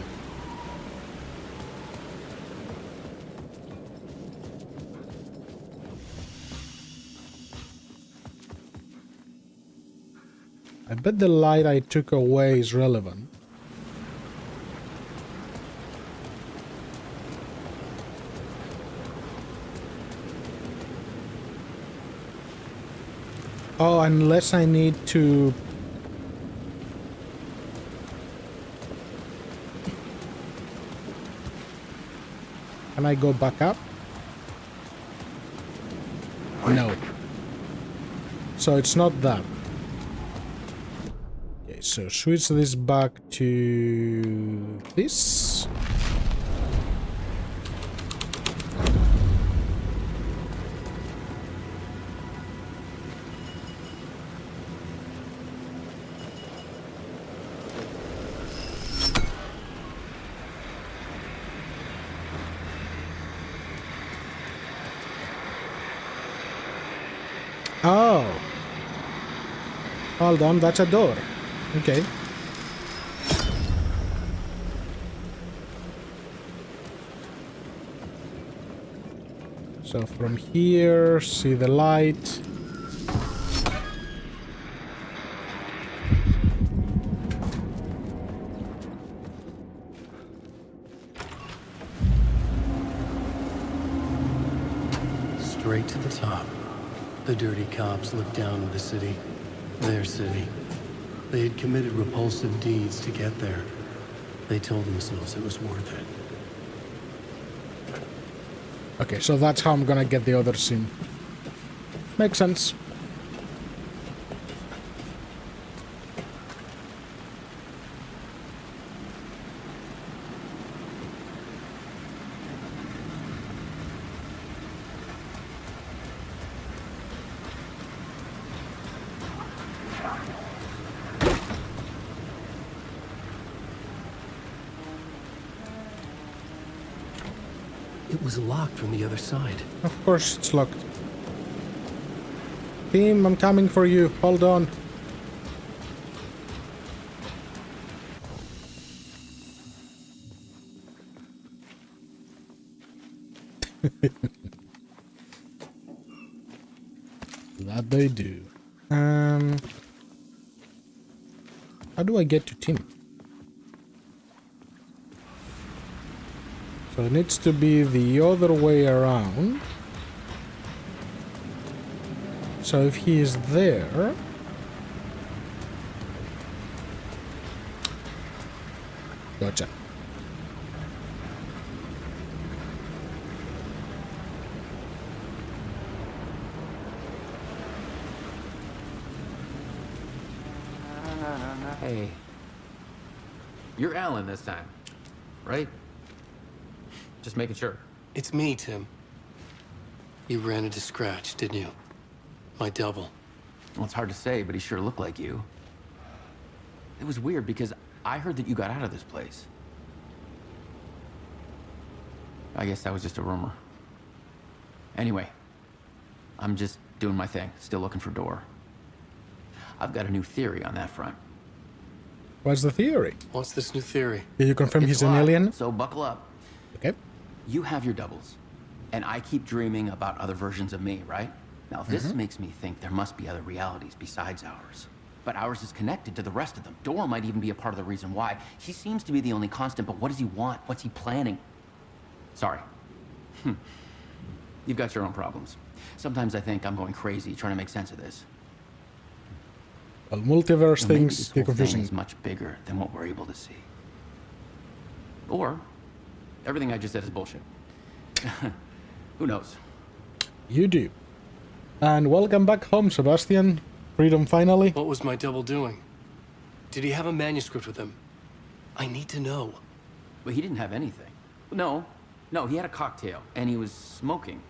I bet the light I took away is relevant. Oh, unless I need to... Can I go back up? No. So it's not that. Okay, so switch this back to this. Oh. Hold on, that's a door. Okay. So from here, see the light. Straight to the top. The dirty cops looked down on the city. Their city. They had committed repulsive deeds to get there. They told themselves it was worth it. Okay, so that's how I'm gonna get the other scene. Makes sense. It was locked from the other side. Of course it's locked. Team, I'm coming for you. Hold on. That they do. How do I get to Tim? So it needs to be the other way around. So if he is there... Gotcha. Hey. You're Alan this time, right? Just making sure. It's me, Tim. You ran into Scratch, didn't you? My double. Well, it's hard to say, but he sure looked like you. It was weird because I heard that you got out of this place. I guess that was just a rumor. Anyway, I'm just doing my thing, still looking for door. I've got a new theory on that front. What's the theory? What's this new theory? Did you confirm he's an live, alien? So buckle up. Okay. You have your doubles, and I keep dreaming about other versions of me, right? Now, this makes me think there must be other realities besides ours. But ours is connected to the rest of them. Door might even be a part of the reason why. He seems to be the only constant, but what does he want? What's he planning? Sorry. You've got your own problems. Sometimes I think I'm going crazy trying to make sense of this. Well, multiverse Maybe things this get whole thing confusing. is much bigger than what we're able to see. Or everything I just said is bullshit. Who knows? You do. And welcome back home, Sebastian. Freedom finally. What was my double doing? Did he have a manuscript with him? I need to know. Well, he didn't have anything. No, he had a cocktail, and he was smoking.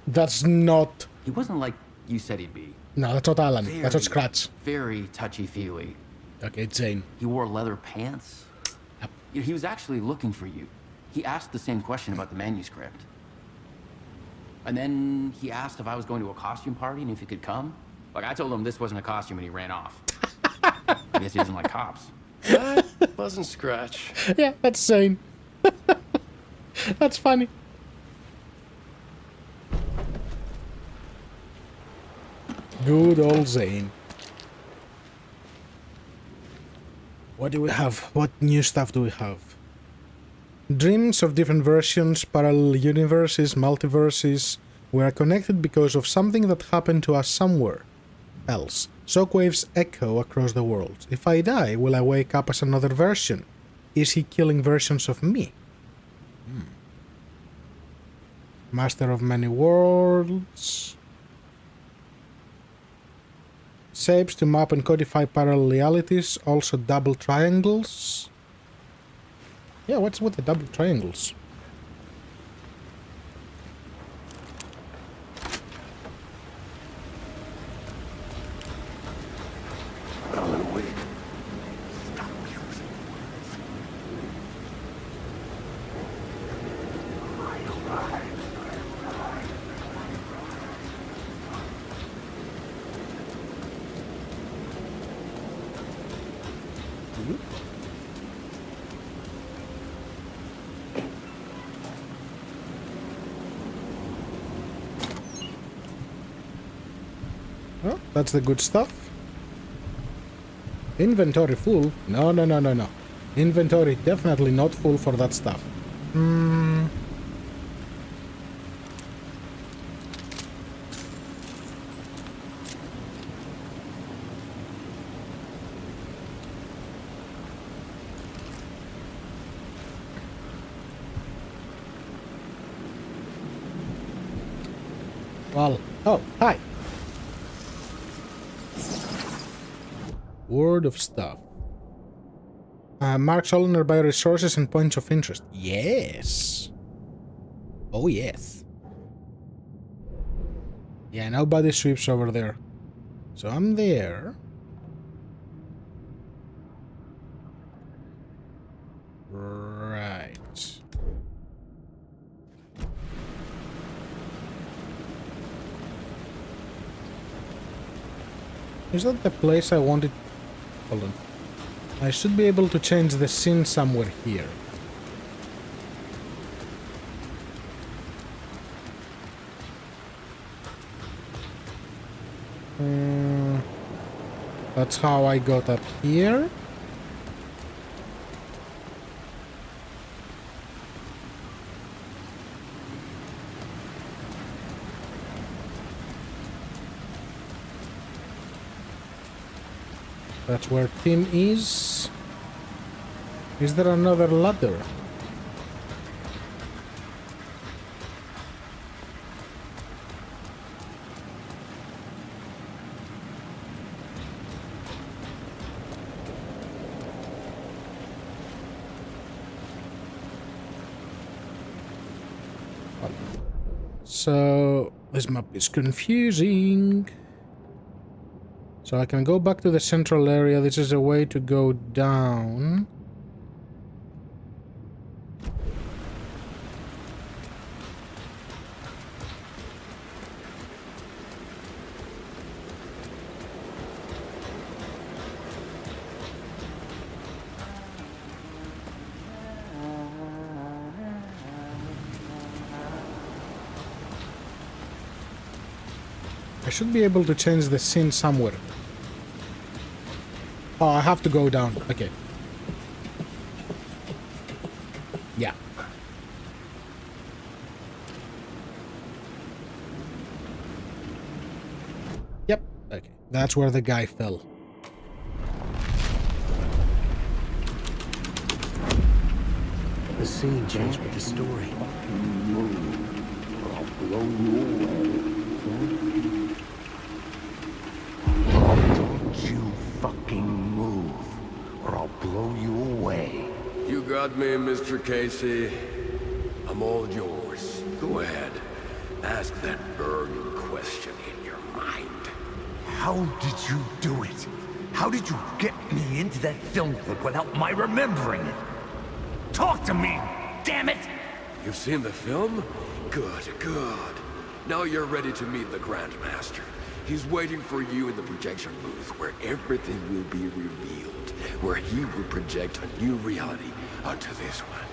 That's not... He wasn't like you said he'd be. No, that's not Alan. That's not Scratch. Very touchy-feely. Okay, it's Zane. He wore leather pants. Yep. He was actually looking for you. He asked the same question about the manuscript. And then he asked if I was going to a costume party and if he could come. Like, I told him this wasn't a costume and he ran off. I guess he doesn't like cops. That wasn't Scratch. Yeah, that's Zane. That's funny. Good old Zane. What do we have? What new stuff do we have? Dreams of different versions, parallel universes, multiverses. We are connected because of something that happened to us somewhere else. Shockwaves echo across the world. If I die, will I wake up as another version? Is he killing versions of me? Master of many worlds. Shapes to map and codify parallel realities, also double triangles. Yeah, what's with the double triangles? Alan, wait. Stop using words. Oh, that's the good stuff. Inventory full? No. Inventory definitely not full for that stuff. Well, oh, hi. Word of stuff. Marks all nearby resources and points of interest. Yes. Oh, yes. Yeah, nobody sweeps over there. So I'm there. Right. Is that the place I wanted? Hold on. I should be able to change the scene somewhere here. That's how I got up here. That's where Tim is. Is there another ladder? So this map is confusing. So I can go back to the central area. This is a way to go down. I should be able to change the scene somewhere. Oh, I have to go down. Okay. Yeah. Yep. Okay. That's where the guy fell. The scene changed with the story. I'll blow you away. Don't you fucking move, or I'll blow you away. You got me, Mr. Casey. I'm all yours. Go ahead. Ask that burning question in your mind. How did you do it? How did you get me into that film clip without my remembering it? Talk to me, damn it! You've seen the film? Good, good. Now you're ready to meet the Grandmaster. He's waiting for you in the projection booth where everything will be revealed, where he will project a new reality onto this one.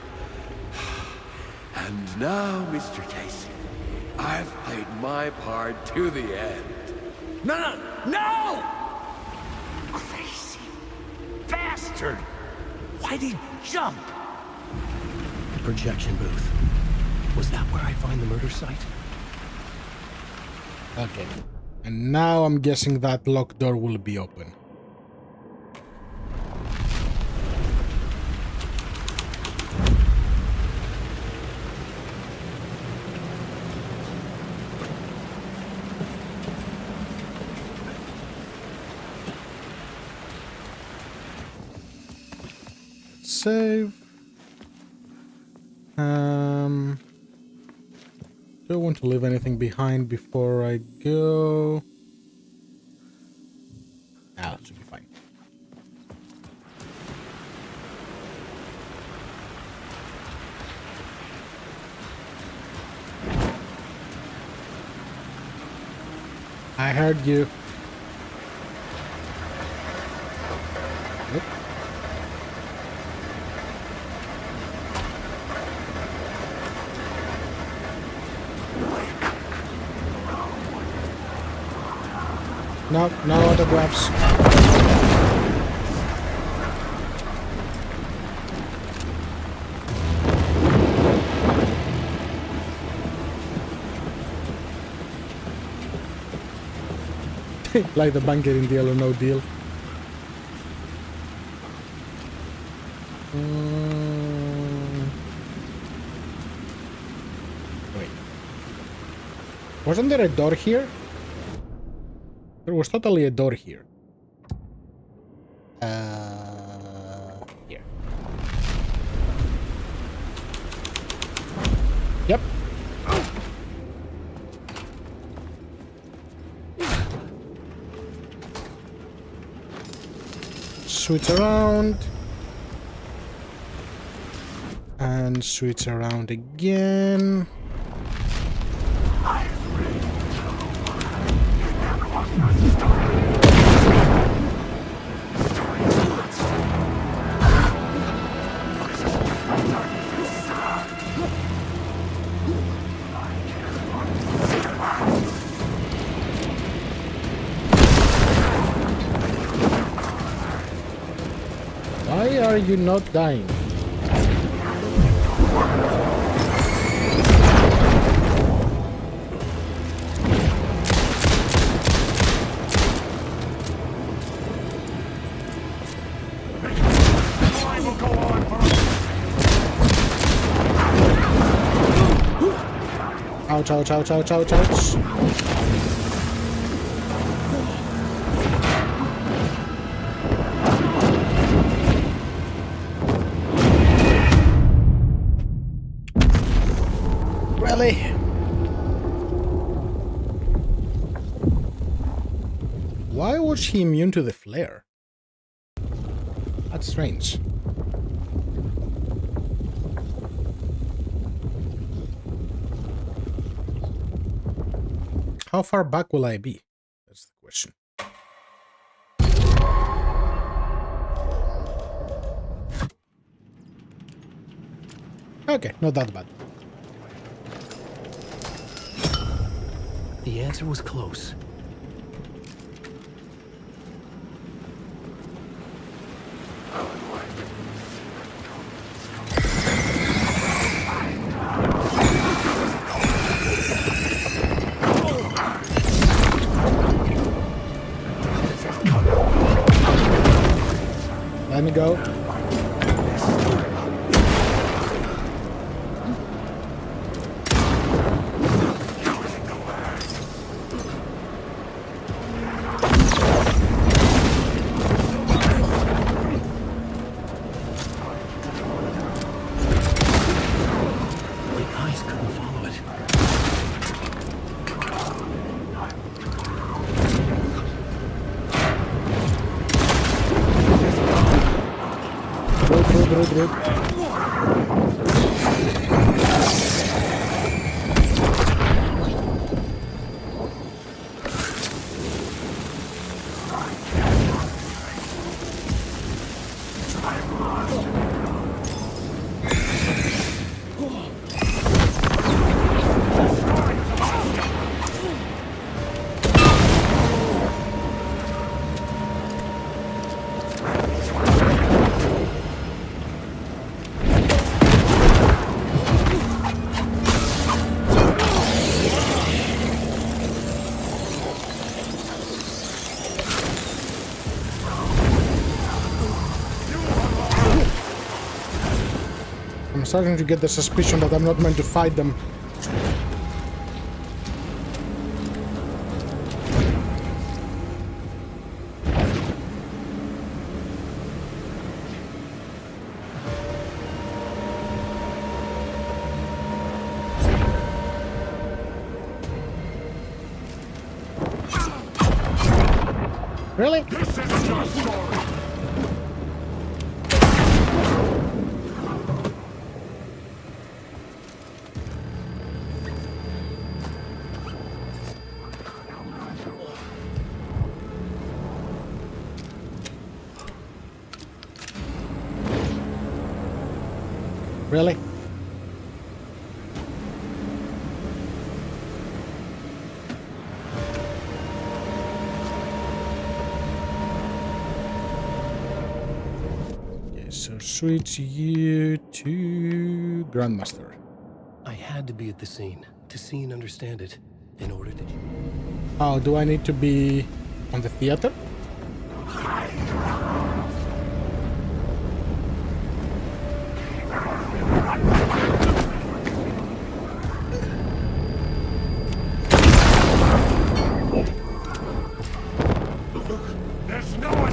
And now, Mr. Casey, I've played my part to the end. No! Crazy bastard! Why'd he jump? The projection booth. Was that where I find the murder site? Okay. And now I'm guessing that locked door will be open. Save. Don't want to leave anything behind before I go. Ah, that should be fine. I heard you. Nope. No, no autographs. Like the banker in Deal or No Deal. Wait. Wasn't there a door here? There was totally a door here. Here. Yep. Switch around. And switch around again. Why are you not dying? Ouch, ouch, ouch, ouch, ouch, ouch. Really? Why was he immune to the flare? That's strange. How far back will I be? That's the question. Okay, not that bad. The answer was close. Let me go. Good. I'm starting to get the suspicion that I'm not meant to fight them. Really? This isn't your story. Really? Okay, so switch you to Grandmaster. I had to be at the scene to see and understand it in order to... Oh, do I need to be on the theater? There's no one.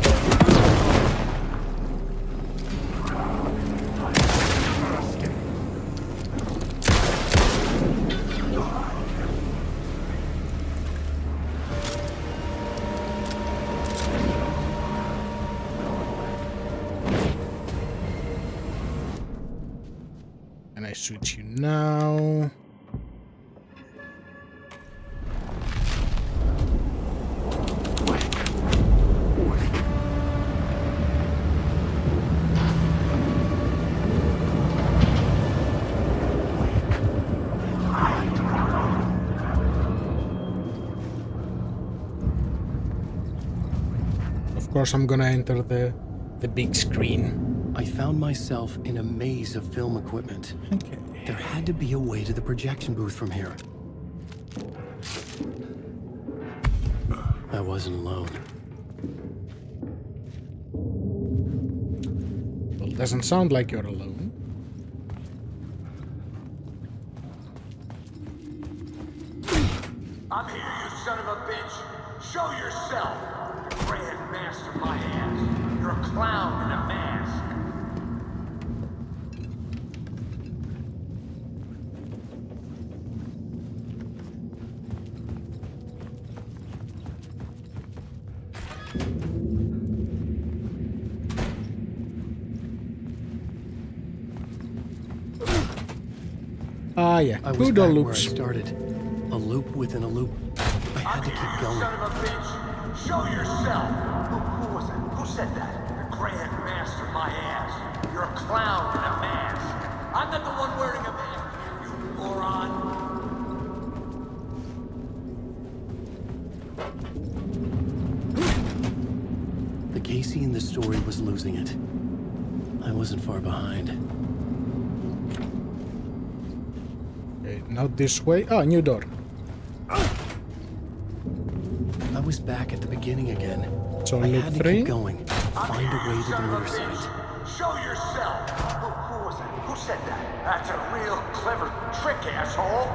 And I switch you now. Of course, I'm gonna enter the big screen. I found myself in a maze of film equipment. Okay. There had to be a way to the projection booth from here. I wasn't alone. Well, it doesn't sound like you're alone. I'm here, you son of a bitch. Show yourself. Grand master my ass. You're a clown in a mask. Ah, yeah. I was Good back old where I loops. started. A loop within a loop. I had to keep going. Son of a bitch. Show yourself. Who was it? Who said that? The Grand Master my ass. You're a clown in a mask. I'm not the one wearing a mask, you moron. The Casey in the story was losing it. I wasn't far behind. Okay, not this way. Oh, new door. I was back at the beginning again. So I loop had to 3. keep going. Find a way to the murder site. Show yourself! Who was that? Who said that? That's a real clever trick, asshole!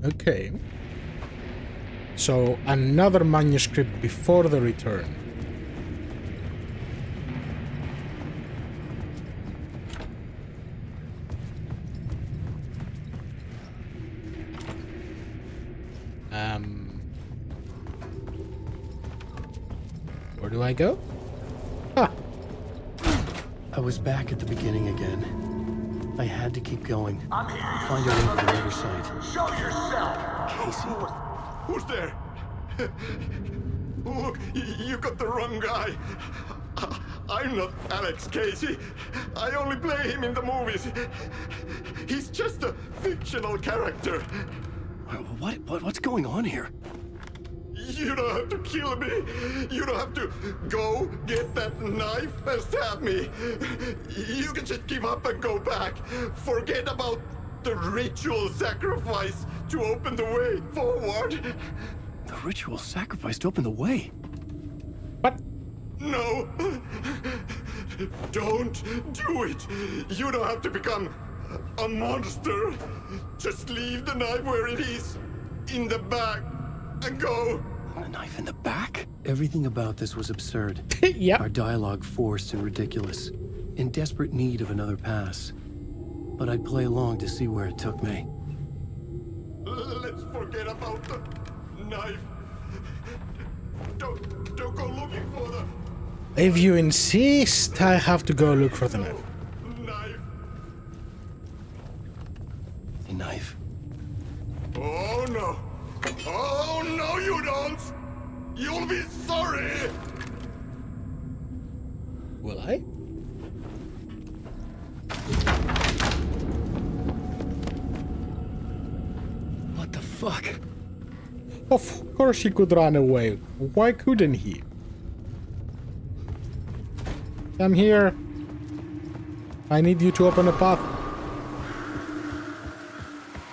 Okay. So another manuscript before the return. Where do I go? Ah. I was back at the beginning again. I had to keep going. I'm here. Find a way to the murder site. Show yourself! Casey? Who's there? Look, you got the wrong guy. I'm not Alex Casey. I only play him in the movies. He's just a fictional character. What's going on here? You don't have to kill me. You don't have to go get that knife and stab me. You can just give up and go back. Forget about the ritual sacrifice to open the way forward. The ritual sacrifice to open the way? What? No. Don't do it. You don't have to become a monster. Just leave the knife where it is, in the back, and go. A knife in the back? Everything about this was absurd. Yep. Our dialogue forced and ridiculous. In desperate need of another pass. But I'd play along to see where it took me. Let's forget about the knife. Don't go looking for the If you insist, I have to go look for the knife. knife. A knife? Oh no. Oh no, you don't. You'll be sorry. Will I? What the fuck? Of course he could run away. Why couldn't he? I'm here. I need you to open a path.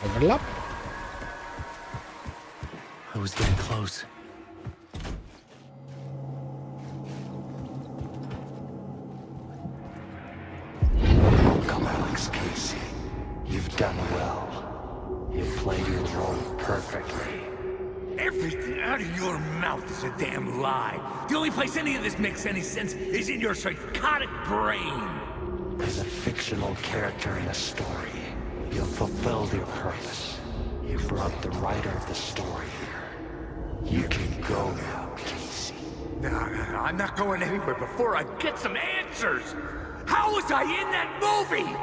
Overlap? I was getting close. Come, Alex Casey. You've done well. You've played your role perfectly. Everything out of your mouth is a damn lie. The only place any of this makes any sense is in your psychotic brain. As a fictional character in a story, you've fulfilled your purpose. You brought the writer of the story here. You can go now, Casey. No, I'm not going anywhere before I get some answers. How was I in that movie?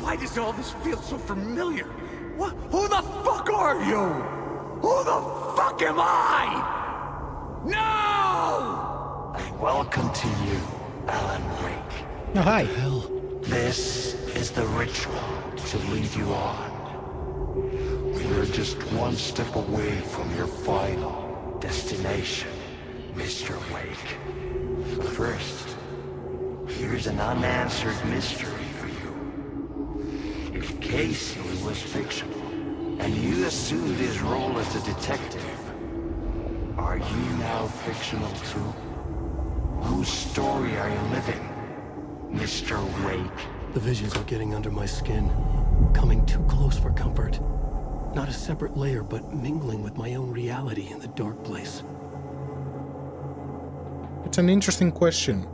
Why does all this feel so familiar? Who the fuck are you? Who the fuck am I? No! Welcome to you, Alan Wake. Oh, hi. Hell. This is the ritual to lead you on. We're just one step away from your final destination, Mr. Wake. But first, here's an unanswered mystery for you. If Casey was fictional, and you assumed his role as a detective, are you now fictional too? Whose story are you living, Mr. Wake? The visions are getting under my skin, coming too close for comfort. Not a separate layer, but mingling with my own reality in the dark place. It's an interesting question.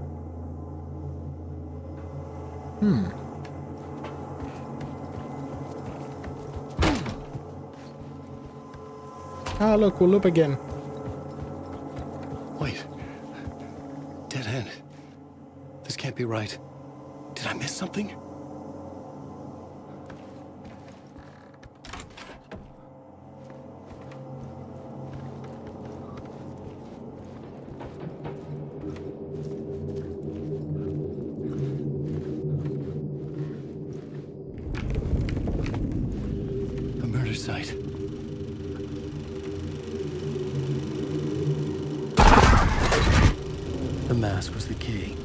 Ah, look, we'll loop again. Wait. Dead end. This can't be right. Did I miss something? A murder site. The mask was the key.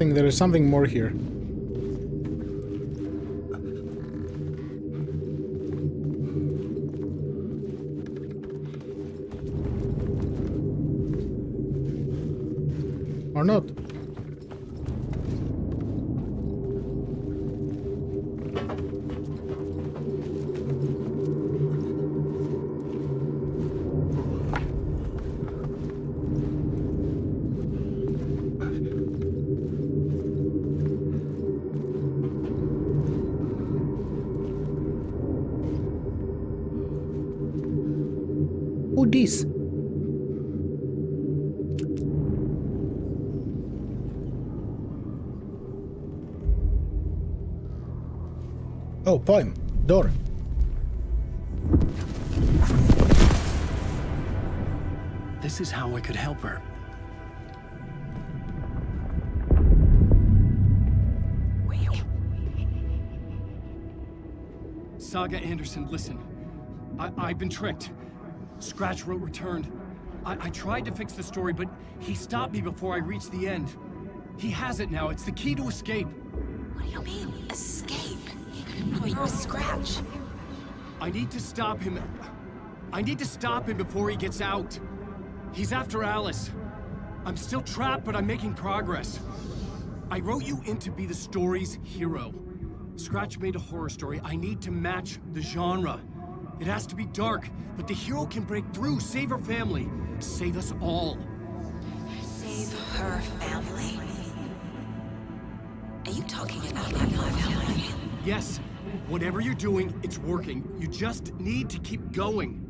There is something more here. Or not. Who this? Oh, poem. Door. This is how I could help her. Saga Anderson, listen. I've been tricked. Scratch wrote returned. I tried to fix the story, but he stopped me before I reached the end. He has it now. It's the key to escape. What do you mean, escape? Oh, you're a Scratch. I need to stop him. I need to stop him before he gets out. He's after Alice. I'm still trapped, but I'm making progress. I wrote you in to be the story's hero. Scratch made a horror story. I need to match the genre. It has to be dark, but the hero can break through, save her family, save us all. Save her family? Are you talking about my family? Yes, whatever you're doing, it's working. You just need to keep going.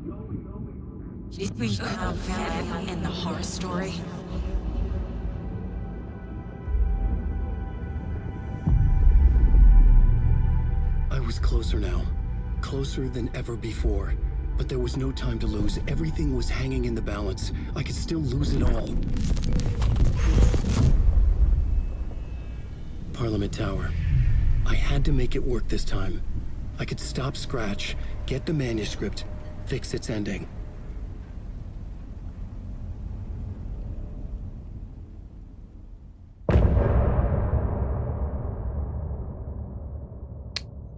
You have family in the horror story? I was closer now. Closer than ever before. But there was no time to lose. Everything was hanging in the balance. I could still lose it all. Parliament Tower. I had to make it work this time. I could stop Scratch, get the manuscript, fix its ending.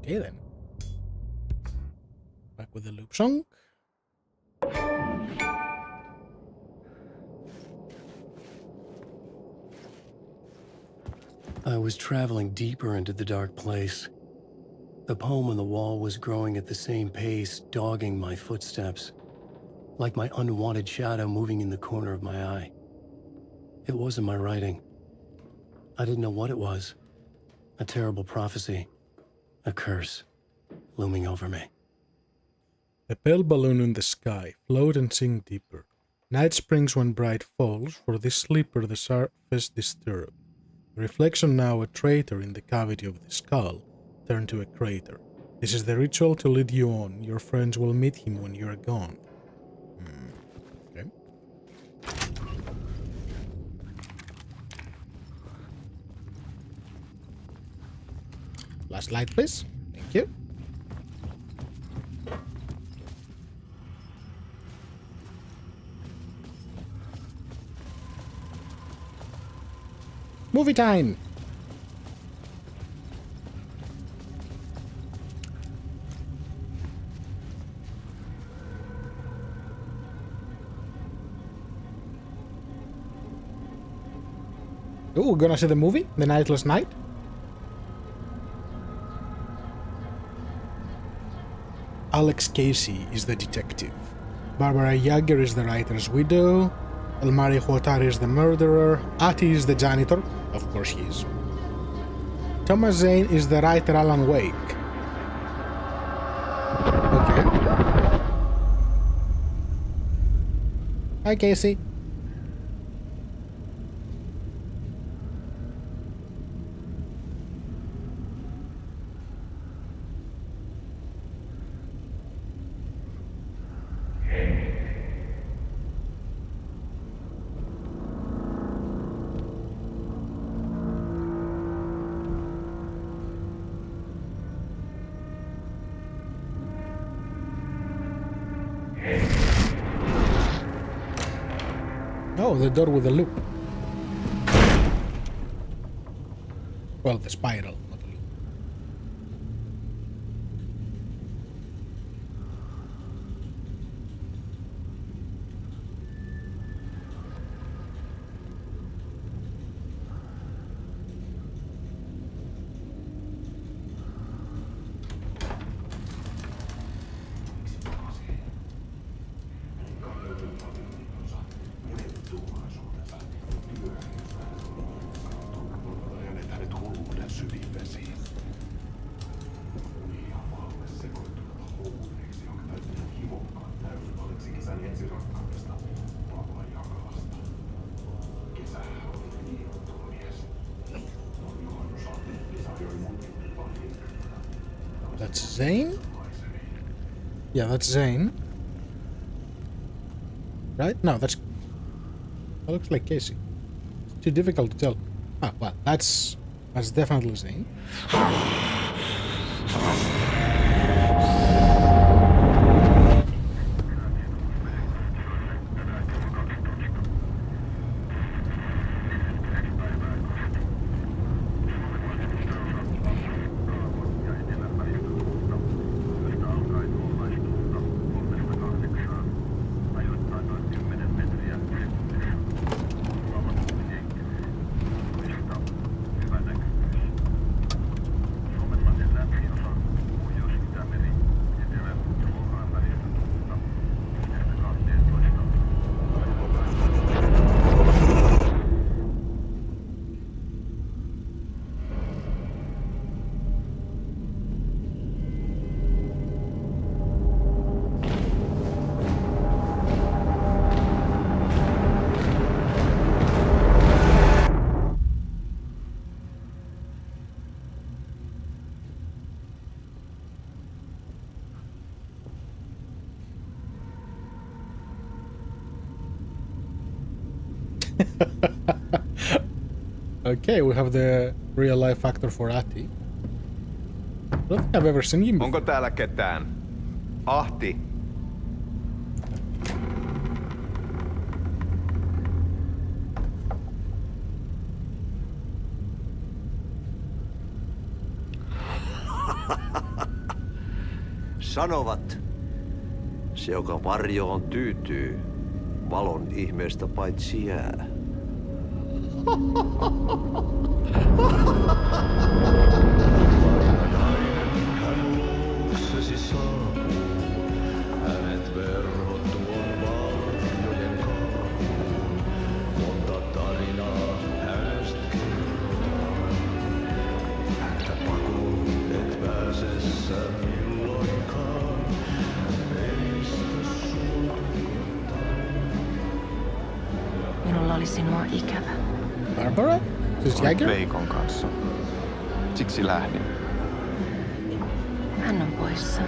Okay then. Back with the loop song. I was traveling deeper into the dark place. The poem on the wall was growing at the same pace, dogging my footsteps, like my unwanted shadow moving in the corner of my eye. It wasn't my writing. I didn't know what it was. A terrible prophecy. A curse looming over me. A pale balloon in the sky, float and sink deeper. Night springs when bright falls, for this sleeper the surface disturbed. Reflection, now a traitor in the cavity of the skull, turned to a crater. This is the ritual to lead you on. Your friends will meet him when you are gone. Okay. Last light, please. Thank you. Movie time! Oh, we're gonna see the movie? The Nightless Night? Alex Casey is the detective. Barbara Yager is the writer's widow. Elmari Huatari is the murderer. Ati is the janitor. Of course he is. Thomas Zane is the writer Alan Wake. Okay. Hi, Casey. Oh, the door with the loop. Well, the spiral, not a loop. That's Zane? Yeah, that's Zane. Right? No, that looks like Casey. It's too difficult to tell. Ah, well, that's definitely Zane. Okay, we have the real life actor for Ati. I don't think I've ever seen him before. Onko täällä ketään? Ahti. Sanovat, se joka varjoon tyytyy, valon ihmeestä paitsi jää. Luoksesi saapuu, hänet verhottuon varjojen karkuun. Monta tarinaa hänestä kerrotaan. Häntä pakoon et pääse sä milloinkaan. Meistä suotukotaan. Minulla oli sinua ikävä. Barbara? Siis Olit Jäger? Veikon kanssa. Siksi lähdin. Hän on poissa.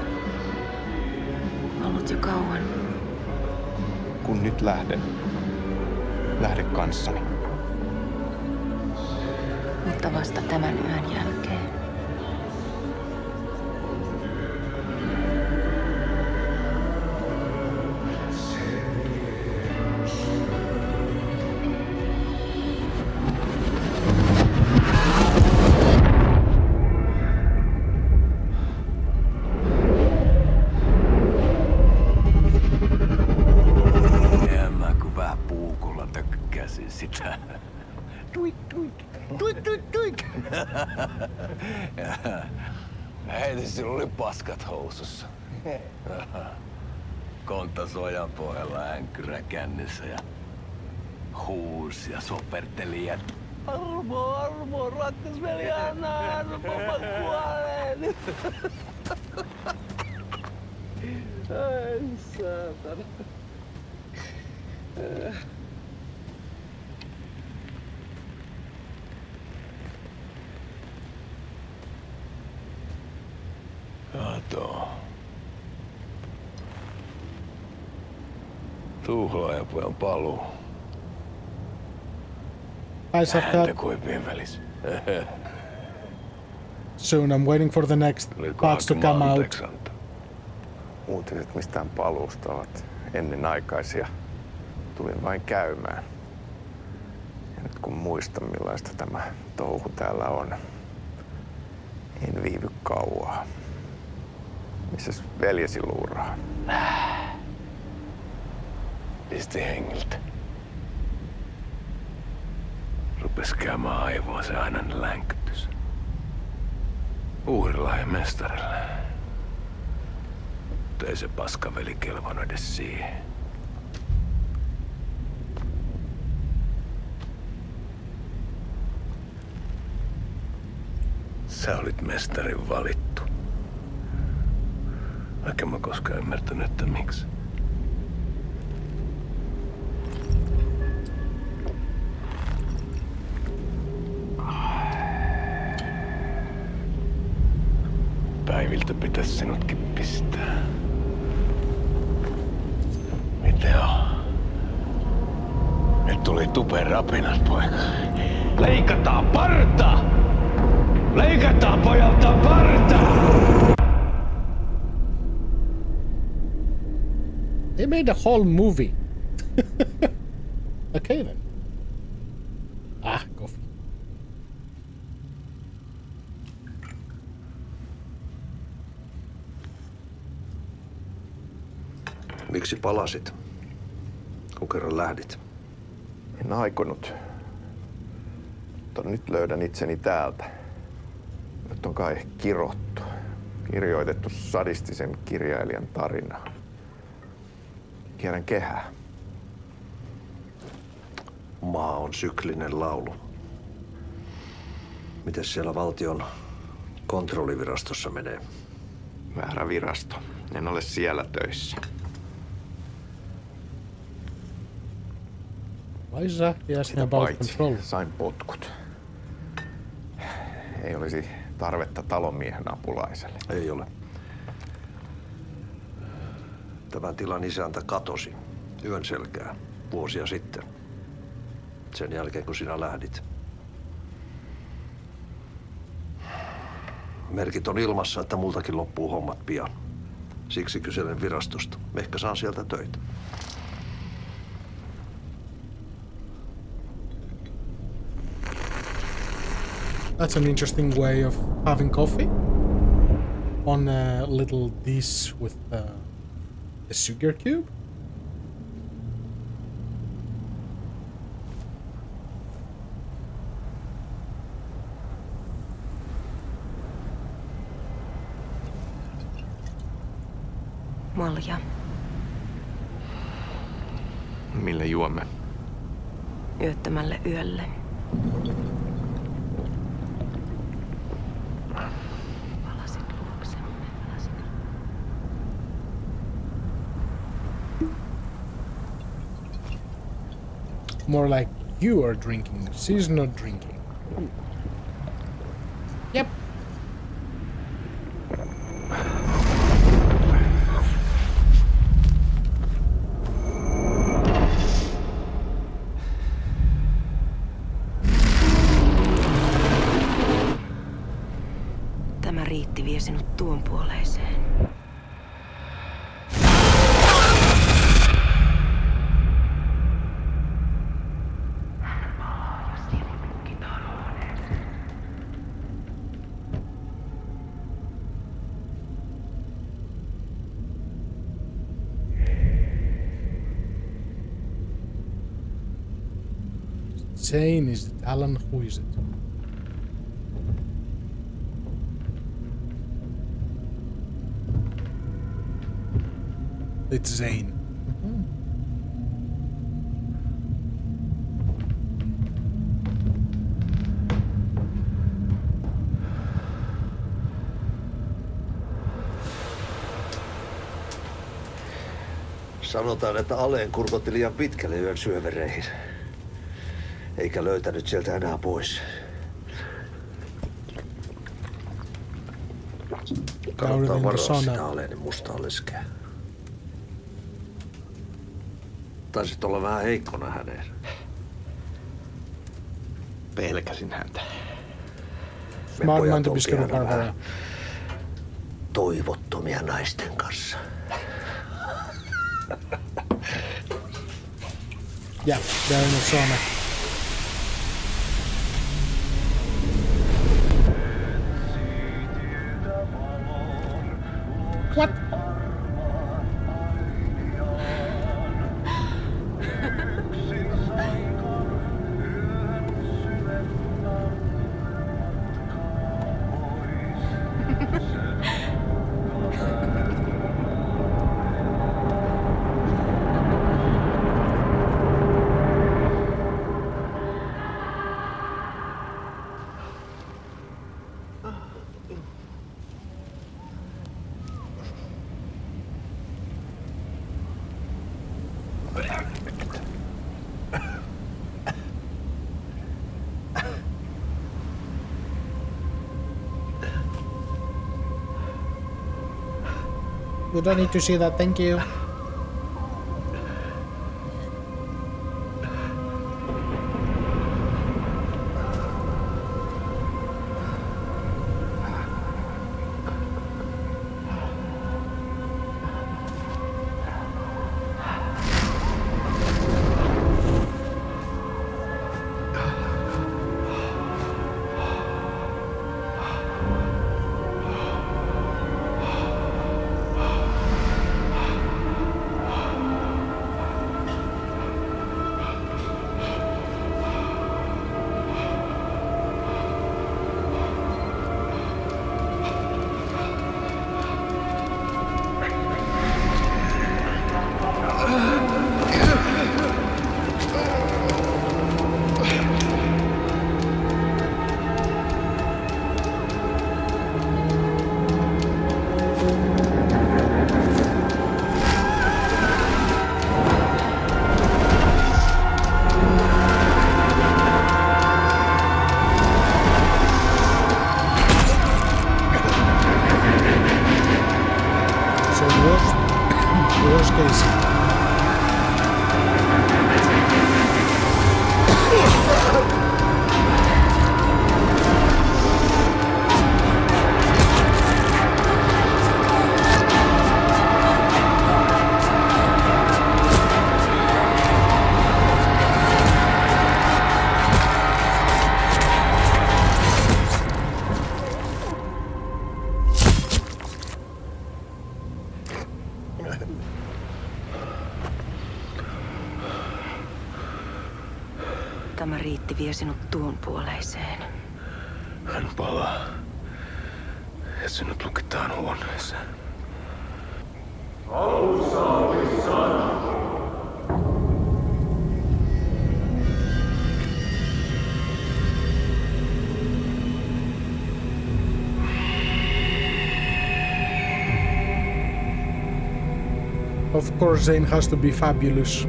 Ollut jo kauan. Kun nyt lähden, lähde kanssani. Mutta vasta tämän yön jälkeen. Ja mä kun vähän puukolla tökkäsin sitä. Tuik, tuik, tuik, tuik, tuik. Heti sillä oli paskat housussa. Kontta sojan pohjalla änkyrä kännissä ja huusi ja soperteli ja Armo, rakkas veli, anna armo, mä kuolen. Ai saatana. Kato. Tuhlaajapojan paluu. Guys, I've Häntä got kuin välis. soon. I'm waiting for the next parts to come out. Uutiset mistään paluusta ovat ennenaikaisia. Tulin vain käymään. Ja nyt kun muistan millaista tämä touhu täällä on, en viivy kauaa. Missäs veljesi luuraa? Pisti hengiltä. Rupes käymään aivoon se ainainen länkytys. Uhrilla ja mestarille. Mutta ei se paskaveli kelvannut edes siihen. Sä olit mestarin valittu. Vaikka mä koskaan ymmärtänyt, että miksi. Päiviltä pitäis sinutkin pistää. Mitä on? Nyt tuli tupen rapinat, poika. Leikataan parta! Leikataan pojalta parta! They made a whole movie. Okay then. Coffee. Miksi palasit, kun kerran lähdit? En aikonut. Mutta nyt löydän itseni täältä. Nyt on kai kirottu. Kirjoitettu sadistisen kirjailijan tarina. Kierrän kehää. Maa on syklinen laulu. Mites siellä valtion kontrollivirastossa menee? Väärä virasto. En ole siellä töissä. Why is that? He asked me Sitä about paitsi control. sain potkut. Ei olisi tarvetta talonmiehen apulaiselle. Ei ole. Tämän tilan isäntä katosi yön selkää vuosia sitten. Sen jälkeen, kun sinä lähdit. Merkit on ilmassa, että multakin loppuu hommat pian. Siksi kyselen virastosta. Ehkä saan sieltä töitä. That's an interesting way of having coffee. On a little dish with a sugar cube. Malja. Mille juomme? Yöttömälle yölle. Palasit luoksemme. More like you are drinking. She's not drinking. Yep. Tämä riitti vie sinut tuon puoleiseen. Zane, is it Alan? Who is it? It's Zane. Sanotaan, että Aleen kurkotti liian pitkälle yön syövereihin. Eikä löytänyt sieltä enää pois. Kannattaa varoa sitä Aleen mustaa leskeä. Taisit olla vähän heikkona häneen. Pelkäsin häntä. Me pojat oltiin aina vähän toivottomia naisten kanssa. Yeah, they're in the sauna. What? We don't need to see that, thank you. Tämä riitti vie sinut tuon puoleiseen. Hän palaa. Ja sinut lukitaan huoneeseen. Alussa oli sana. Of course, Zane has to be fabulous.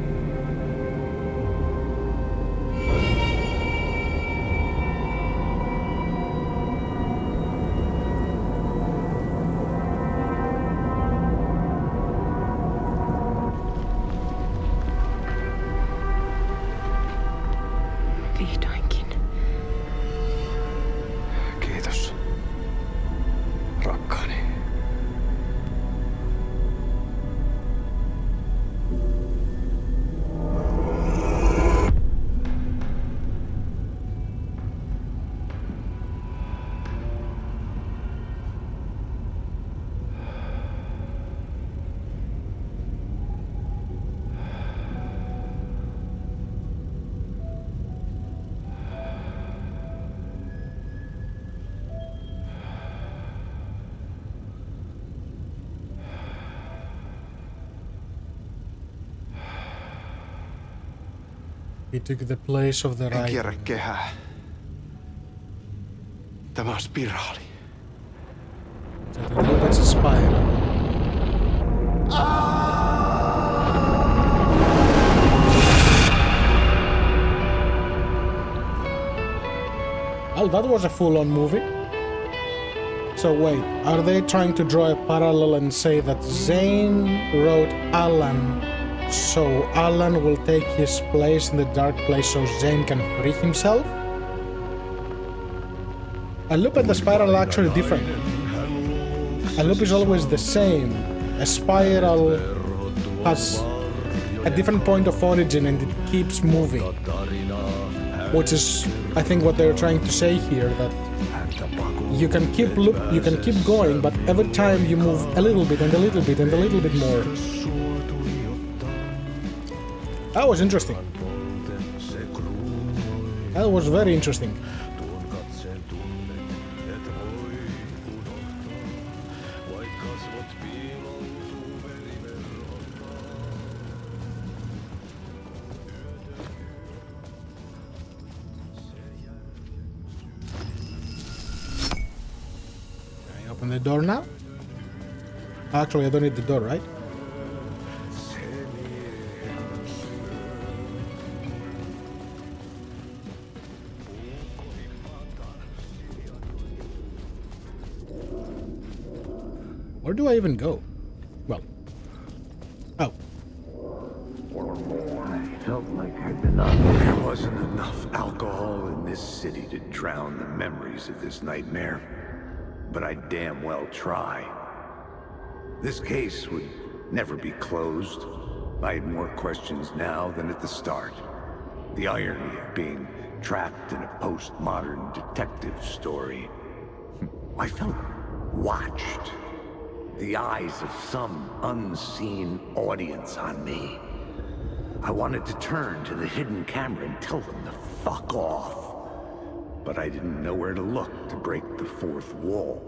He took the place of the En kierrä writing. kehää. Tämä on spiraali. It's a spiral. Well, that was a full-on movie. So wait, are they trying to draw a parallel and say that Zane wrote Alan, so Alan will take his place in the dark place so Zane can free himself? A loop and the spiral are actually different. A loop is always the same. A spiral has a different point of origin and it keeps moving. Which is, I think, what they're trying to say here, that you can keep going, but every time you move a little bit and a little bit and a little bit more. That was interesting. That was very interesting. Open the door now? Actually, I don't need the door, right? Where do I even go? Well. Oh. I felt like I'd been on. There wasn't enough alcohol in this city to drown the memories of this nightmare. But I'd damn well try. This case would never be closed. I had more questions now than at the start. The irony of being trapped in a postmodern detective story. I felt watched. The eyes of some unseen audience on me. I wanted to turn to the hidden camera and tell them to fuck off. But I didn't know where to look to break the fourth wall.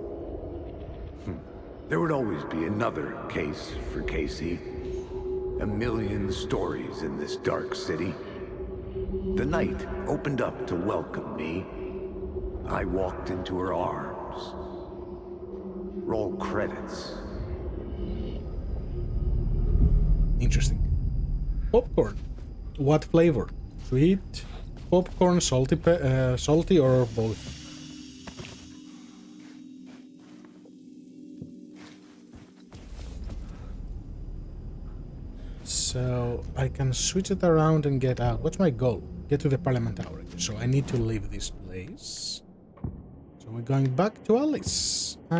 There would always be another case for Casey. A million stories in this dark city. The night opened up to welcome me. I walked into her arms. Roll credits. Interesting. Popcorn. What flavor? Sweet, popcorn, salty, or both? So I can switch it around and get out. What's my goal? Get to the Parliament Tower. So I need to leave this place. So we're going back to Alice. So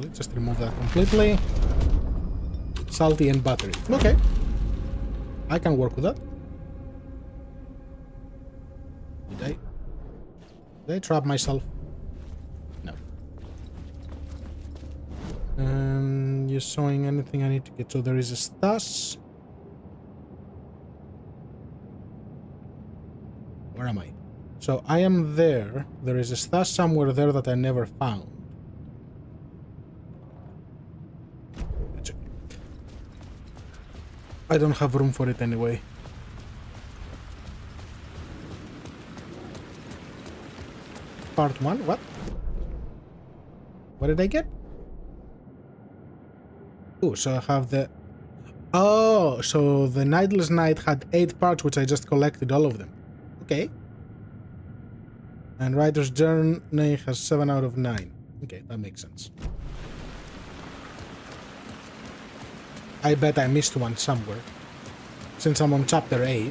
let's just remove that completely. Salty and buttery. Okay. I can work with that. Did I trap myself? No. You showing anything I need to get? So there is a stash. Where am I? So I am there. There is a stash somewhere there that I never found. I don't have room for it anyway. Part 1? What? What did I get? Oh, so I have the... Oh, so the Nightless Night had 8 parts, which I just collected all of them. Okay. And Writer's Journey has 7 out of 9. Okay, that makes sense. I bet I missed one somewhere. Since I'm on chapter 8,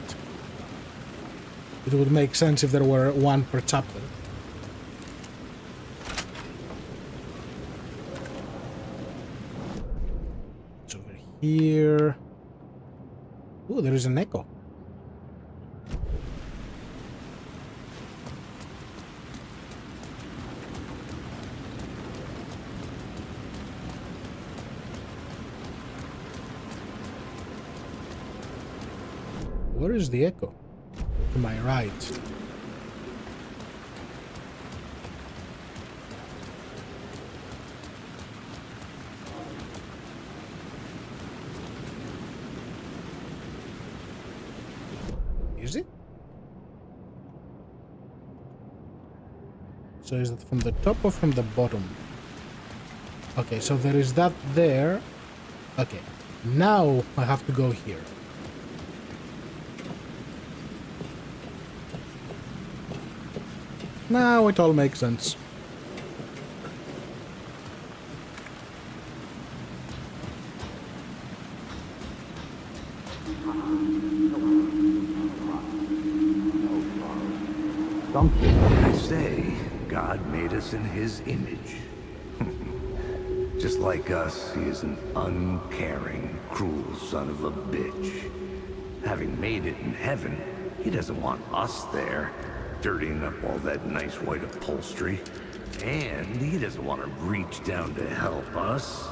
it would make sense if there were one per chapter. It's over here. Oh, there is an echo. Where is the echo? To my right. So is it from the top or from the bottom? Okay, so there is that there. Okay, now I have to go here. Now it all makes sense. I say, God made us in his image. Just like us, he is an uncaring, cruel son of a bitch. Having made it in heaven, he doesn't want us there, dirtying up all that nice white upholstery. And he doesn't want to reach down to help us.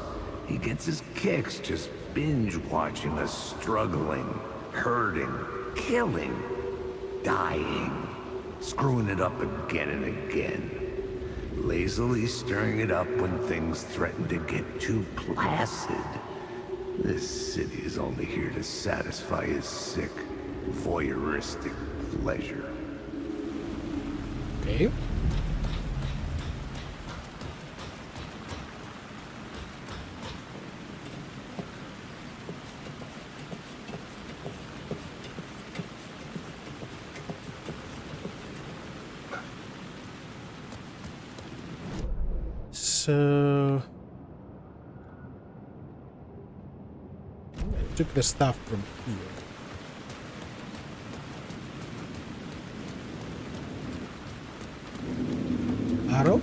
He gets his kicks just binge-watching us struggling, hurting, killing, dying, screwing it up again and again. Lazily stirring it up when things threaten to get too placid. This city is only here to satisfy his sick, voyeuristic pleasure. Okay. So I took the stuff from here. Arrow?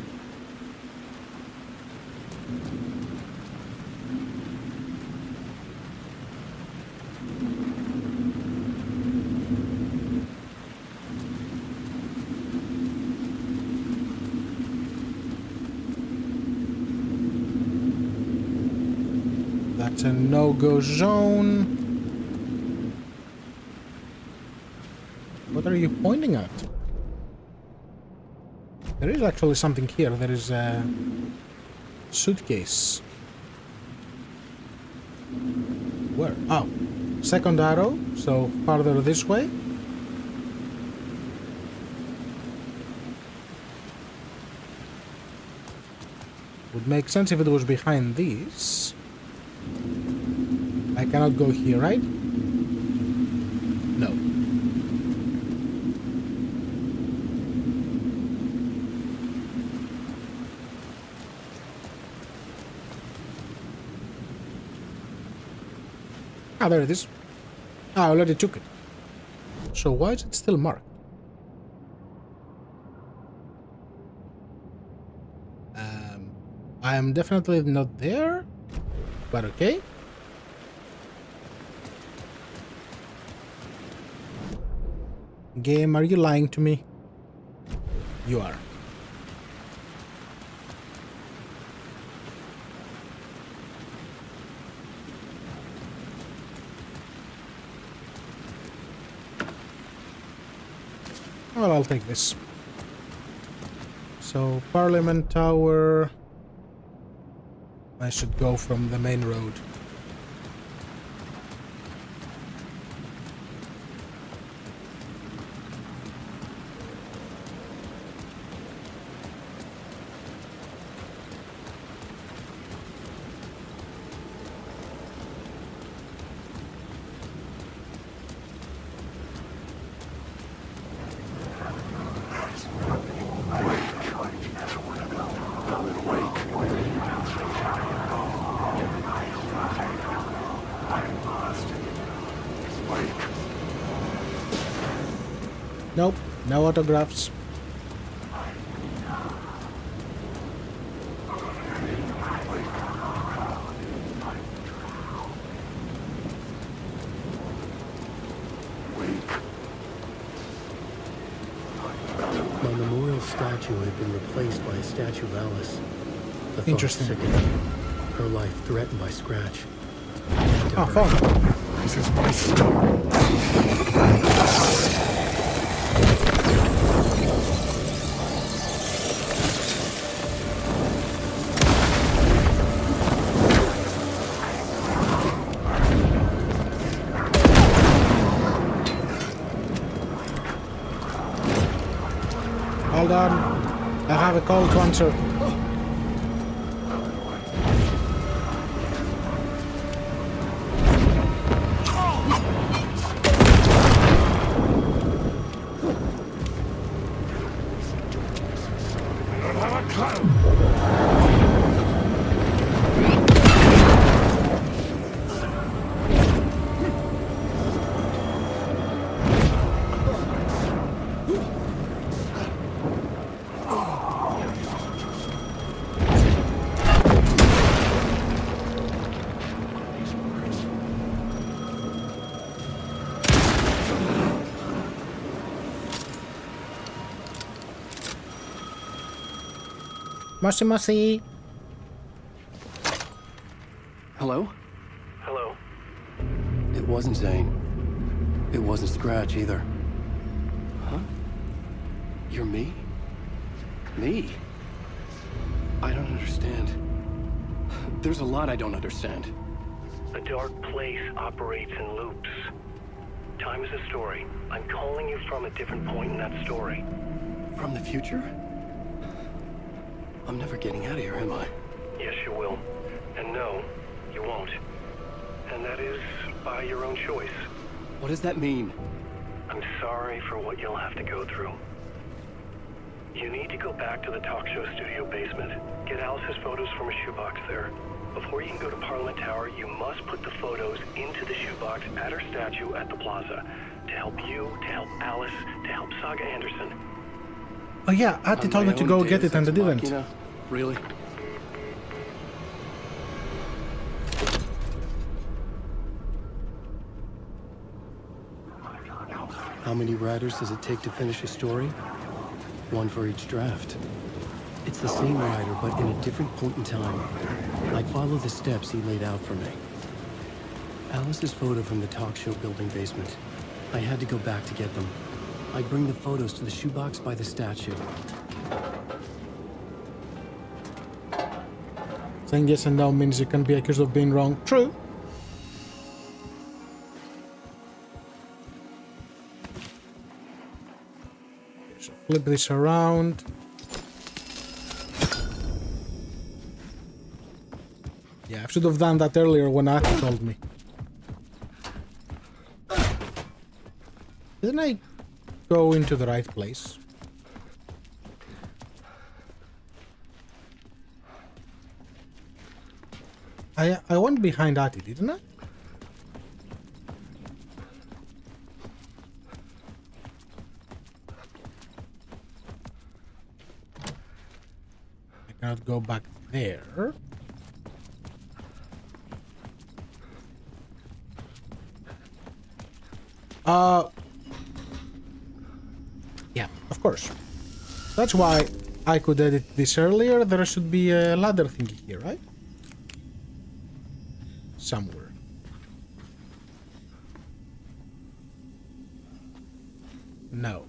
That's a no-go zone. What are you pointing at? There is actually something here. There is a suitcase. Where? Oh, second arrow. So farther this way. Would make sense if it was behind these. I cannot go here, right? No. Ah, there it is. I already took it. So why is it still marked? I am definitely not there, but okay. Game, are you lying to me? You are. Well, I'll take this. So, Parliament Tower. I should go from the main road. Nope, no autographs. My memorial statue had been replaced by a statue of Alice. The thought Interesting. sickened me. Her life threatened by Scratch. Oh, fuck. This is my stuff. Hold on. I have a call to answer. Moshi moshi. Hello? Hello. It wasn't Zane. It wasn't Scratch either. Huh? You're me? Me? I don't understand. There's a lot I don't understand. A dark place operates in loops. Time is a story. I'm calling you from a different point in that story. From the future? I'm never getting out of here, am I? Yes, you will. And no, you won't. And that is by your own choice. What does that mean? I'm sorry for what you'll have to go through. You need to go back to the talk show studio basement. Get Alice's photos from a shoebox there. Before you can go to Parliament Tower, you must put the photos into the shoebox at her statue at the plaza. To help you, to help Alice, to help Saga Anderson. Oh yeah, Ati told me to go get it and I didn't. Really? How many writers does it take to finish a story? One for each draft. It's the same writer, but in a different point in time. I follow the steps he laid out for me. Alice's photo from the talk show building basement. I had to go back to get them. I bring the photos to the shoebox by the statue. Saying yes and no means you can be accused of being wrong. True. So flip this around. Yeah, I should have done that earlier when Ati told me. Didn't I go into the right place? I went behind Ati, didn't I? I cannot go back there. Yeah, of course. That's why I could edit this earlier. There should be a ladder thingy here, right? Somewhere. No.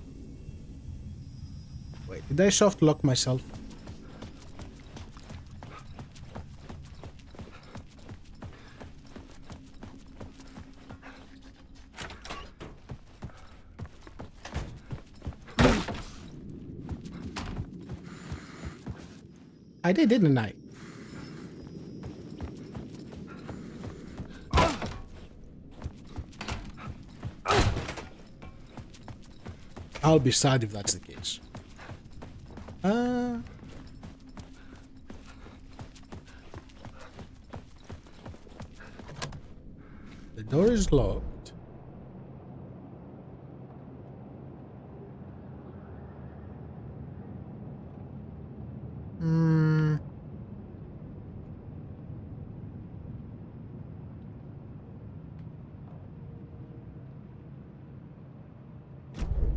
Wait, did I soft lock myself? I did, didn't I? I'll be sad if that's the case. The door is locked.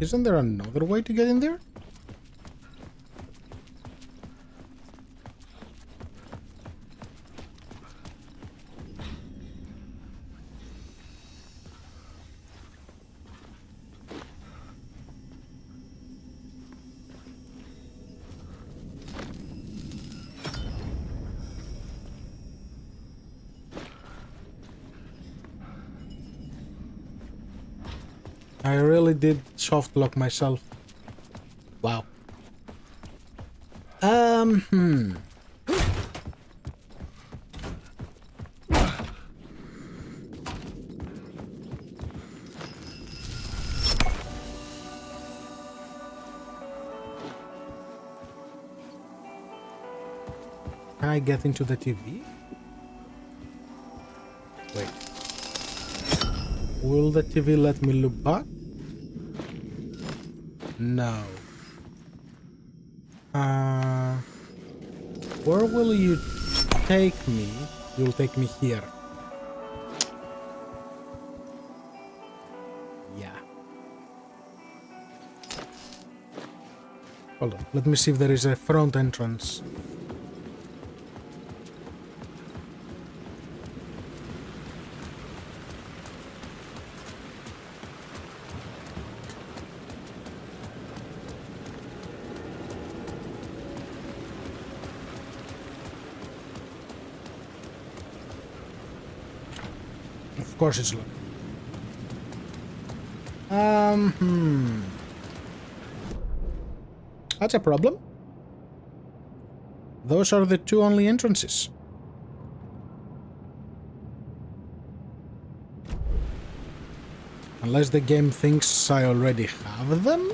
Isn't there another way to get in there? I really did soft lock myself. Wow. Can I get into the TV? Wait. Will the TV let me look back? No. Where will you take me? You'll take me here. Yeah. Hold on. Let me see if there is a front entrance. Of course it's locked. That's a problem. Those are the two only entrances. Unless the game thinks I already have them?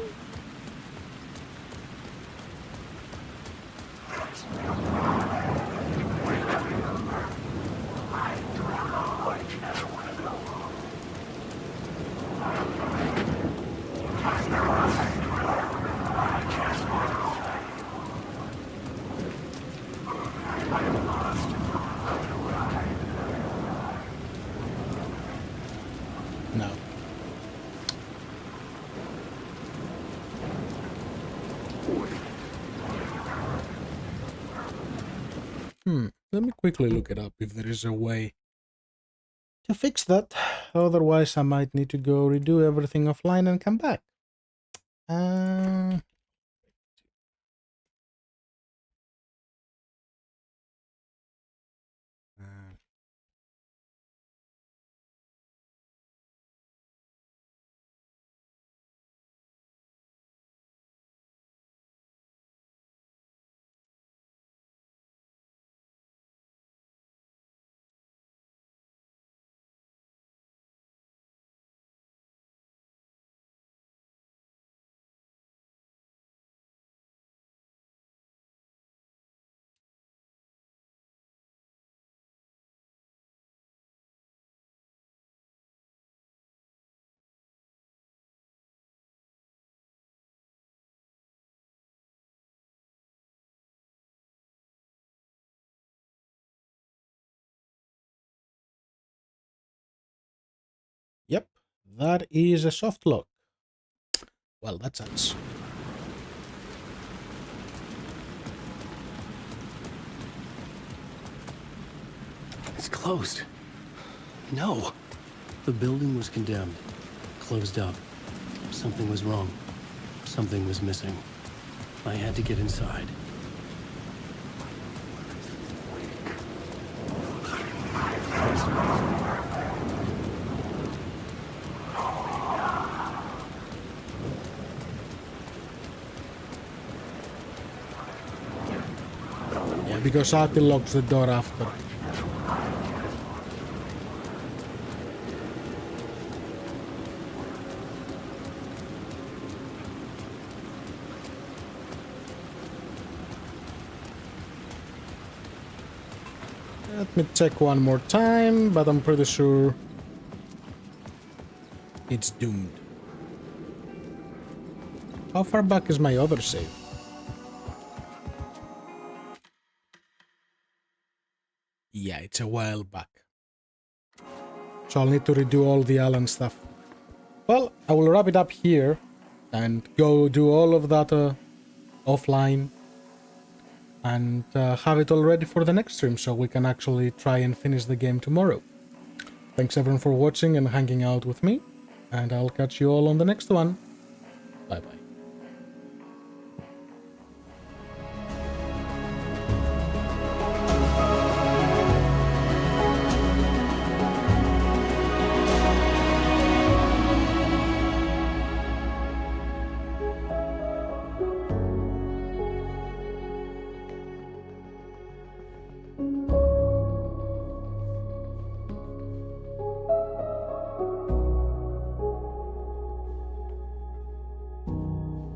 No. Let me quickly look it up if there is a way to fix that. Otherwise, I might need to go redo everything offline and come back. Yep, that is a soft lock. Well, that sucks. It's closed. No. The building was condemned. Closed up. Something was wrong. Something was missing. I had to get inside. Yeah, because Ati locks the door after. Let me check one more time, but I'm pretty sure it's doomed. How far back is my other save? Yeah, it's a while back. So I'll need to redo all the Alan stuff. Well, I will wrap it up here and go do all of that offline and have it all ready for the next stream so we can actually try and finish the game tomorrow. Thanks everyone for watching and hanging out with me, and I'll catch you all on the next one. Bye bye.